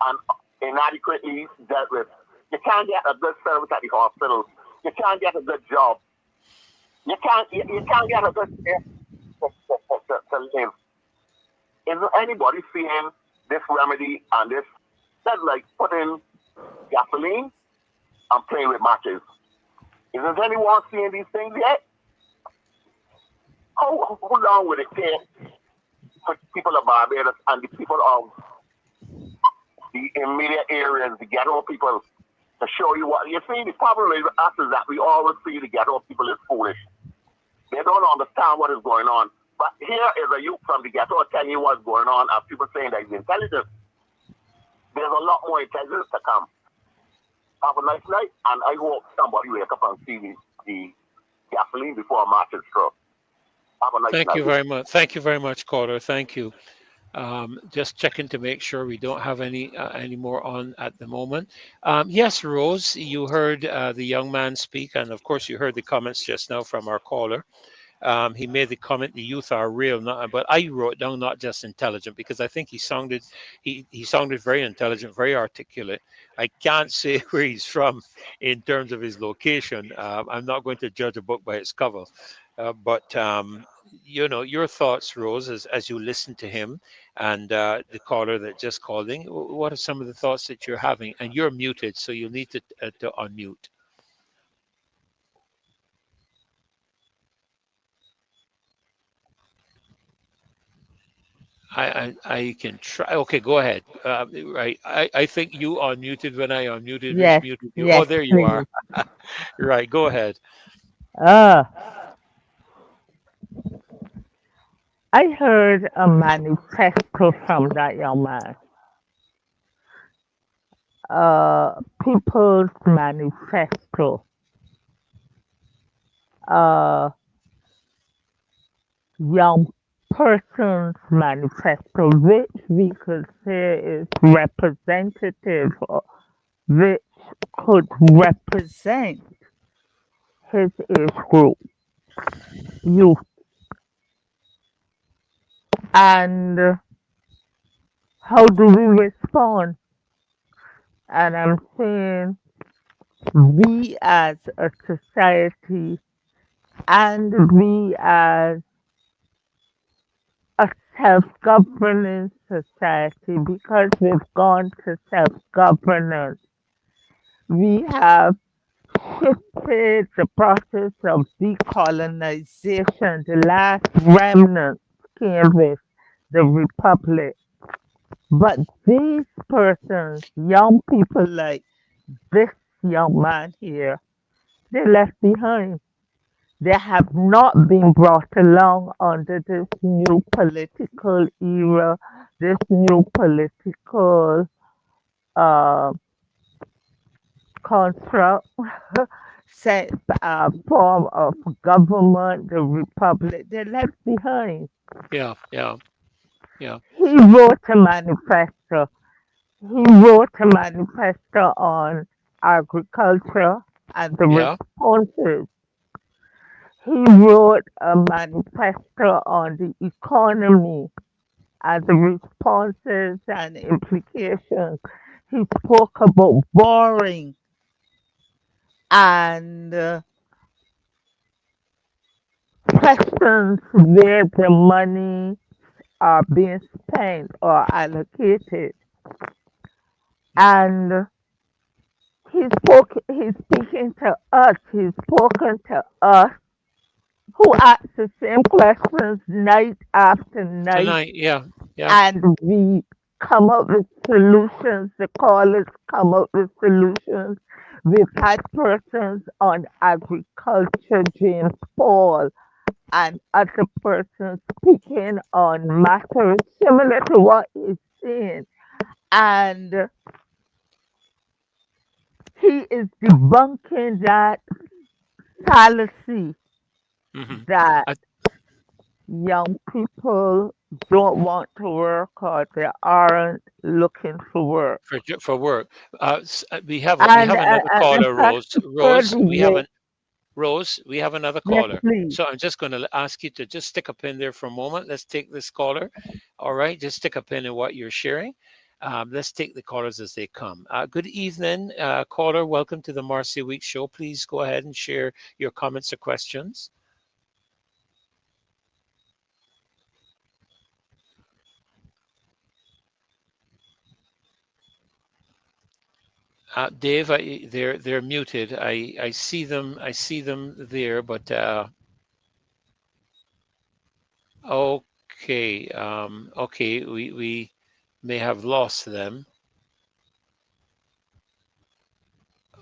and inadequately dealt with. You can't get a good service at the hospital. You can't get a good job. You can't get a good to live. Is anybody seeing this remedy and this? That's like putting gasoline and playing with matches. Isn't anyone seeing these things yet? How long would it take for people of Barbados and the people of the immediate areas, the ghetto people, to show you what you see? The problem is us is that we always see the ghetto people as foolish. They don't understand what is going on. But here is a youth from the ghetto telling you what's going on, and people saying that he's intelligent. There's a lot more intelligence to come. Have a nice night, and I hope somebody wake up and see the gasoline before a march is struck. Have a nice night. Thank you very much. Thank you very much, caller. Thank you. Just checking to make sure we don't have any more on at the moment. Yes, Rose, you heard the young man speak, and of course you heard the comments just now from our caller. He made the comment, the youth are real, but I wrote down not just intelligent, because I think he sounded very intelligent, very articulate. I can't say where he's from in terms of his location. I'm not going to judge a book by its cover. But your thoughts, Rose, as you listen to him and the caller that just called in, what are some of the thoughts that you're having? And you're muted, so you'll need to unmute. I can try. Okay, go ahead. Right. I think you unmuted when I unmuted, which Yes, muted you. Oh, yes, there you are. please. Right. Go ahead. Uh, I heard a manifesto from that young man. People's manifesto. Young person's manifesto, which we could say is representative, or which could represent his age group, youth. And how do we respond? And I'm saying we as a society and we as a self-governing society, because we've gone to self-governance, we have shifted the process of decolonization. The last remnants came with the Republic. But these persons, young people like this young man here, they're left behind. They have not been brought along under this new political era, this new political construct, form of government, the republic. They're left behind. Yeah. He wrote a manifesto. He wrote a manifesto on agriculture and the Yeah. responses. He wrote a manifesto on the economy and the responses and implications. He spoke about borrowing and questions where the money are being spent or allocated. And he's speaking to us, he's spoken to us who ask the same questions night after night, Tonight. Yeah. and we come up with solutions. The callers come up with solutions. We've had persons on agriculture, James Paul, and other persons speaking on matters similar to what he's saying. And he is debunking that fallacy that young people don't want to work or they aren't looking for work. For work. We have another caller, Rose. Rose, we have another caller. Please. So I'm just going to ask you to just stick a pin there for a moment. Let's take this caller. All right, just stick a pin in what you're sharing. Let's take the callers as they come. Good evening, caller. Welcome to the Marcy Week Show. Please go ahead and share your comments or questions. Dave, they're muted. I see them. I see them there, but okay. Okay, we may have lost them.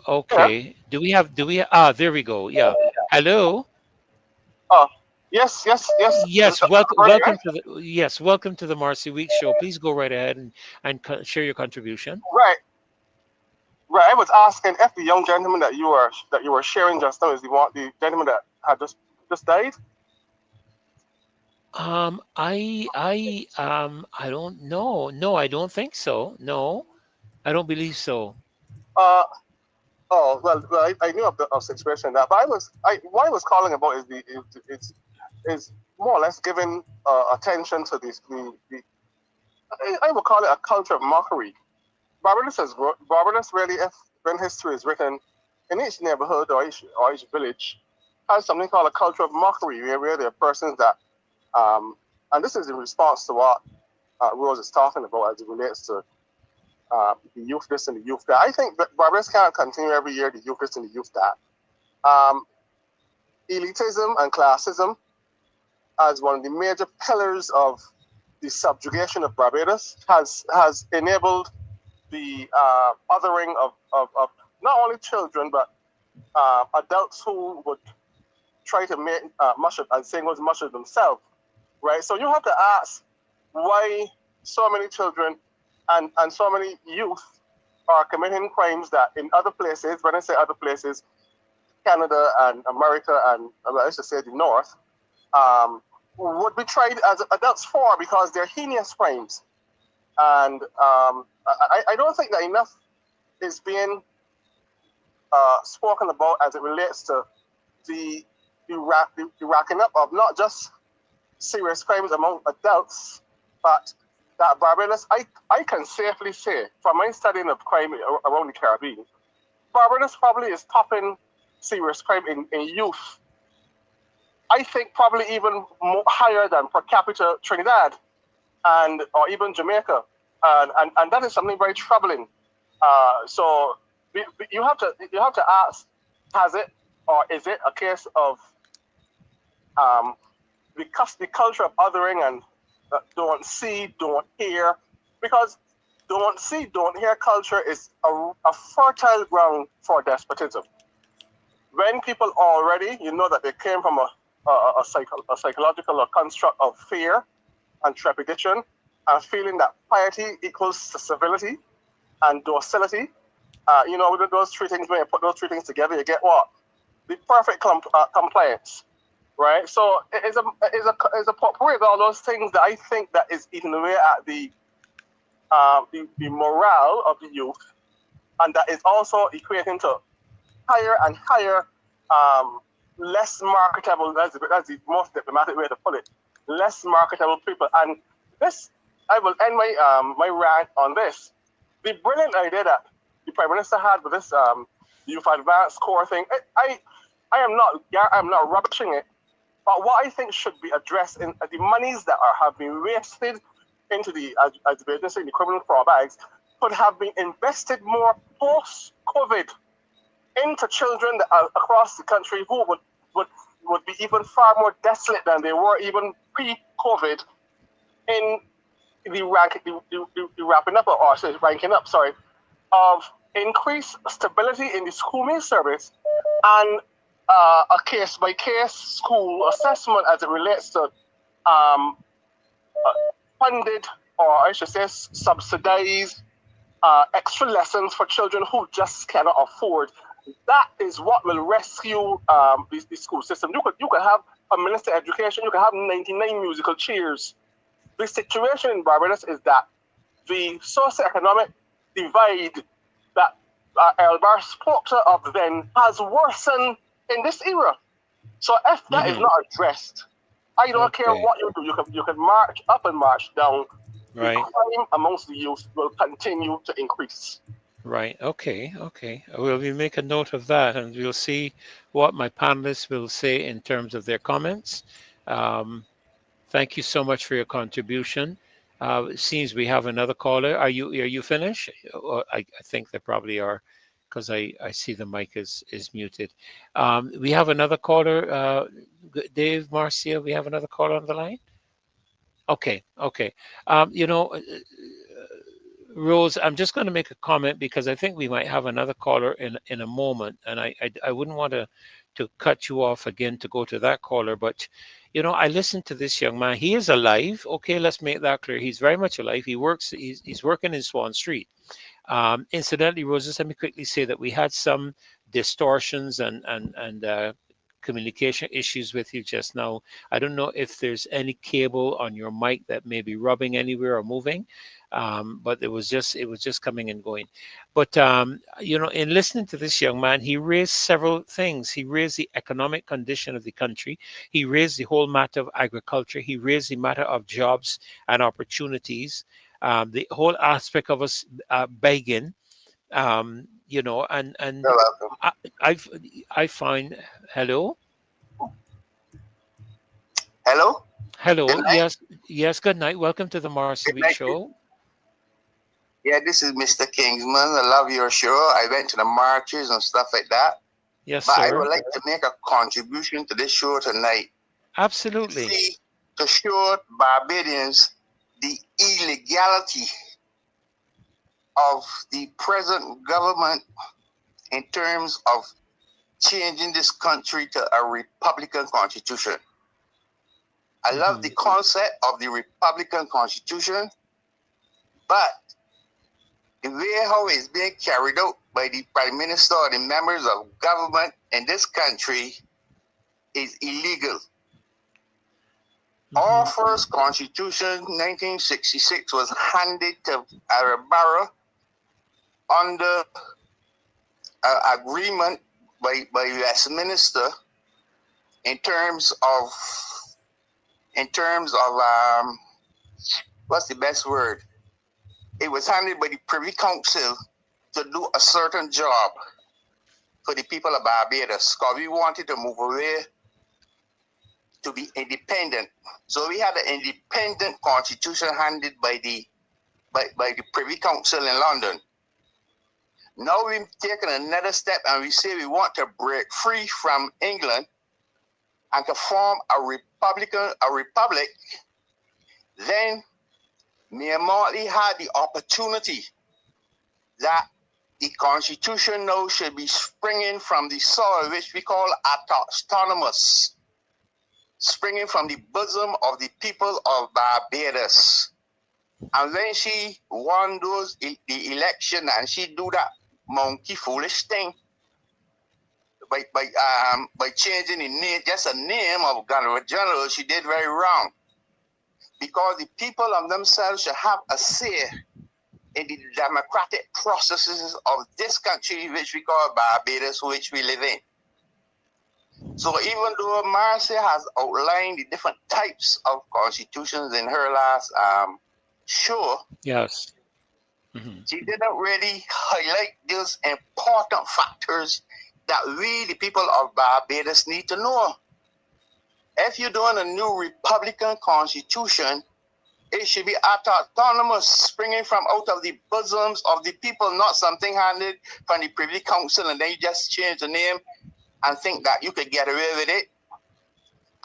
Okay. Do we? There we go. Yeah. Hello. Yes. Yes, welcome, Bernie, right? welcome to the Marcy Week Show. Please go right ahead and share your contribution. Right. Right. I was asking if the young gentleman that you were sharing just now is the gentleman that had just died. I don't know. No, I don't think so. No, I don't believe so. Uh. Oh well, I knew of the situation that, but what I was calling about is is more or less giving attention to I would call it a culture of mockery. Barbados really, if when history is written in each neighborhood or each village, has something called a culture of mockery, where there are persons that, and this is in response to what Rose is talking about as it relates to the youth this and the youth that. I think that Barbados can't continue every year the youth this and the youth that. Elitism and classism as one of the major pillars of the subjugation of Barbados has enabled the othering of not only children but adults who would try to make much of themselves, right? So you have to ask why so many children and so many youth are committing crimes that in other places, when I say other places, Canada and America and I should say the North, would be tried as adults for because they're heinous crimes. And I don't think that enough is being spoken about as it relates to the racking up of not just serious crimes among adults, but that Barbados, I can safely say, from my studying of crime around the Caribbean, Barbados probably is topping serious crime in youth. I think probably even higher than per capita Trinidad or even Jamaica, and that is something very troubling. So you have to ask: has it or is it a case of the culture of othering and don't see, don't hear? Because don't see, don't hear culture is a fertile ground for despotism. When people already, that they came from a psychological construct of fear and trepidation and feeling that piety equals civility and docility. With those three things, when you put those three things together, you get what? The perfect compliance, right? So it is a potpourri of all those things that I think that is eating away at the morale of the youth, and that is also equating to higher and higher, less marketable, that's the most diplomatic way to put it, less marketable people. And this, I will end my rant on this. The brilliant idea that the Prime Minister had with this youth advanced core thing, I am not rubbishing it, but what I think should be addressed in the monies that have been wasted into the, as the business in the criminal fraud bags, could have been invested more post-COVID into children that are across the country who would be even far more desolate than they were even pre-COVID in the ranking up of increased stability in the school service and a case-by-case school assessment as it relates to funded, or I should say subsidized, extra lessons for children who just cannot afford. That is what will rescue the school system. You could have a minister of education, you could have 99 musical chairs. The situation in Barbados is that the socioeconomic divide that Elbar spoke of then has worsened in this era. So if that is not addressed, I don't care what you do. You can march up and march down. Right. The crime amongst the youth will continue to increase. Right. Okay. We'll make a note of that, and we'll see what my panelists will say in terms of their comments. Thank you so much for your contribution. It seems we have another caller. Are you finished? I think they probably are, because I see the mic is muted. We have another caller. Dave, Marcia, we have another caller on the line. Okay. Rose, I'm just going to make a comment because I think we might have another caller in a moment, and I wouldn't want to cut you off again to go to that caller. But I listened to this young man. He is alive. Okay, let's make that clear. He's very much alive. He works. He's working in Swan Street. Incidentally, Rose, just let me quickly say that we had some distortions and communication issues with you just now. I don't know if there's any cable on your mic that may be rubbing anywhere or moving, but it was just coming and going. But in listening to this young man, he raised several things. He raised the economic condition of the country. He raised the whole matter of agriculture. He raised the matter of jobs and opportunities. The whole aspect of us begging, and You're welcome. I find hello. Hello? Hello. Good night. Yes. Good night. Welcome to the Marcy Good Week night. Show. Yeah, this is Mr. Kingsman. I love your show. I went to the marches and stuff like that. Yes, But I sir. would like to make a contribution to this show tonight. Absolutely. See, to show Barbadians the illegality of the present government in terms of changing this country to a Republican constitution. I love the concept of the Republican constitution, but the way how it's being carried out by the Prime Minister or the members of government in this country is illegal. Our first constitution, 1966, was handed to Barbados under agreement by Westminster in terms of what's the best word? It was handed by the Privy Council to do a certain job for the people of Barbados, because we wanted to move away to be independent. So we had an independent constitution handed by the Privy Council in London. Now we've taken another step and we say we want to break free from England and to form a republic. Then Mayor Motley had the opportunity that the constitution now should be springing from the soil, which we call autonomous, springing from the bosom of the people of Barbados. And when she won the election and she do that monkey foolish thing by changing the name, just a name of Governor General, she did very wrong. Because the people of themselves should have a say in the democratic processes of this country, which we call Barbados, which we live in. So even though Marcia has outlined the different types of constitutions in her last show, Yes. she didn't really highlight those important factors that we, the people of Barbados, need to know. If you're doing a new Republican constitution, it should be autonomous, springing from out of the bosoms of the people, not something handed from the Privy Council and then you just change the name and think that you could get away with it.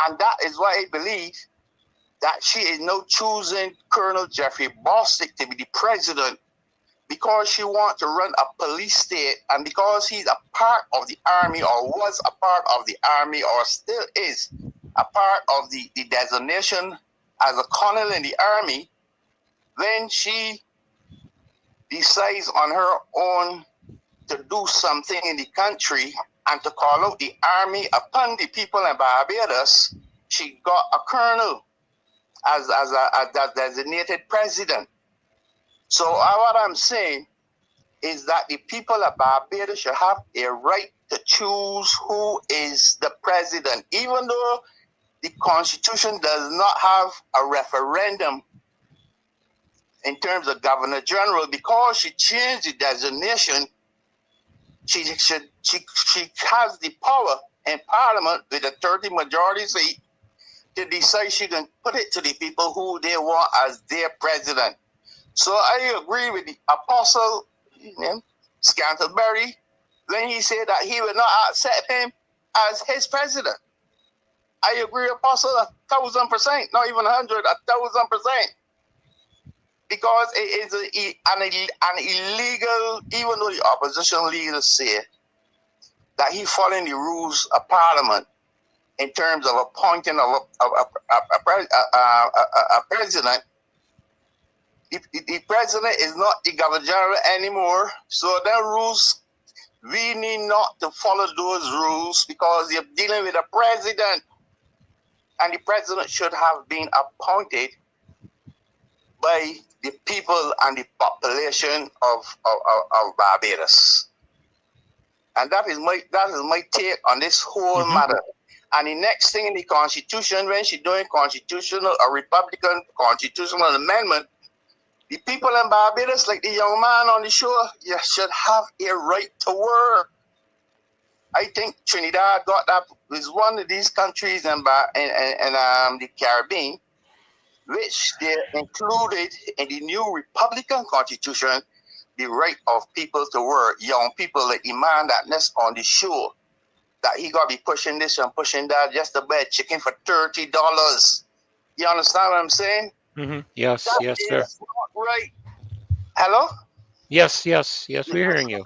And that is why I believe that she is now choosing Colonel Jeffrey Bostic to be the president, because she wants to run a police state, and because he's a part of the army, or was a part of the army, or still is a part of the designation as a colonel in the army. When she decides on her own to do something in the country and to call out the army upon the people in Barbados, she got a colonel as a designated president. So what I'm saying is that the people of Barbados should have a right to choose who is the president, even though the Constitution does not have a referendum in terms of Governor General. Because she changed the designation, she has the power in Parliament with a 30 majority seat to decide she can put it to the people who they want as their president. So I agree with the Apostle Scantlebury when he said that he would not accept him as his president. I agree, Apostle, 1,000%, not even 100, 1,000%. because it is an illegal, even though the opposition leaders say that he following the rules of Parliament in terms of appointing of a president. The president is not the governor general anymore, so the rules, we need not to follow those rules because you're dealing with a president, and the president should have been appointed by the people and the population of Barbados. And that is my take on this whole matter. And the next thing in the Constitution, when she's doing a Republican constitutional amendment, the people in Barbados, like the young man on the show, you should have a right to work. I think Trinidad got that, is one of these countries in the Caribbean, which they included in the new Republican Constitution, the right of people to work, young people, like the man that's on the show, that he got to be pushing this and pushing that just to buy chicken for $30. You understand what I'm saying? Yes, That yes, sir. is not right. Hello? Yes, we're hearing you.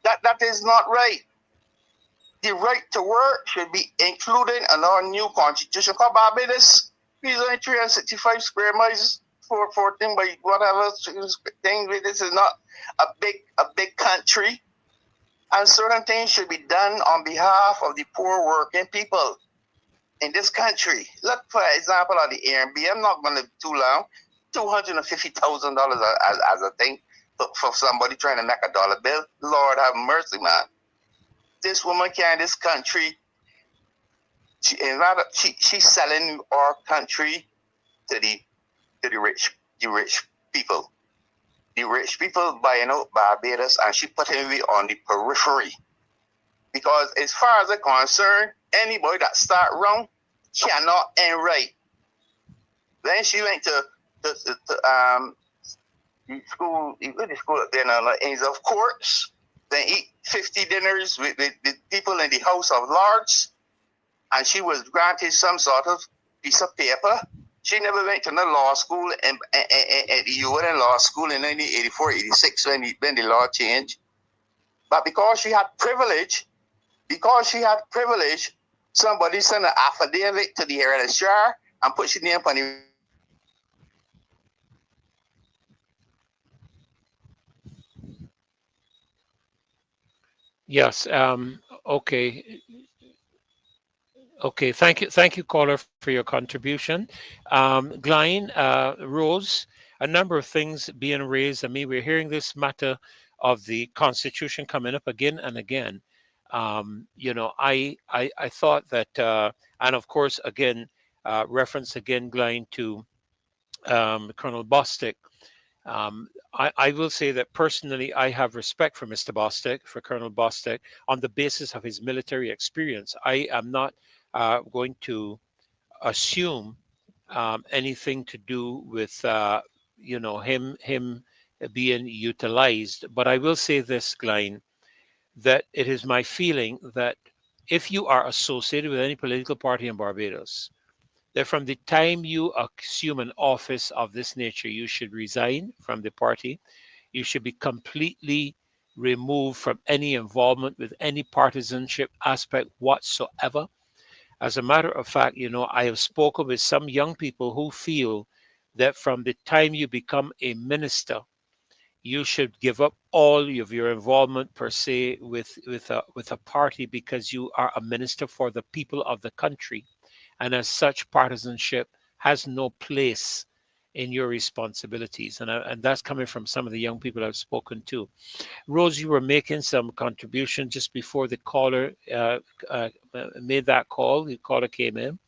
That is not right. The right to work should be included in our new constitution called Barbados. These only 365 square miles for 14 by whatever thing. This is not a big country. And certain things should be done on behalf of the poor working people in this country. Look, for example, at the Airbnb, I'm not going to be too long, $250,000 as a thing for somebody trying to make a dollar bill. Lord have mercy, man. This woman can in this country, she's selling our country to the rich people. The rich people buying out Barbados, and she putting me on the periphery. Because as far as I'm concerned, anybody that start wrong cannot end right. Then she went to the school up there now, Inns of Courts. Then eat 50 dinners with people in the House of Lords, and she was granted some sort of piece of paper. She never went to no law school at the UN law school in 1984, 86 when the law changed. But because she had privilege, somebody sent an affidavit to the registrar and put your name on the. Yes. Okay. Okay. Thank you, caller, for your contribution. GLYNE, Rose, a number of things being raised. I mean, we're hearing this matter of the Constitution coming up again and again. I thought that, and of course, again, reference again, GLYNE, to Colonel Bostic. I will say that personally, I have respect for Mr. Bostic, for Colonel Bostic, on the basis of his military experience. I am not going to assume anything to do with him being utilized. But I will say this, GLYNE, that it is my feeling that if you are associated with any political party in Barbados, that from the time you assume an office of this nature, you should resign from the party. You should be completely removed from any involvement with any partisanship aspect whatsoever. As a matter of fact, I have spoken with some young people who feel that from the time you become a minister, you should give up all of your involvement per se with a party, because you are a minister for the people of the country. And as such, partisanship has no place in your responsibilities. And that's coming from some of the young people I've spoken to. Rose, you were making some contribution just before the caller made that call. The caller came in.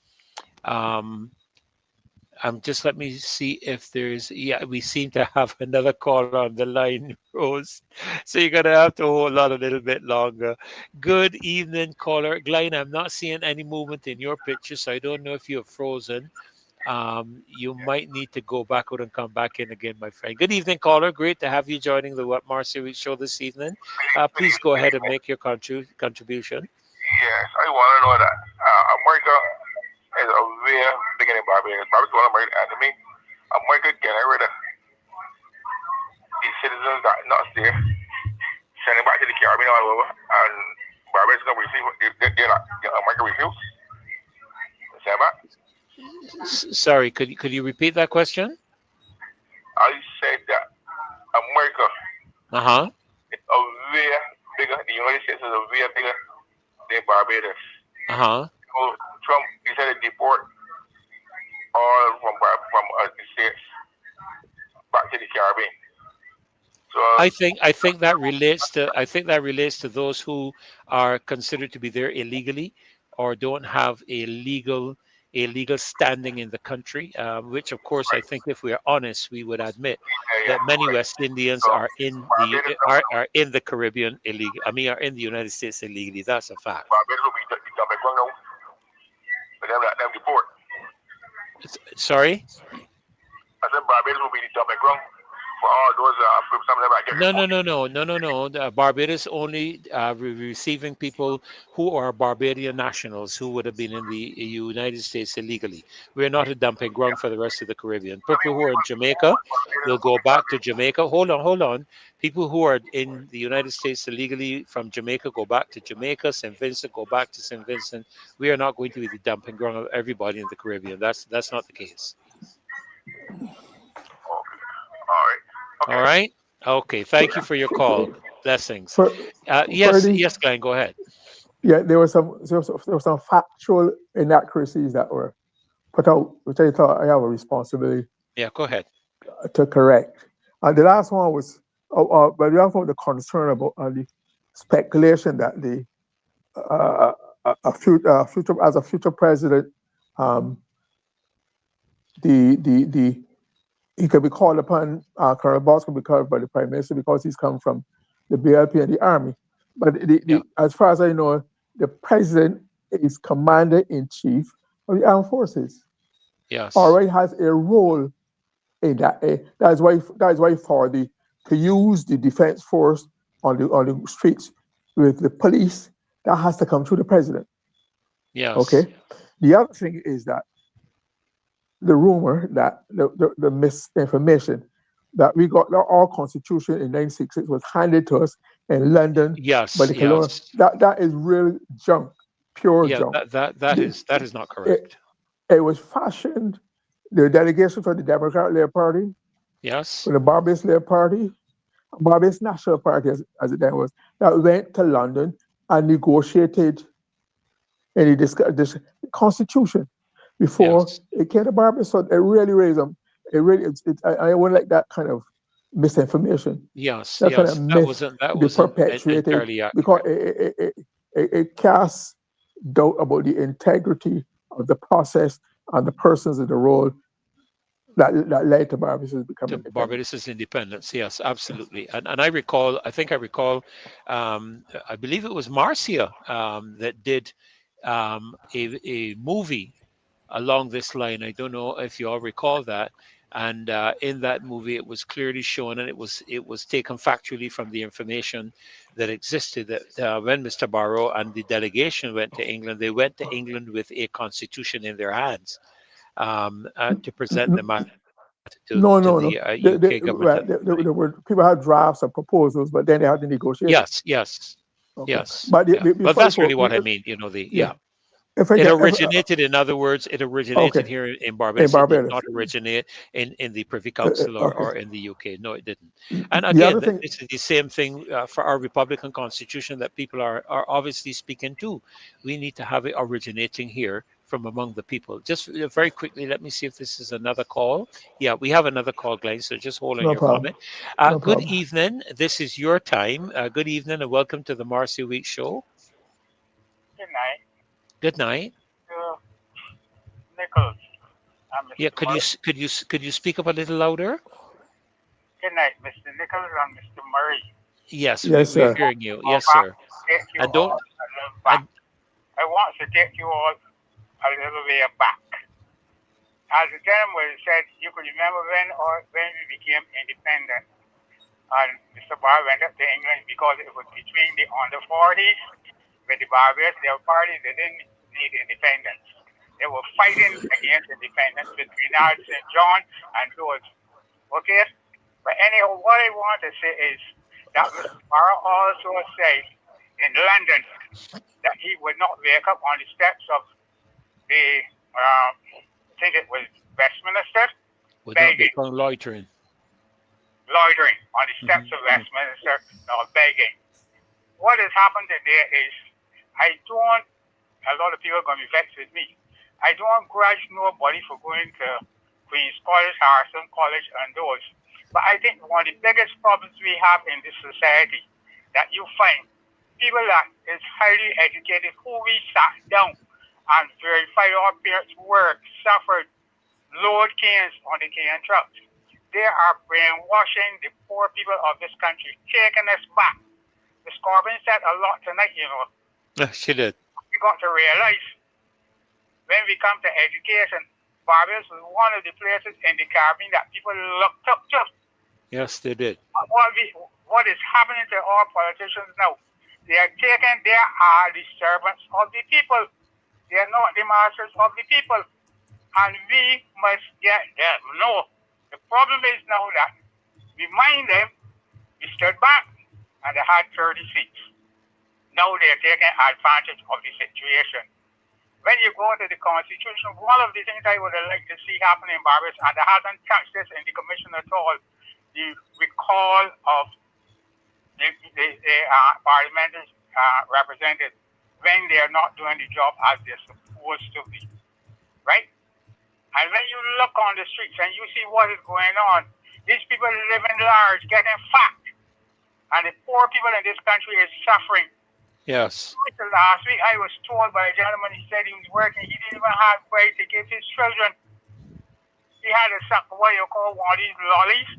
Just let me see if there's, we seem to have another caller on the line, Rose. So you're going to have to hold on a little bit longer. Good evening, caller. GLYNE, I'm not seeing any movement in your picture, so I don't know if you're frozen. You might need to go back out and come back in again, my friend. Good evening, caller. Great to have you joining the What Marcy Week show this evening. Please go ahead and make your contribution. Yes, I want to know that America is a very beginning Barbados. Barbados want America enemy. America get rid of citizens that not stay, send them back to the Caribbean all over, and Barbados gonna receive. They're not. America refuse. Send back. Sorry, could you repeat that question? I said that America Uh-huh. is a way bigger. The United States is a way bigger than Barbados. Uh-huh. So Trump, he said to deport all from the states back to the Caribbean. So I think that relates to those who are considered to be there illegally or don't have a legal standing in the country, which of course I think if we are honest, we would admit that many West Indians So are in Barbados, are in the Caribbean illegal. I mean, are in the United States illegally. That's a fact. Barbados will be the dumping ground now. But them deport. Sorry? I said Barbados will be the dumping ground for all those some of them that get No. Barbados only receiving people who are Barbadian nationals who would have been in the United States illegally. We're not a dumping ground for the rest of the Caribbean. People who are in Jamaica will go back to Jamaica. Hold on. People who are in the United States illegally from Jamaica go back to Jamaica. St. Vincent go back to St. Vincent. We are not going to be the dumping ground of everybody in the Caribbean. That's not the case. Okay. All right. Okay. Thank you for your call. Blessings. Yes, Glenn, go ahead. Yeah, there were some factual inaccuracies that were put out, which I thought I have a responsibility. Yeah, go ahead. To correct. And the last one was, but the last one, the concern about the speculation that a future president, he could be called upon, Colonel Boss could be called by the Prime Minister because he's come from the BLP and the Army. But as far as I know, the president is Commander-in-Chief of the Armed Forces. Yes. Already has a role in that. That is why to use the defense force on the streets with the police, that has to come through the president. Yes. Okay. The other thing is that the rumor that the misinformation that we got our constitution in 1966 was handed to us in London. Yes. By the colonial, that is real junk, pure junk. That is not correct. It was fashioned. The delegation for the Democratic Labour Party, yes, for the Barbados Labour Party, Barbados National Party, as it then was, that went to London and negotiated this constitution before it came to Barbados. So it really raised them. I wouldn't like that kind of misinformation. Yes, that kind of myth that wasn't entirely accurate. Because it casts doubt about the integrity of the process and the persons in the role that led to Barbados becoming independent. Barbados' independence, yes, absolutely. And I recall, I believe it was Marcia that did a movie along this line. I don't know if you all recall that. And in that movie, it was clearly shown, and it was taken factually from the information that existed, that when Mr. Barrow and the delegation went to England, they went to England with a constitution in their hands to present the matter to the UK government. There were people had drafts of proposals, but then they had to negotiate. Yes. But that's really what I mean. It originated, in other words, here in Barbados. It did not originate in the Privy Council or in the UK. No, it didn't. And again, this is the same thing for our Republican Constitution that people are obviously speaking to. We need to have it originating here from among the people. Just very quickly, let me see if this is another call. Yeah, we have another call, Glenn, so just hold on your comment. Good evening. This is your time. Good evening and welcome to the Marcy Week Show. Good night. Good night. Nichols. Yeah, could you speak up a little louder? Good night, Mr. Nichols and Mr. Murray. Yes, we're hearing you. Yes, sir. I want to take you all a little way back. As the gentleman said, you could remember when we became independent, and Mr. Barr went up to England because it was between the under 40s. With the Barbados, their party, they didn't need independence. They were fighting against independence with Renard St. John and those. Okay? But anyhow, what I want to say is that Mr. Barr also said in London that he would not wake up on the steps of the, I think it was Westminster, Would not be begging, found loitering. loitering on the steps of Westminster, or begging. What has happened today is, I don't, a lot of people are going to be vexed with me. I don't grudge nobody for going to Queen's College, Harrison College, and those. But I think one of the biggest problems we have in this society, that you find people that is highly educated, who we sat down and verified our parents' work, suffered, load canes on the cane trucks. They are brainwashing the poor people of this country, taking us back. Ms. Corbin said a lot tonight, you know. She did. We got to realize when we come to education, Barbados was one of the places in the Caribbean that people looked up to. Yes, they did. What is happening to our politicians now? They are taking, they are the servants of the people. They are not the masters of the people. And we must get them. No. The problem is now that we mind them, we stood back, and they had 30 seats. Now they're taking advantage of the situation. When you go to the Constitution, one of the things I would like to see happen in Barbados, and I haven't touched this in the Commission at all, the recall of the parliamentary representatives when they are not doing the job as they're supposed to be. Right? And when you look on the streets and you see what is going on, these people living large, getting fat, and the poor people in this country is suffering. Yes. Last week I was told by a gentleman, he said he was working, he didn't even have way to give his children. He had a what you call one of these lollies,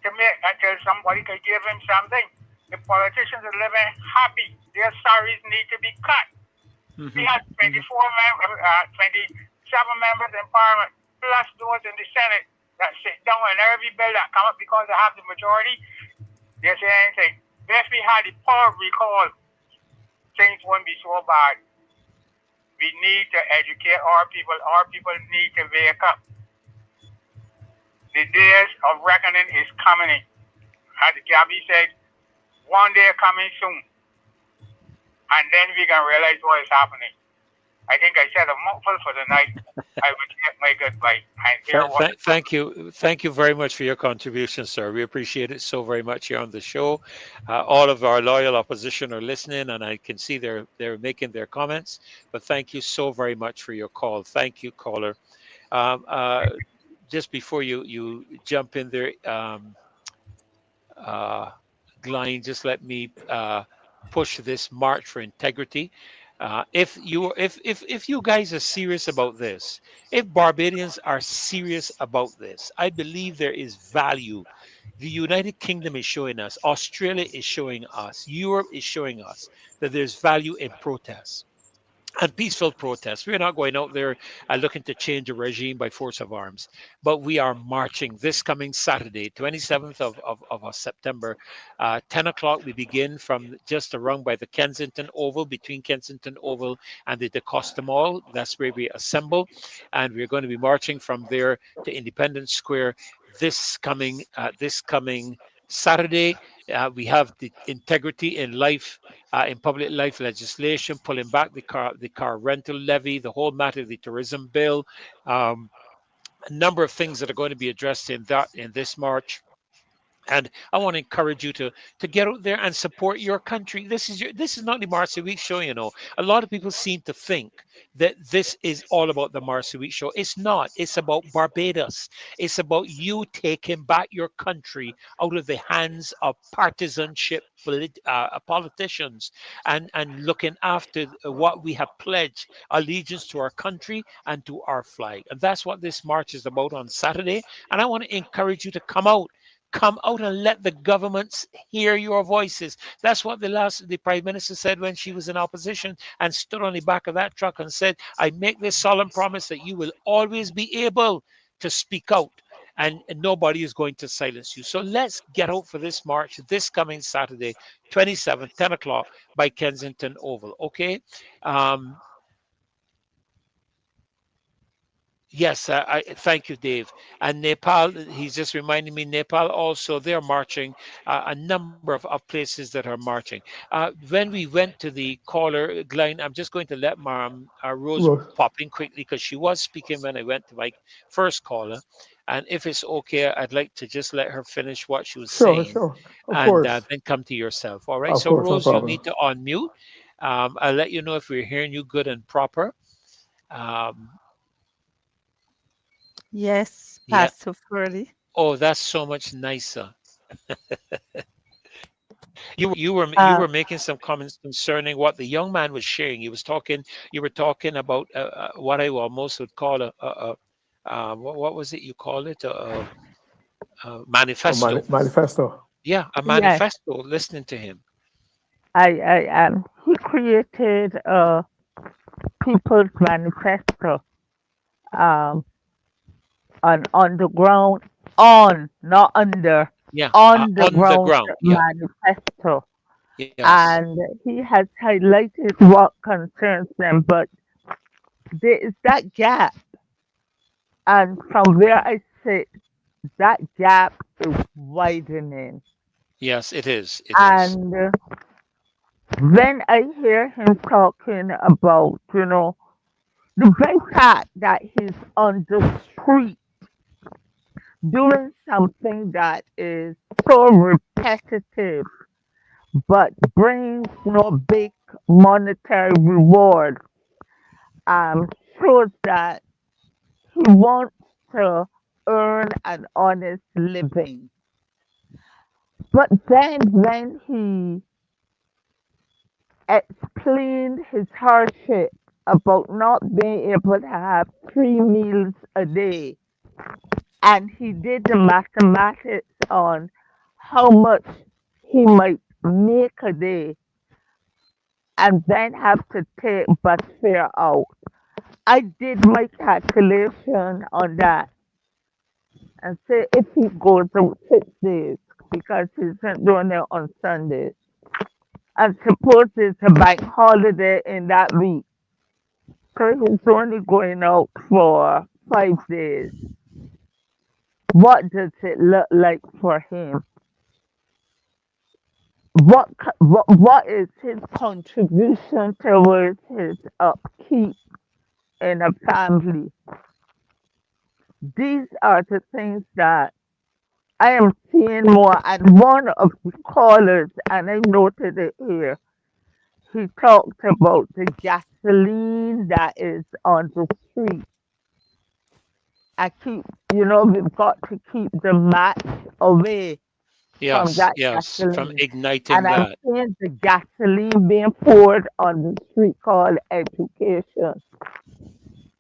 to make until somebody could give him something. The politicians are living happy. Their salaries need to be cut. We had 27 members in Parliament, plus those in the Senate that sit down and every bill that come up because they have the majority, they say anything. If we had the power recall, things wouldn't be so bad. We need to educate our people. Our people need to wake up. The days of reckoning is coming. As Gabby said, one day coming soon. And then we can realize what is happening. I think I said a mouthful for the night. I would get my goodbye. Thank you very much for your contribution, sir. We appreciate it so very much here on the show. All of our loyal opposition are listening, and I can see they're making their comments. But thank you so very much for your call. Thank you, caller. Just before you jump in there, GLYNE, just let me push this March for Integrity. If you guys are serious about this, if Barbadians are serious about this, I believe there is value. The United Kingdom is showing us, Australia is showing us, Europe is showing us that there's value in protests and peaceful protests. We're not going out there looking to change a regime by force of arms, but we are marching this coming Saturday, 27th of September, 10 o'clock. We begin from just around by the Kensington Oval, between Kensington Oval and the DeCosta Mall. That's where we assemble, and we're going to be marching from there to Independence Square this coming Saturday. We have the Integrity in Life, in Public Life legislation, pulling back the car rental levy, the whole matter of the tourism bill, a number of things that are going to be addressed in this March. And I want to encourage you to get out there and support your country. This is not the Marcy Week show, you know. A lot of people seem to think that this is all about the Marcy Week show. It's not. It's about Barbados. It's about you taking back your country out of the hands of partisanship politicians and looking after what we have pledged, allegiance to our country and to our flag. And that's what this march is about on Saturday. And I want to encourage you to come out and let the governments hear your voices. That's what the Prime Minister said when she was in opposition and stood on the back of that truck and said, I make this solemn promise that you will always be able to speak out and nobody is going to silence you. So let's get out for this march this coming Saturday, 27th, 10 o'clock by Kensington Oval. Okay. Yes, I thank you, Dave. And Nepal, he's just reminding me, Nepal also, they're marching, a number of places that are marching. When we went to the caller, Glenn, I'm just going to let Rose Well, pop in quickly because she was speaking when I went to my first caller. And if it's okay, I'd like to just let her finish what she was sure, saying sure. Of and course. then come to yourself. All right. Of So, course, no Rose, you'll problem. need to unmute. I'll let you know if we're hearing you good and proper. Um, Yes, yeah. Pastor Freddy. Oh, that's so much nicer. You were Uh, making some comments concerning what the young man was sharing. He was talking. You were talking about what I almost would call what was it you call it, a manifesto. Manifesto. Yeah, a yes, manifesto. Listening to him. he created a people's manifesto, um, an underground, not under, Yeah, on the underground ground. Yeah. manifesto. Yes. And he has highlighted what concerns them, but there is that gap. And from where I sit, that gap is widening. Yes, it is. It is. And when I hear him talking about, the very fact that he's on the street doing something that is so repetitive but brings no big monetary reward, um, shows that he wants to earn an honest living. But then when he explained his hardship about not being able to have 3 meals a day, and he did the mathematics on how much he might make a day, and then have to take bus fare out. I did my calculation on that and say if he goes out 6 days, because he's not doing it on Sundays, and suppose it's a bank holiday in that week, so he's only going out for 5 days. What does it look like for him? What is his contribution towards his upkeep in a family? These are the things that I am seeing more. And one of the callers, and I noted it here, he talked about the gasoline that is on the street. I keep, we've got to keep the match away from Yes. that Yes. From gasoline. igniting And I'm that. seeing the gasoline being poured on the street called education.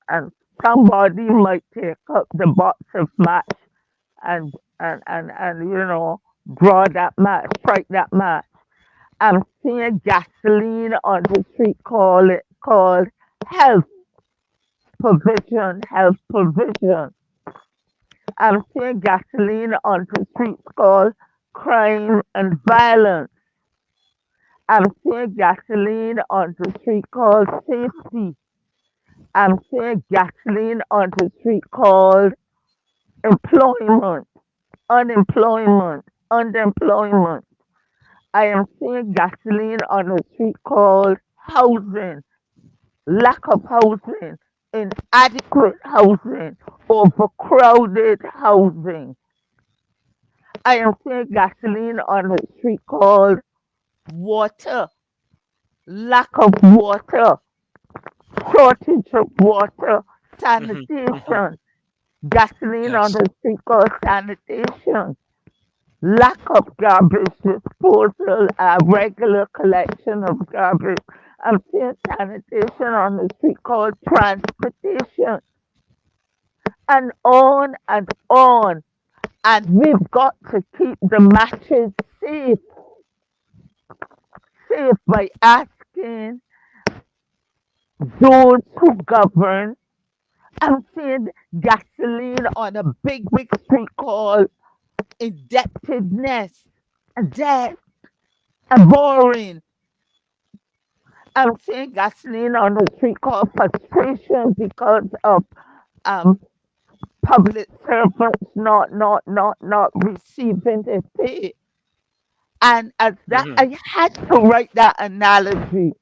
And somebody might take up the box of match and draw that match, strike that match. I'm seeing gasoline on the street called health health provision. I'm seeing gasoline on the streets called crime and violence. I'm seeing gasoline on the street called safety. I'm seeing gasoline on the street called employment, unemployment, underemployment. I am seeing gasoline on the street called housing, lack of housing, inadequate housing, overcrowded housing. I am seeing gasoline on the street called water, lack of water, shortage of water, Hmm. sanitation, gasoline on Yes. the street called sanitation, lack of garbage disposal, regular collection of garbage. I'm seeing sanitation on the street called transportation, and on and on. And we've got to keep the matches safe, safe by asking those who govern. I'm seeing gasoline on a big street called indebtedness, and debt, and boring. I'm seeing gasoline on the street called frustration because of um, public servants not receiving their pay. And as that, Hmm. I had to write that analogy.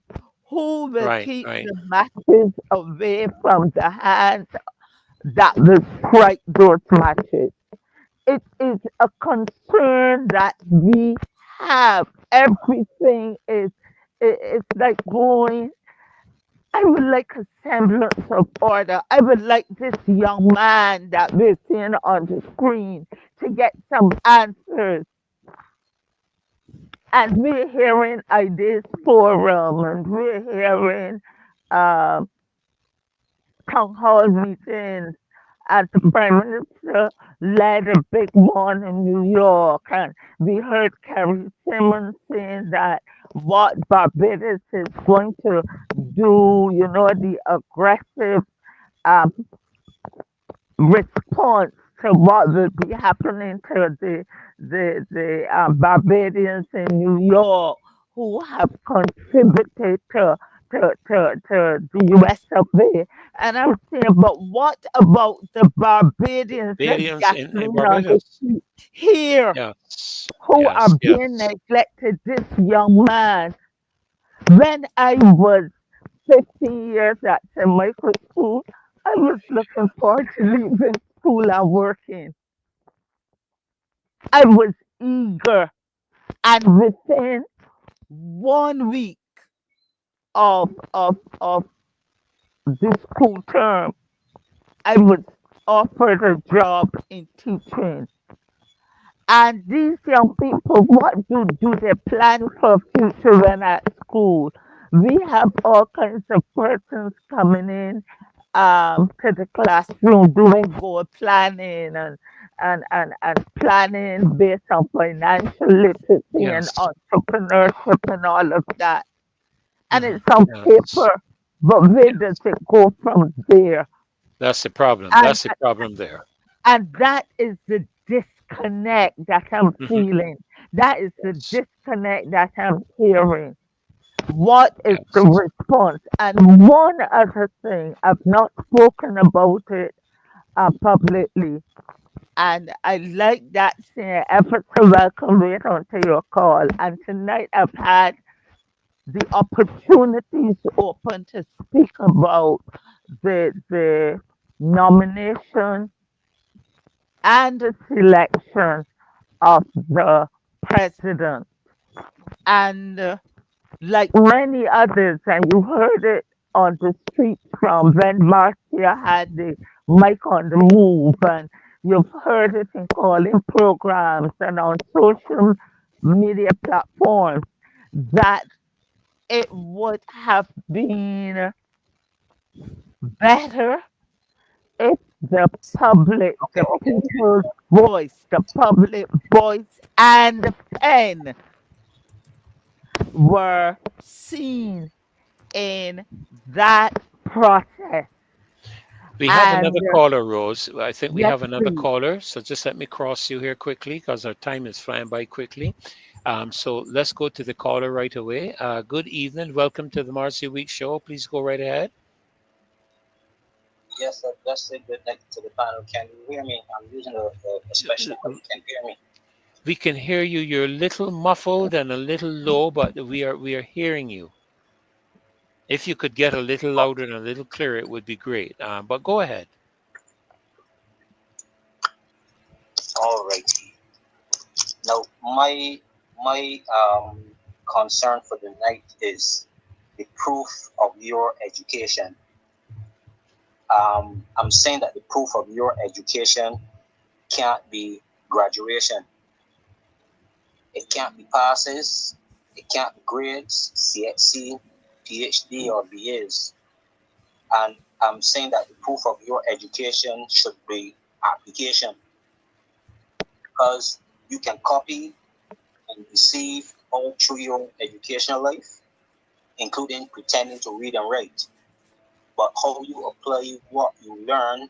Who will Right, keep right. the matches away from the hands that will strike those matches? It is a concern that we have. Everything is, it's like going. I would like a semblance of order. I would like this young man that we're seeing on the screen to get some answers. And we're hearing ideas forum, and we're hearing uh, town hall meetings as the Prime Minister led a big one in New York. And we heard Kerry Simmons saying that what Barbados is going to do, you know, the aggressive um, response to what will be happening to the Barbadians in New York who have contributed to the US of A. And I'm saying, but what about the Barbadians like Barbadians in gasoline on the Barbados. street here Yes, who are yes, being yes. neglected? This young man, when I was 15 years at St. Michael's School, I was looking forward to leaving school and working. I was eager. And within 1 week of this school term, I was offered a job in teaching. And these young people, what do they plan for future when at school? We have all kinds of persons coming in to the classroom doing goal planning and planning based on financial literacy and Yes. entrepreneurship and all of that. And Hmm. it's on Yes. paper, but where does Yes. it go from there? That's the problem. And That's the problem there. And that is the disconnect that I'm Hmm. feeling. That is the Yes. disconnect that I'm hearing. What is the Yes. response? And one other thing, I've not spoken about it publicly, and I like that saying, effort to welcome it onto your call. And tonight I've had the opportunities open to speak about the nomination and the selection of the president. And like many others, and you heard it on the street from when Marcia had the mic on the move, and you've heard it in calling programs and on social media platforms, that it would have been better if the people's voice, the public voice and pen were seen in that process. We have And another caller, Rose. I think we yes, have another please. caller. So just let me cross you here quickly because our time is flying by quickly. So let's go to the caller right away. Good evening. Welcome to the Marcy Week Show. Please go right ahead. Yes, that's a good night to the panel. Can you hear me? I'm using a special mic. Can you hear me? We can hear you. You're a little muffled and a little low, but we are hearing you. If you could get a little louder and a little clearer, it would be great. But go ahead. All right. Now, my concern for the night is the proof of your education. I'm saying that the proof of your education can't be graduation. It can't be passes. It can't be grades, CXC, PhD, or BAs. And I'm saying that the proof of your education should be application, because you can copy and receive all through your educational life, including pretending to read and write. But how you apply what you learn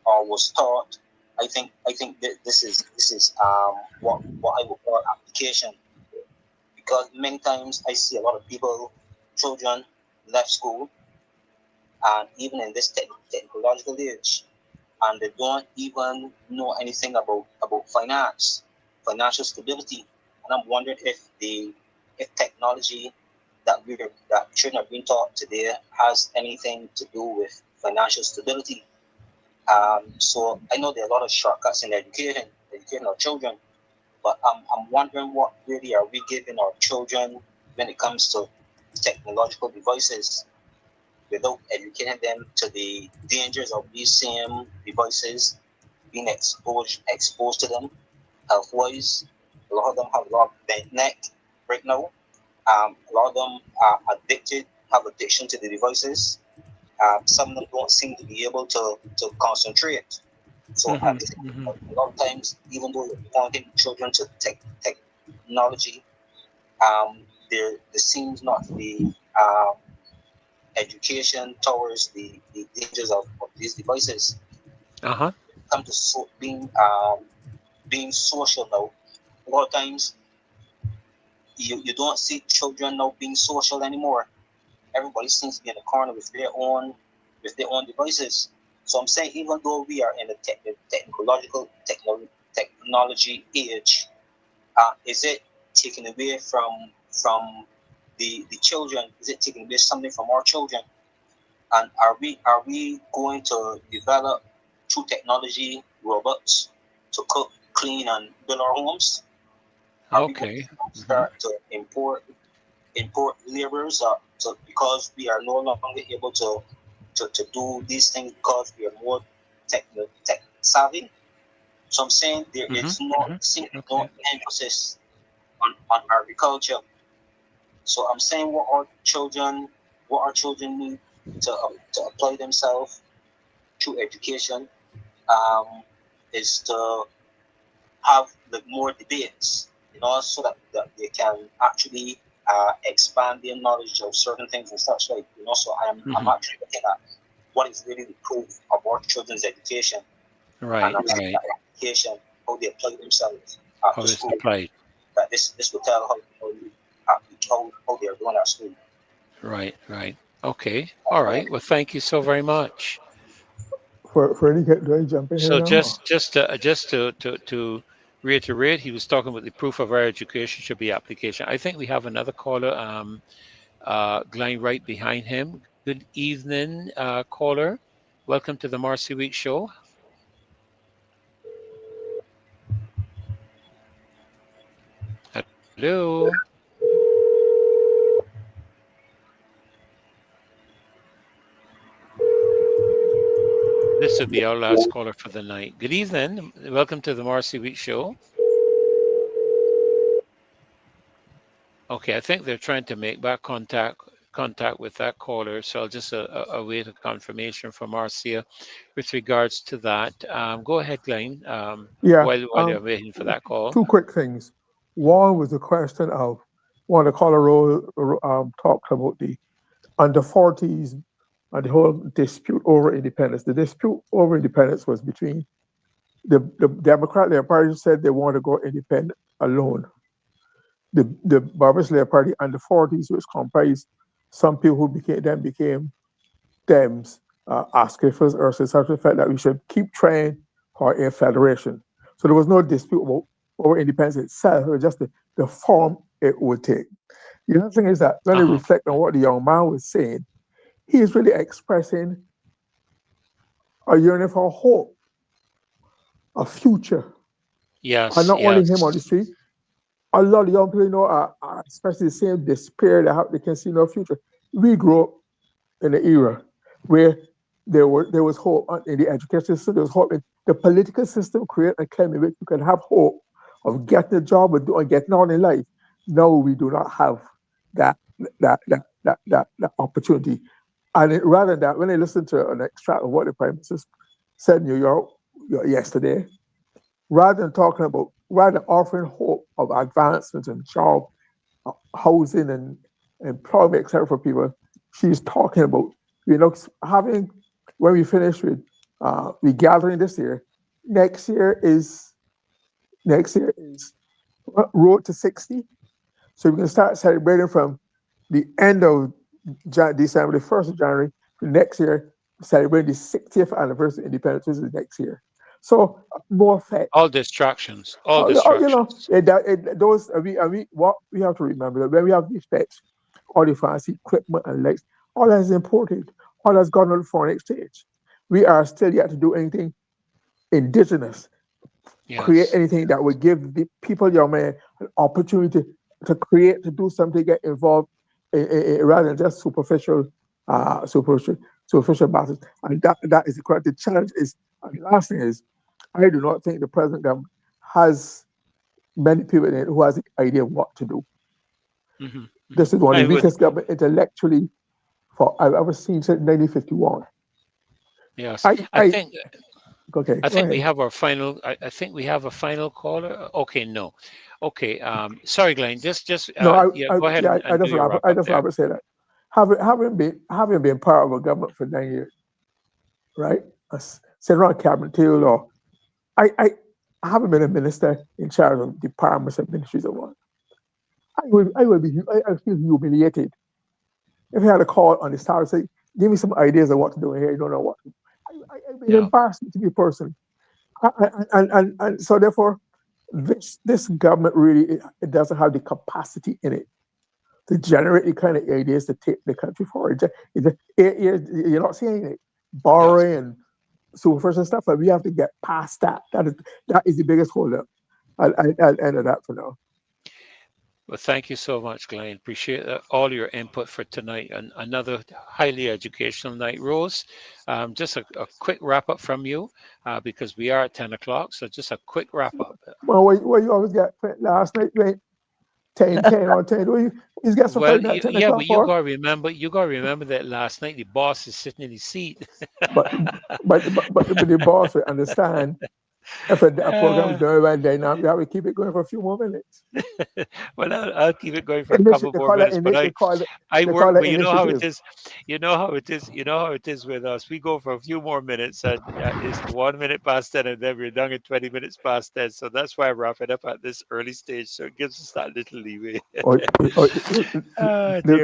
or was taught, I think that this is what I would call application. Because many times I see a lot of people, children left school and even in this technological age, and they don't even know anything about financial stability. And I'm wondering if technology that children are being taught today has anything to do with financial stability. So I know there are a lot of shortcuts in educating our children, but I'm wondering what really are we giving our children when it comes to technological devices, without educating them to the dangers of these same devices, being exposed to them health-wise. A lot of them have a lot of bent neck right now. A lot of them are have addiction to the devices. Some of them don't seem to be able to concentrate. So I think a lot of times, even though you're pointing children to technology, there seems not to be education towards the dangers of these devices. Uh-huh. Come to being social now, a lot of times you don't see children now being social anymore. Everybody seems to be in a corner with their own devices. So I'm saying, even though we are in a technology age, is it taking away from the children? Is it taking away something from our children? And are we going to develop through technology robots to cook, clean, and build our homes? Are we going to start to import laborers because we are no longer able to do these things because we are more tech savvy? So I'm saying there is no emphasis on agriculture. So I'm saying what our children need to apply themselves through education is to have more debates, so that they can actually expand their knowledge of certain things and such like. So I'm actually looking at what is really the proof of our children's education. Right. Education, how they apply themselves How it's school. applied. That this will tell how they are doing at school. Right. Okay. All right. Well, thank you so very much. Freddie, do I jump in here So now? just to reiterate, he was talking about the proof of our education should be application. I think we have another caller, GLYNE, right behind him. Good evening, caller. Welcome to the Marcy Week Show. Hello. This will be our last caller for the night. Good evening. Welcome to the Marcy Week Show. Okay, I think they're trying to make back contact with that caller, so I'll just await a confirmation from Marcia with regards to that. Go ahead, GLYNE. While they're waiting for that call. Two quick things. One was the question of one of the caller talked about the under 40s and the whole dispute over independence. The dispute over independence was between the Democrat Labour Party said they want to go independent alone. The Barbados Labour Party under 40s, which comprised some people who became Dems, Ascafers, or felt that we should keep trying for a federation. So there was no dispute over independence itself, it was just the form it would take. The other thing is that when you reflect on what the young man was saying, he is really expressing a yearning for hope, a future. Yes. And not only him on the street, a lot of young people, are expressing the same despair that they can see no future. We grew up in an era where there was hope in the education system, there was hope in the political system, create a climate in which you can have hope of getting a job and getting on in life. No, we do not have that opportunity. And rather than that, when I listened to an extract of what the Prime Minister said in New York yesterday, rather than offering hope of advancement and job, housing and employment, etc. for people, she's talking about, having, when we finish with the gathering this year, next year is road to 60. So we can start celebrating from the end of December, the 1st of January, Next year, celebrating the 60th anniversary of independence is next year. So more fact. All distractions. All You know, distractions. those what we have to remember that when we have these pets, all the fancy equipment and lights, all that is imported, all that's gone on foreign exchange. We are still yet to do anything indigenous, create Yes. anything that would give the people, young man, an opportunity to create, to do something, get involved, rather than just superficial matters. And that is the correct. The challenge is, and the last thing is, I do not think the present government has many people in it who has the idea of what to do. Mm-hmm. This is one of I the would. weakest government intellectually I've ever seen since 1951. Yes. I think. okay. I Go think we ahead. have our final. I think we have a final caller. Okay, no. Okay. Sorry, Glenn. Just No, yeah. Go ahead and, I and do just your rather wrap up there. say that having been part of a government for 9 years, right? Sitting around cabinet table, or I haven't been a minister in charge of departments and ministries or what. I feel humiliated if you had a call on the star and say, "Give me some ideas of what to do here." You don't know what. I've been Yeah. embarrassed to be a person, and so therefore, this government really it doesn't have the capacity in it to generate the kind of ideas to take the country forward. You're not seeing it borrowing and superficial stuff, but we have to get past that. That is the biggest holdup. I'll end of that for now. Well, thank you so much, Glenn. Appreciate all your input for tonight and another highly educational night. Rose, just a quick wrap up from you because we are at 10 o'clock. So just a quick wrap up. Well, what you always get last night, right? 10 or 10. You get some Well, at 10 yeah, o'clock but for? you gotta remember that last night the boss is sitting in his seat. But the boss will understand if a program is doing well, then we have to keep it going for a few more minutes. Well, I'll keep it going for a couple more minutes. But I work, but you know how it is. You know how it is. You know how it is with us. We go for a few more minutes, and it's 1 minute past 10, and then we're done at 20 minutes past 10. So that's why I wrap it up at this early stage. So it gives us that little leeway. Dear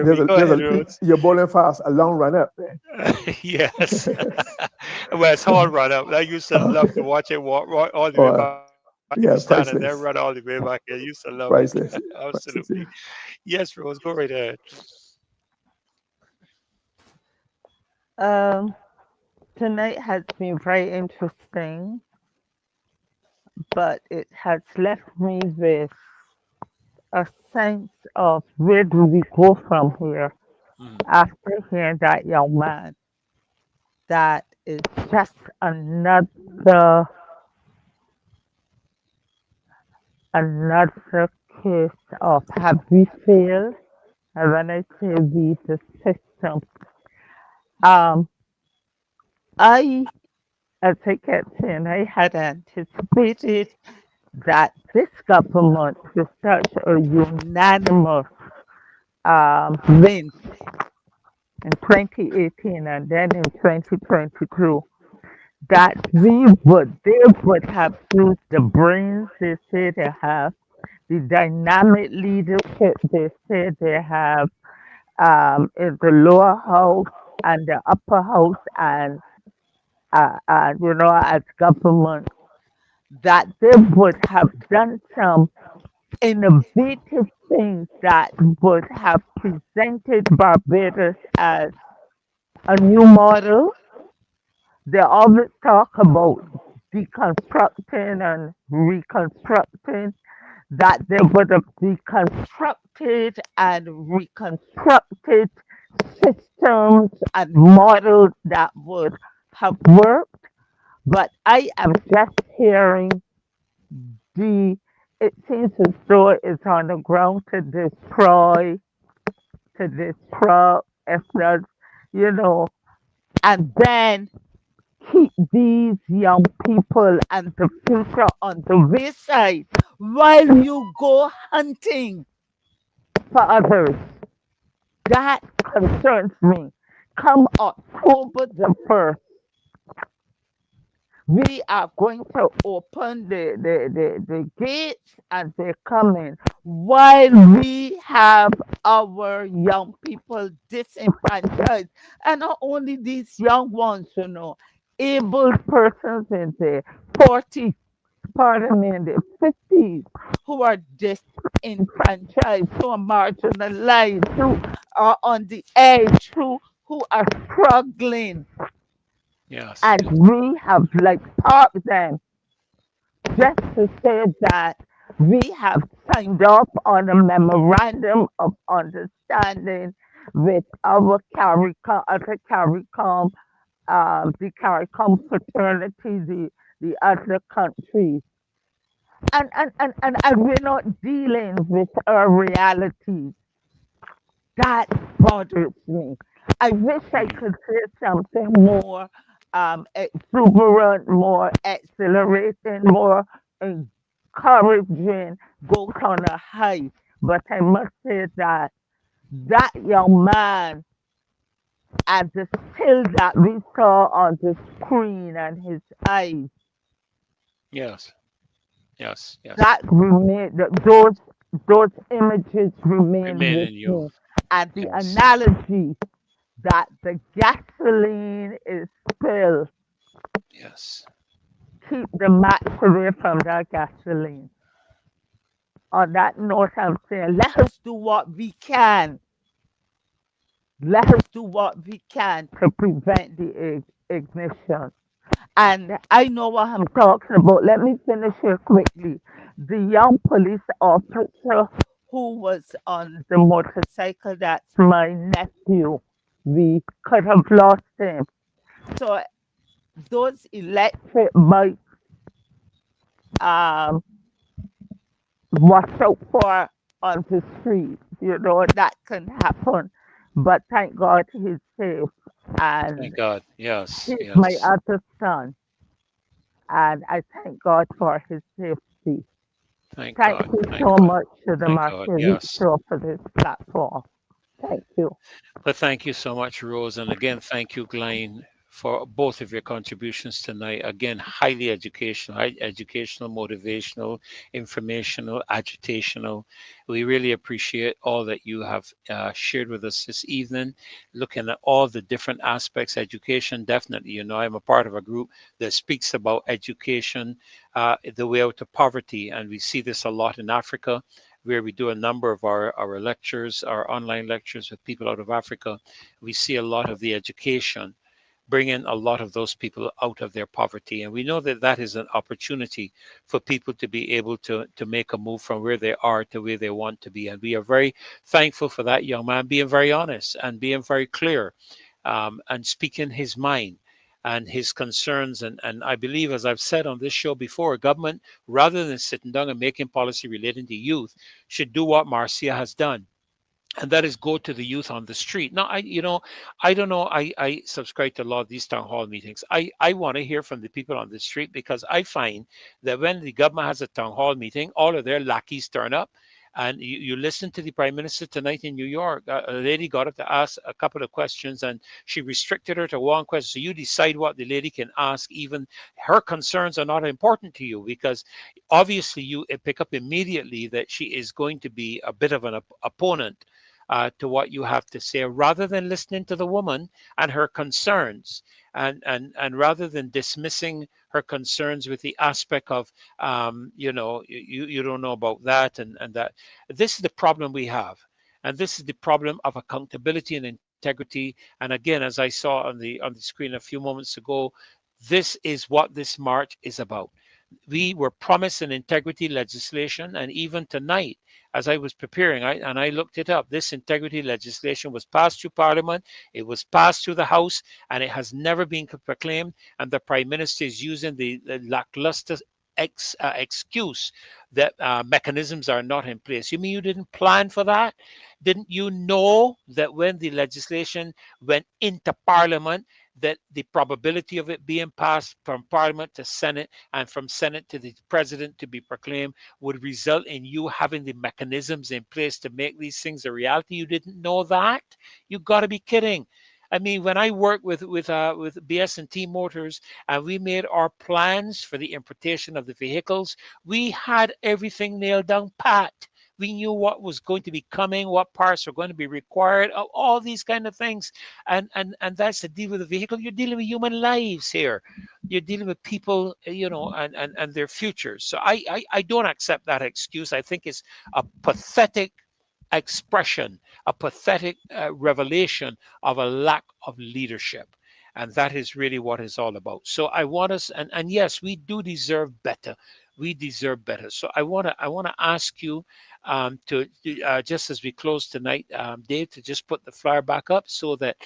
me. Go ahead, Rose. You're bowling fast, a long run up. Yes. Well, it's all run up. I used to love to watch it walk all the way back to the stand and then run all the way back. I used to love Priceless. it. Absolutely. Yes, Rose, go right ahead. Tonight has been very interesting, but it has left me with a sense of where do we go from here after hearing that young man. That is just another case of have we failed? And when I say we, the system. As I kept saying, I had anticipated that this government with such a unanimous win in 2018 and then in 2022, that they would have used the brains they say they have, the dynamic leadership they say they have in the lower house and the upper house and as government, that they would have done some innovative things that would have presented Barbados as a new model. They always talk about deconstructing and reconstructing, that they would have deconstructed and reconstructed systems and models that would have worked. But I am just hearing it seems as though it's on the ground to destroy, if not, and then keep these young people and the future on the wayside while you go hunting for others. That concerns me. Come October the 1st, We are going to open the gates and they're coming while we have our young people disenfranchised. And not only these young ones, able persons in their 40s, pardon me, in their 50s, who are disenfranchised, who are marginalized, who are on the edge, who are struggling. Yes. And we have like parked them just to say that we have signed up on a memorandum of understanding with our the CARICOM fraternity, the other countries. And we're not dealing with our realities. That bothers me. I wish I could say something more exuberant, more exhilarating, more encouraging, goes on a high. But I must say that that young man and the still that we saw on the screen and his eyes, Yes. Yes. Yes. that remain, those images remain Remain with in you. me. And the Yes. analogy that the gasoline is spilled, Yes. keep the match away from that gasoline. On that note, I'm saying let us do what we can. Let us do what we can to prevent the ignition. And I know what I'm talking about. Let me finish here quickly. The young police officer who was on the motorcycle, that's my nephew. We could have lost him. So those electric bikes um, watch out for on the street. That can happen. But thank God he's safe. And Thank God. Yes. he's my Yes. other son. And I thank God for his safety. Thank Thank God. you Thank so God. much to the Thank God. Martinique Yes. Show for this platform. Thank you. But thank you so much, Rose. And again, thank you, Glyne, for both of your contributions tonight. Again, highly educational, educational, motivational, informational, agitational. We really appreciate all that you have shared with us this evening, looking at all the different aspects. Education, definitely, I'm a part of a group that speaks about education, the way out of poverty. And we see this a lot in Africa, where we do a number of our lectures, our online lectures with people out of Africa. We see a lot of the education bringing a lot of those people out of their poverty. And we know that that is an opportunity for people to be able to make a move from where they are to where they want to be. And we are very thankful for that young man being very honest and being very clear, and speaking his mind and his concerns. And I believe, as I've said on this show before, government, rather than sitting down and making policy relating to youth, should do what Marcia has done, and that is go to the youth on the street. Now, I don't know. I subscribe to a lot of these town hall meetings. I want to hear from the people on the street, because I find that when the government has a town hall meeting, all of their lackeys turn up. And you listen to the Prime Minister tonight in New York. A lady got up to ask a couple of questions, and she restricted her to one question. So you decide what the lady can ask. Even her concerns are not important to you, because obviously you pick up immediately that she is going to be a bit of an opponent to what you have to say, rather than listening to the woman and her concerns, and rather than dismissing her concerns with the aspect of you don't know about that, and that. This is the problem we have, and this is the problem of accountability and integrity. And again, as I saw on the screen a few moments ago, this is what this march is about. We were promised an integrity legislation, and even tonight, as I was preparing, I looked it up, this integrity legislation was passed through Parliament, it was passed through the House, and it has never been proclaimed. And the Prime Minister is using the lackluster excuse that mechanisms are not in place. You mean you didn't plan for that? Didn't you know that when the legislation went into Parliament, that the probability of it being passed from Parliament to Senate, and from Senate to the President to be proclaimed, would result in you having the mechanisms in place to make these things a reality? You didn't know that? You got to be kidding. I mean, when I worked with BS&T Motors, and we made our plans for the importation of the vehicles, we had everything nailed down pat. We knew what was going to be coming, what parts were going to be required, all these kind of things. And that's the deal with the vehicle. You're dealing with human lives here. You're dealing with people, and their futures. So I don't accept that excuse. I think it's a pathetic expression, a pathetic revelation of a lack of leadership. And that is really what it's all about. So I want us, and yes, we do deserve better. We deserve better. So I want to ask you to just as we close tonight, Dave, to just put the flyer back up so that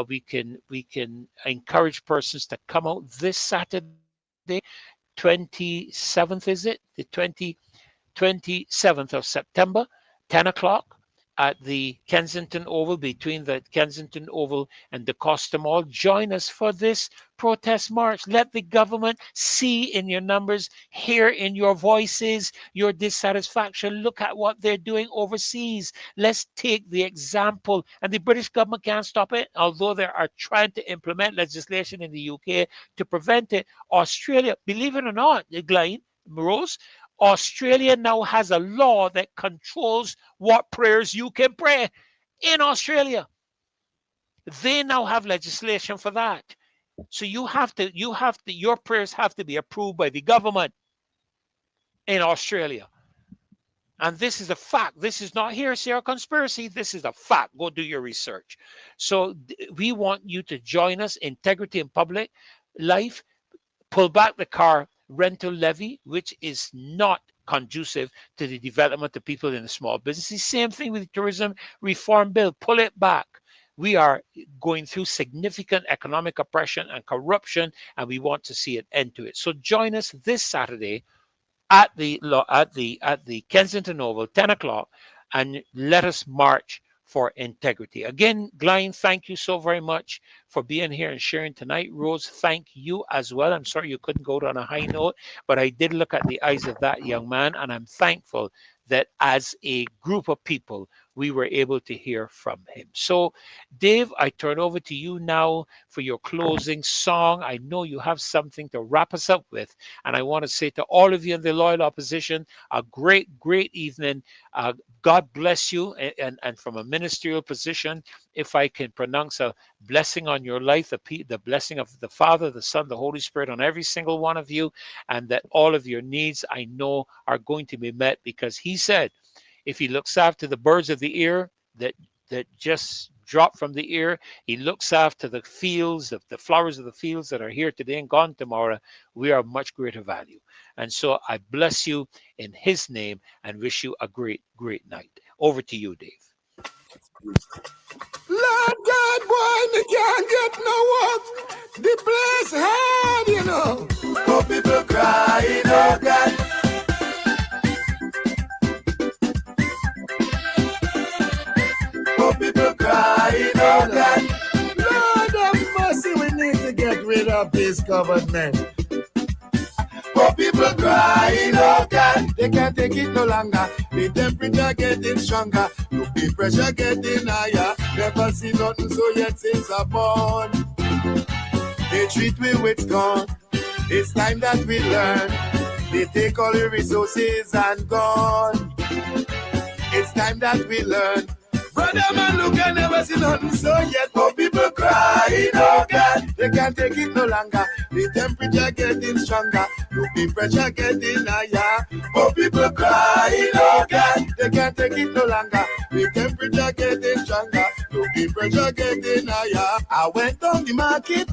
we can encourage persons to come out this Saturday, 27th, is it? The 27th of September, 10 o'clock at the Kensington Oval, between the Kensington Oval and the Costa Mall. Join us for this protest march. Let the government see in your numbers, hear in your voices, your dissatisfaction. Look at what they're doing overseas. Let's take the example. And the British government can't stop it, although they are trying to implement legislation in the UK to prevent it. Australia, believe it or not, GLYNE, Rose, Australia now has a law that controls what prayers you can pray in Australia. They now have legislation for that. So your prayers have to be approved by the government in Australia. And this is a fact. This is not hearsay or conspiracy. This is a fact. Go do your research. So we want you to join us. Integrity in public life. Pull back the car rental levy, which is not conducive to the development of people in the small businesses. Same thing with the tourism reform bill. Pull it back. We are going through significant economic oppression and corruption, and we want to see an end to it. So join us this Saturday at the Kensington Oval, 10 o'clock, and let us march for integrity. Again, GLYNE, thank you so very much for being here and sharing tonight. Rose, thank you as well. I'm sorry you couldn't go on a high note, but I did look at the eyes of that young man, and I'm thankful that as a group of people, we were able to hear from him. So, Dave, I turn over to you now for your closing song. I know you have something to wrap us up with, and I want to say to all of you in the loyal opposition, a great, great evening. God bless you, and from a ministerial position, if I can pronounce a blessing on your life, the blessing of the Father, the Son, the Holy Spirit on every single one of you, and that all of your needs, I know, are going to be met, because he said, if he looks after the birds of the air that just drop from the air, he looks after the fields, the flowers of the fields that are here today and gone tomorrow, we are of much greater value. And so I bless you in his name and wish you a great, great night. Over to you, Dave. Lord God, boy, me can't get no work. The place hard, you know. Poor people crying, oh God. Poor people crying, oh God. Lord have mercy, we need to get rid of this government. Poor people crying, oh God. They can't take it no longer. The temperature getting stronger. The pressure getting higher. Never see nothing so yet since I'm born. They treat me with scorn. It's time that we learn. They take all the resources and gone. It's time that we learn. Brother man, look, I never see nothing so yet. Poor people crying, oh God. They can't take it no longer. The temperature getting stronger. The pressure getting higher. Poor people crying, oh God. They can't take it no longer. The temperature getting stronger. The pressure getting higher. I went on the market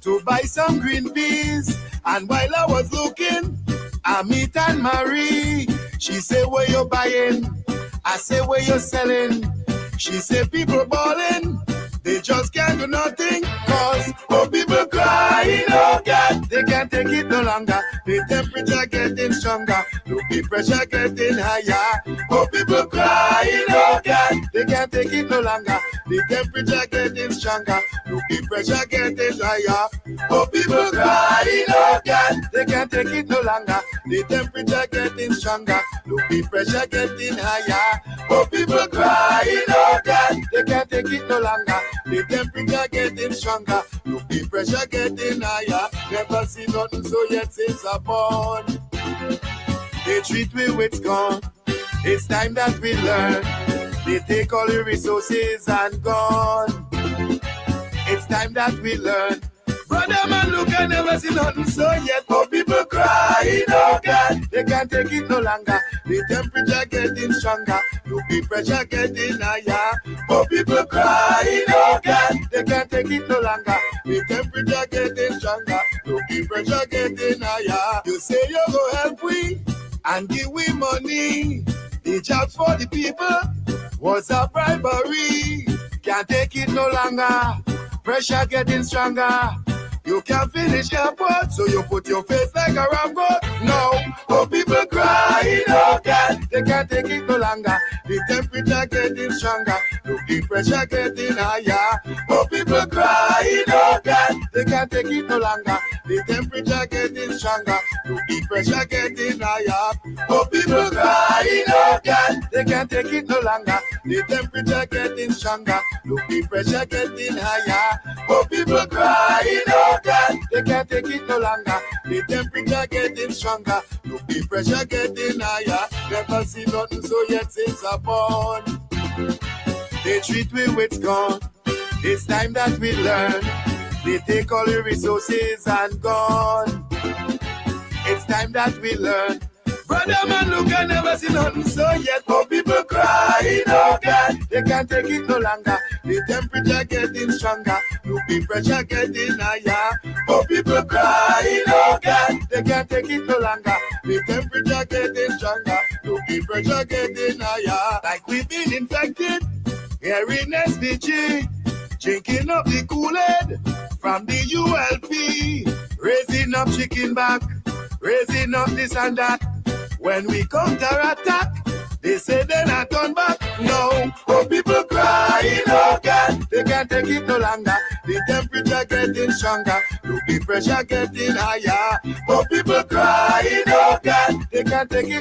to buy some green peas, and while I was looking, I meet Anne Marie. She said, where you buying? I say, where you selling? She said, people balling, they just can't do nothing, cause poor people crying, oh God, they can't take it no longer. The temperature getting stronger, the pressure getting higher. Poor people crying, oh God, they can't take it no longer. The temperature getting stronger, the pressure getting higher. Poor people crying, oh God, they can't take it no longer. The temperature getting stronger, the pressure getting higher. Poor people crying, oh God, they can't take it no longer. The temperature getting stronger. Look, the pressure getting higher. Never see nothing so yet since I born. They treat me with scorn. It's time that we learn. They take all the resources and gone. It's time that we learn. Brother man, look, I never see nothing so yet. Oh, people crying, oh God, they can't take it no longer. The temperature getting stronger, look, the pressure getting higher. Oh, people crying, oh God, they can't take it no longer. The temperature getting stronger, look, the pressure getting higher. You say you go help we and give we money. The jobs for the people was a bribery. Can't take it no longer. Pressure getting stronger. You can't finish airport, so you put your face like a ramrod. No, oh people crying, oh God, they can't take it no longer. The temperature getting stronger, look the pressure getting higher. Oh people crying, oh God, they can't take it no longer. The temperature getting stronger, look the pressure getting higher. Oh people crying, oh God, they can't take it no longer. The temperature getting stronger, look the pressure getting higher. Oh people crying, oh God, they can't take it no longer. The temperature getting stronger, look the pressure getting higher. Never see nothing so yet since I born. They treat me with scorn. It's time that we learn. They take all the resources and gone. It's time that we learn. Brother man, look, I never see nothing so yet. Oh, people crying, oh God, they can't take it no longer. The temperature getting stronger, look, the pressure getting higher. Oh, people crying, oh God, they can't take it no longer. The temperature getting stronger, look, the pressure getting higher. Like we've been infected, here in SPG, drinking up the Kool-Aid from the ULP, raising up chicken back, raising up this and that. When we counter-attack, they say they're not turn back. No, oh people crying, oh God, they can't take it no longer. The temperature getting stronger, look the pressure getting higher. Oh people crying, oh God, they can't take it.